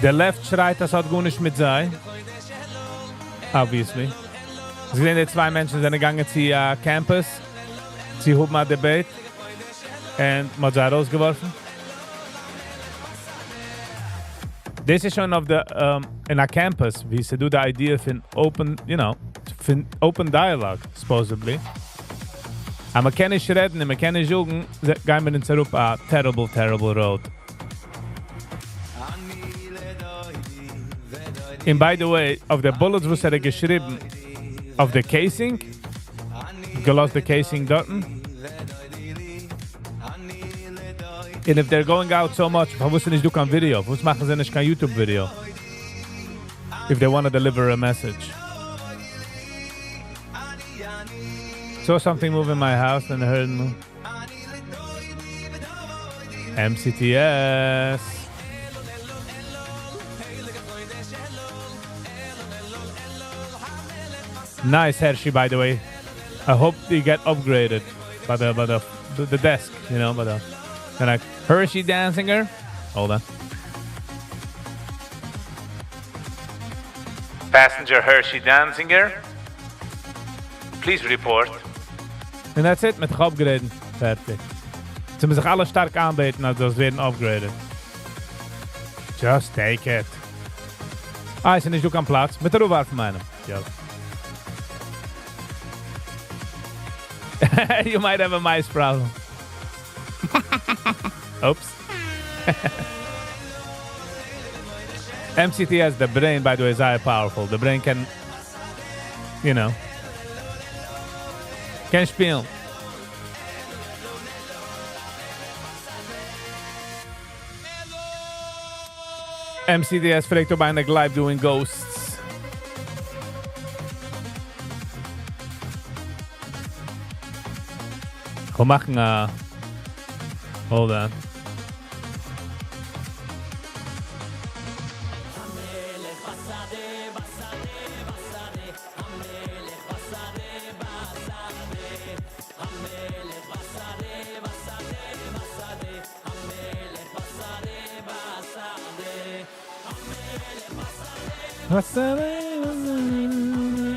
Der Left schreit, das hat gut nicht mit sei. Obviously. Es sind die zwei Menschen, die sind gegangen zu Campus. Sie haben ein Debate. Und man hat sie rausgeworfen. This is schon auf der in a campus, wie sie do the idea of an open, you know, open dialogue, supposedly. Aber man kann nicht reden, man kann nicht sagen, gehen wir in zurück a terrible, terrible road. And by the way, of the bullets was er geschrieben, of the casing, gelost the casing dort. And if they're going out so much, warum nicht du kein Video? Warum machen sie nicht kein YouTube-Video? If they want to deliver a message. Saw something move in my house and I heard MCTS. Nice Hershey, by the way. I hope they get upgraded by the desk, you know, by the like Hershey Danziger. Hold on. Passenger Hershey Danziger. Please report. And that's it, mit dich upgraden. Fertig. Sie müssen sich alle stark anbeten, also das werden upgraded. Just take it. Ist nicht du kein Platz. Mit der Ruhe von meinem. Ja. You might have a mice problem. Oops. MCTS, the brain, by the way, is very powerful. The brain can, you know, can spielen. MCTS fragt, ob einer live doing ghosts. Komm machen, hold on.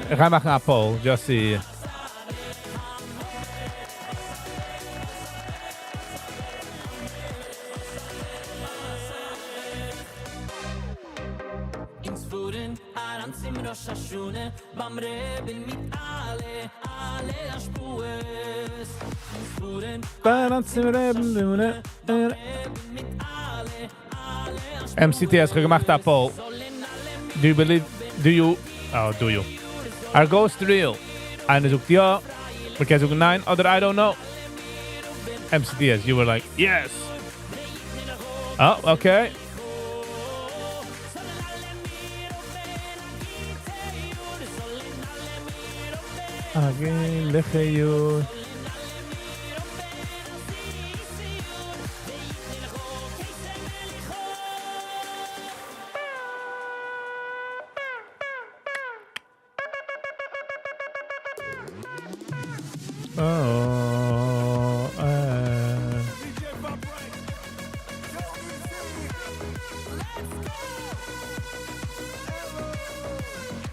Ich ga machen a poll, just see. MCTS gemacht a poll. Do you are ghosts real? Einer sagt ja, man sagt nein, oder I don't know. MCTS, you were like, yes. Oh, okay. Again, lechayu.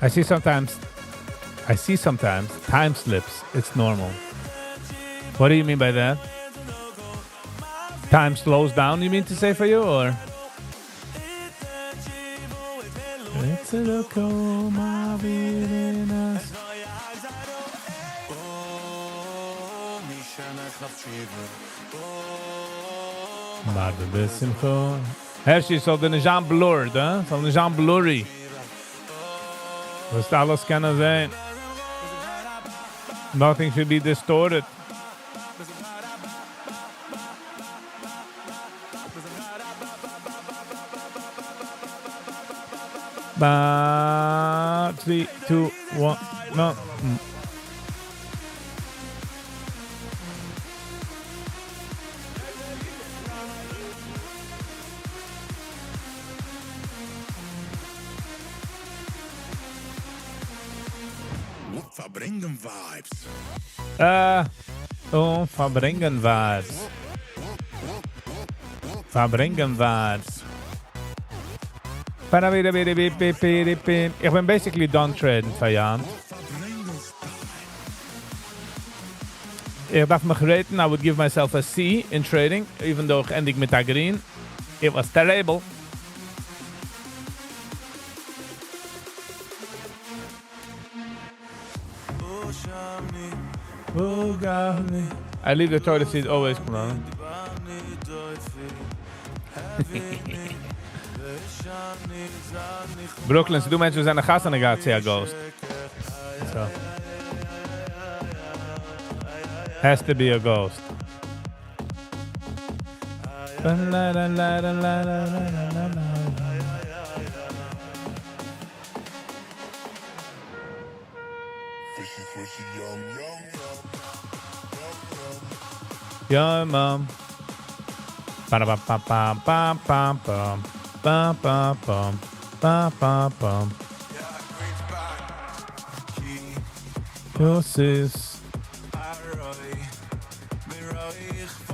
I see sometimes time slips. It's normal. What do you mean by that? Time slows down, you mean to say for you, or? It's a loco, my Venus. Marbe besimcho. Hershey soll den nicht blurred, soll nicht blurry. Du wirst alles können sehen. Nothing should be distorted. Ba 3, 2, 1, no. Verbringen Vibes. Verbringen Vibes. Verbringen Vibes. Ich bin basically done trading für Jahren. Ich darf mich raten, I would give myself a C in trading, even though ich endig mit der Green. It was terrible. I leave the toilet seat always closed. Brooklyn, ze doen mensen zijn een gast en dan gaat ze ghost. So. Has to be a ghost. Yeah, mom. Bam bam bam bam bam bam bam bam bam bam bam. Sis.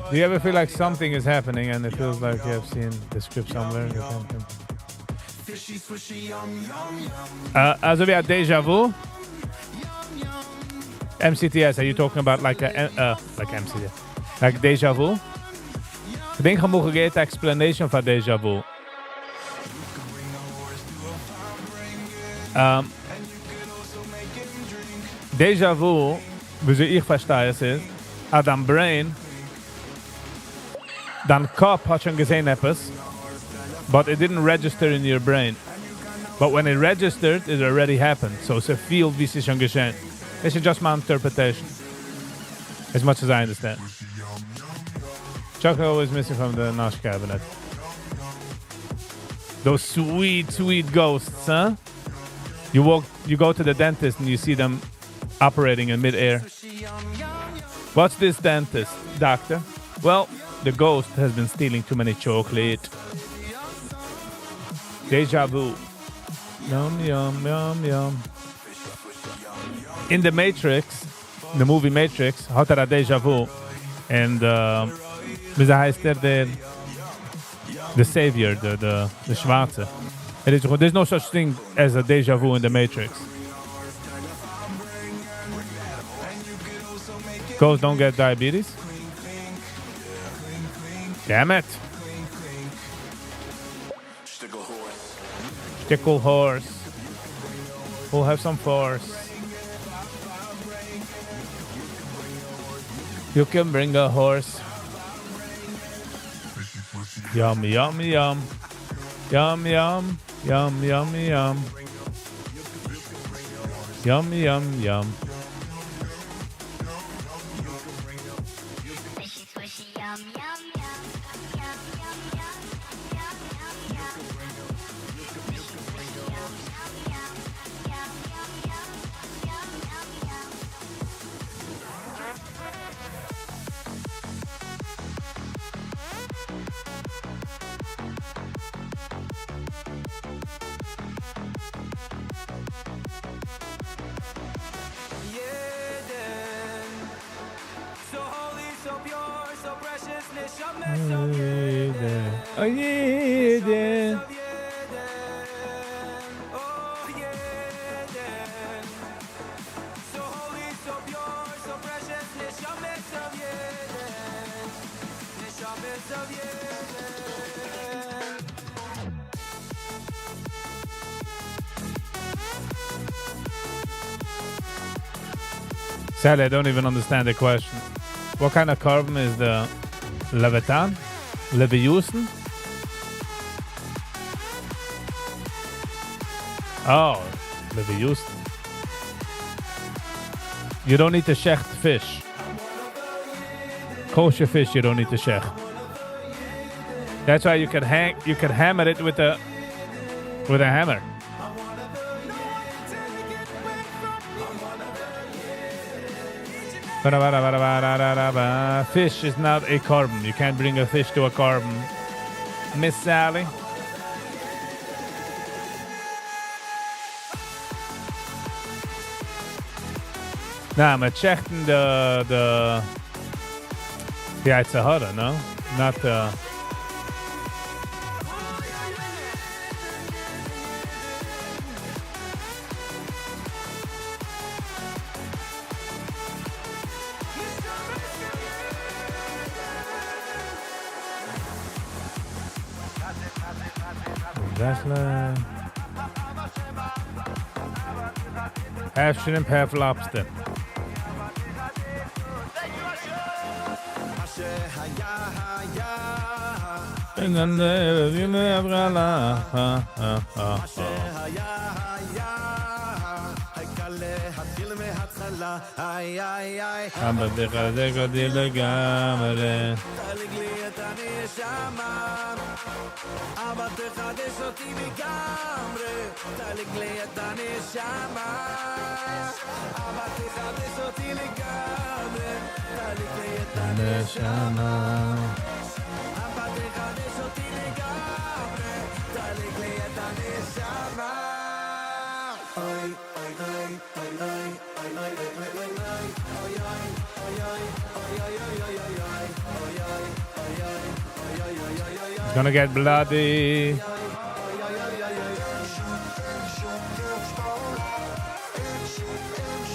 Do you ever feel like something is happening and it feels like you have seen the script somewhere? Also we have deja vu. MCTS, are you talking about like MCTS? Like deja vu? Ik denk dat we een explanation van deja vu. Deja vu, wieso ich verstehe es ist, hat dein Brain, dein Kopf hat schon gesehen etwas, but it didn't register in your brain. But when it registered, it already happened. So it's a field wie es schon geschehen. This is just my interpretation, as much as I understand. Choco is missing from the Nosh cabinet. Those sweet, sweet ghosts, huh? You go to the dentist and you see them operating in midair. What's this dentist, doctor? Well, the ghost has been stealing too many chocolate. Deja vu. Yum, yum, yum, yum. In the Matrix, the movie Matrix, had a deja vu. And wie heißt the savior, the Schwarze. There's no such thing as a deja vu in the Matrix. Ghosts don't get diabetes? Damn it. Stickle horse. We'll have some force. You can bring a horse. Yum, yum, yum. Yum, yum, yum, yum, yum. Yum, yum, yum. Oh yeah, then. Sadly, I don't even understand the question. What kind of carbon is the Leviathan? Leviathan? Oh, Levi Houston. You don't need to shecht fish. Kosher fish, you don't need to shecht. That's why you can hammer it with a hammer. Fish is not a carbon. You can't bring a fish to a carbon. Miss Sally. Nah, maar chechten the Sahara, no? Not the... Half shrimp, half lobster. And then you never It's gonna get bloody.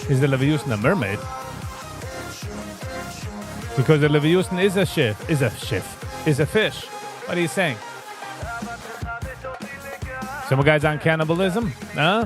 Is the Levi Houston a mermaid? Because the Levi Houston is a fish. What are you saying? Some guys on cannibalism? Huh?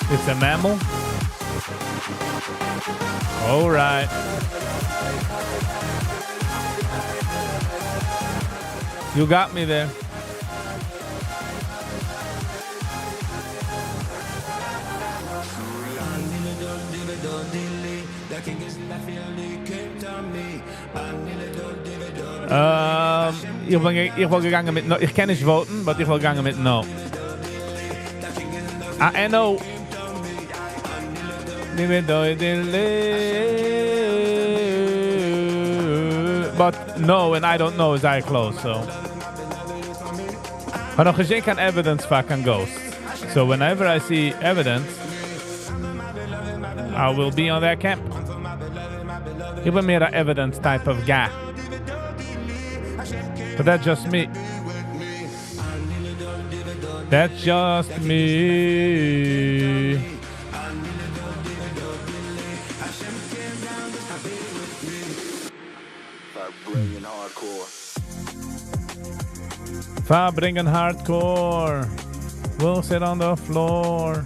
It's a mammal? All right. You got me there. Ich will gegangen mit no. Ich kann nicht voten, aber ich will gegangen mit no. I know. But no, and I don't know is I close, so. Maar nog geen kan evidence vaak aan ghosts. So whenever I see evidence, I will be on that camp. Ik ben meer een evidence type of guy. But that's just me. That's just me. Fabringen hardcore. We'll sit on the floor.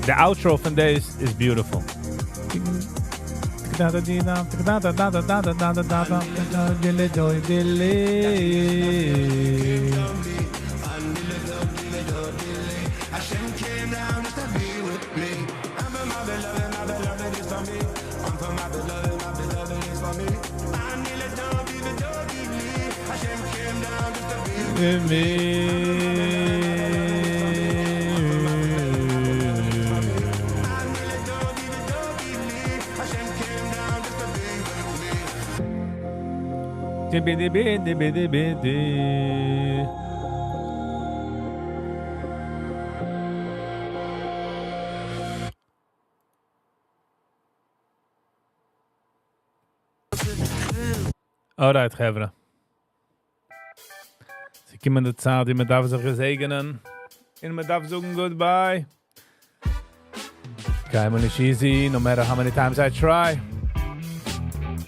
The outro from this is beautiful. with me. Alright, חבר'ה. Sie kommen der Zeit, die man darf sich gesegnen. Und man darf sagen goodbye. Kein nicht easy, no matter how many times I try.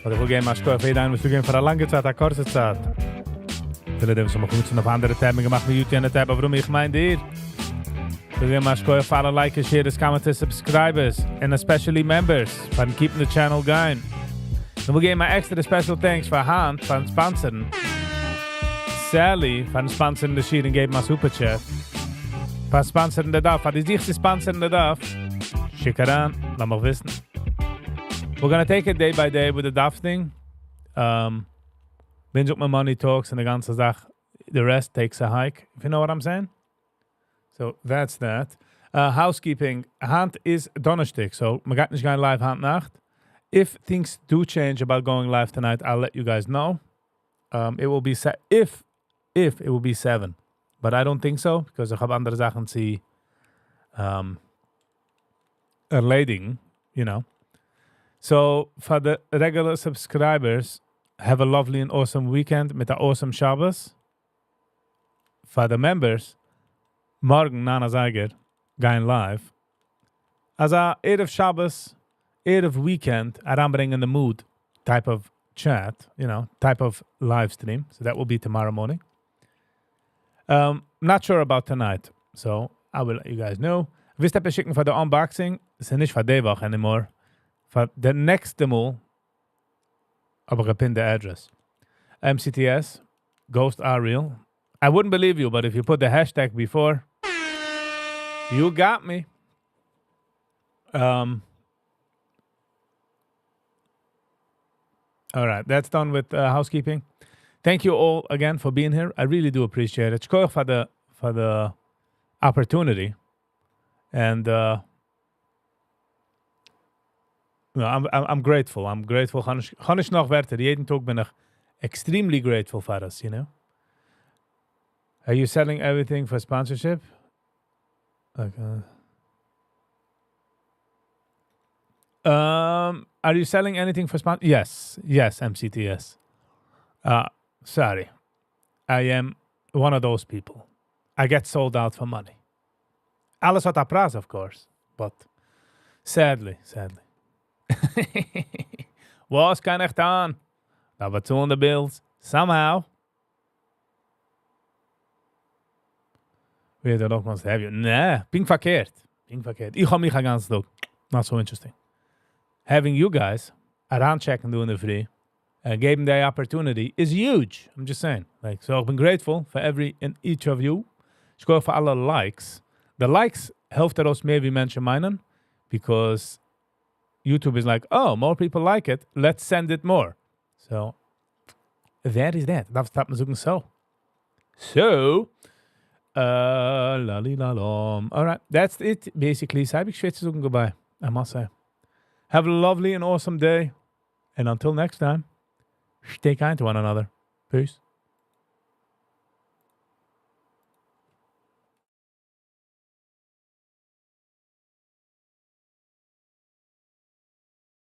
Aber ich will gehen mal schauen, jeder muss gehen für eine lange Zeit, eine kurze Zeit. Viele haben schon gut auf andere Tabs gemacht mit YouTube Tab, aber warum ich meine dir? Ich will gehen mal schauen, follow, like, share, comment, subscribers, and especially members, for keeping the channel going. Dan wil ik maar extra special thanks voor Hand, van sponsoren. Sally, van sponsoren de shit en geef maar superchat. Van sponsoren de dag, van die dichtste sponsoren de dag. Schick eraan, laat me wissen. We're gonna take it day by day with the DAF thing. Binge up my money talks and the ganze Sache. The rest takes a hike, if you know what I'm saying. So that's that. Housekeeping, Hand is Donnerstag, so we got nicht going live Hand Nacht. If things do change about going live tonight, I'll let you guys know. It will be if it will be 7, but I don't think so because I have andere Sachen see erledigen, you know. So for the regular subscribers, have a lovely and awesome weekend with the awesome Shabbos. For the members, morgen Nana Zeiger going live. As a Erev Shabbos. Erev weekend, aanbrengen the mood type of chat, you know, type of live stream. So that will be tomorrow morning. Not sure about tonight, so I will let you guys know. We steppen schicken for the unboxing. It's nicht for die Woche anymore. For the next demo, aber I pinned the address. MCTS, ghosts are real. I wouldn't believe you, but if you put the hashtag before, you got me. All right, that's done with housekeeping. Thank you all again for being here. I really do appreciate it. Shkoyach for the opportunity, and I'm grateful. I'm grateful. Chanish noch werter. Jeden Tag bin ich extremely grateful for us. You know. Are you selling everything for sponsorship? Okay. Are you selling anything for sponsor? Yes, MCTS. Sorry. I am one of those people. I get sold out for money. Alles hat a price, of course, but sadly. Was kann ich tun? Da bezahlen the bills somehow. Wie noch mal have you? Nee, bin verkehrt. Ich habe mich ein ganzes Tag. Not so interesting. Having you guys around checking doing the free and giving the opportunity is huge. I'm just saying. Like, so I've been grateful for every and each of you. Ich go for alle likes. The likes help us maybe mention meinen because YouTube is like, oh, more people like it. Let's send it more. So that is that. Darf man sagen so. So, lalilalom. All right, that's it. Basically, habe ich schwer zu sagen goodbye. I must say. Have a lovely and awesome day. And until next time, stay kind to one another. Peace.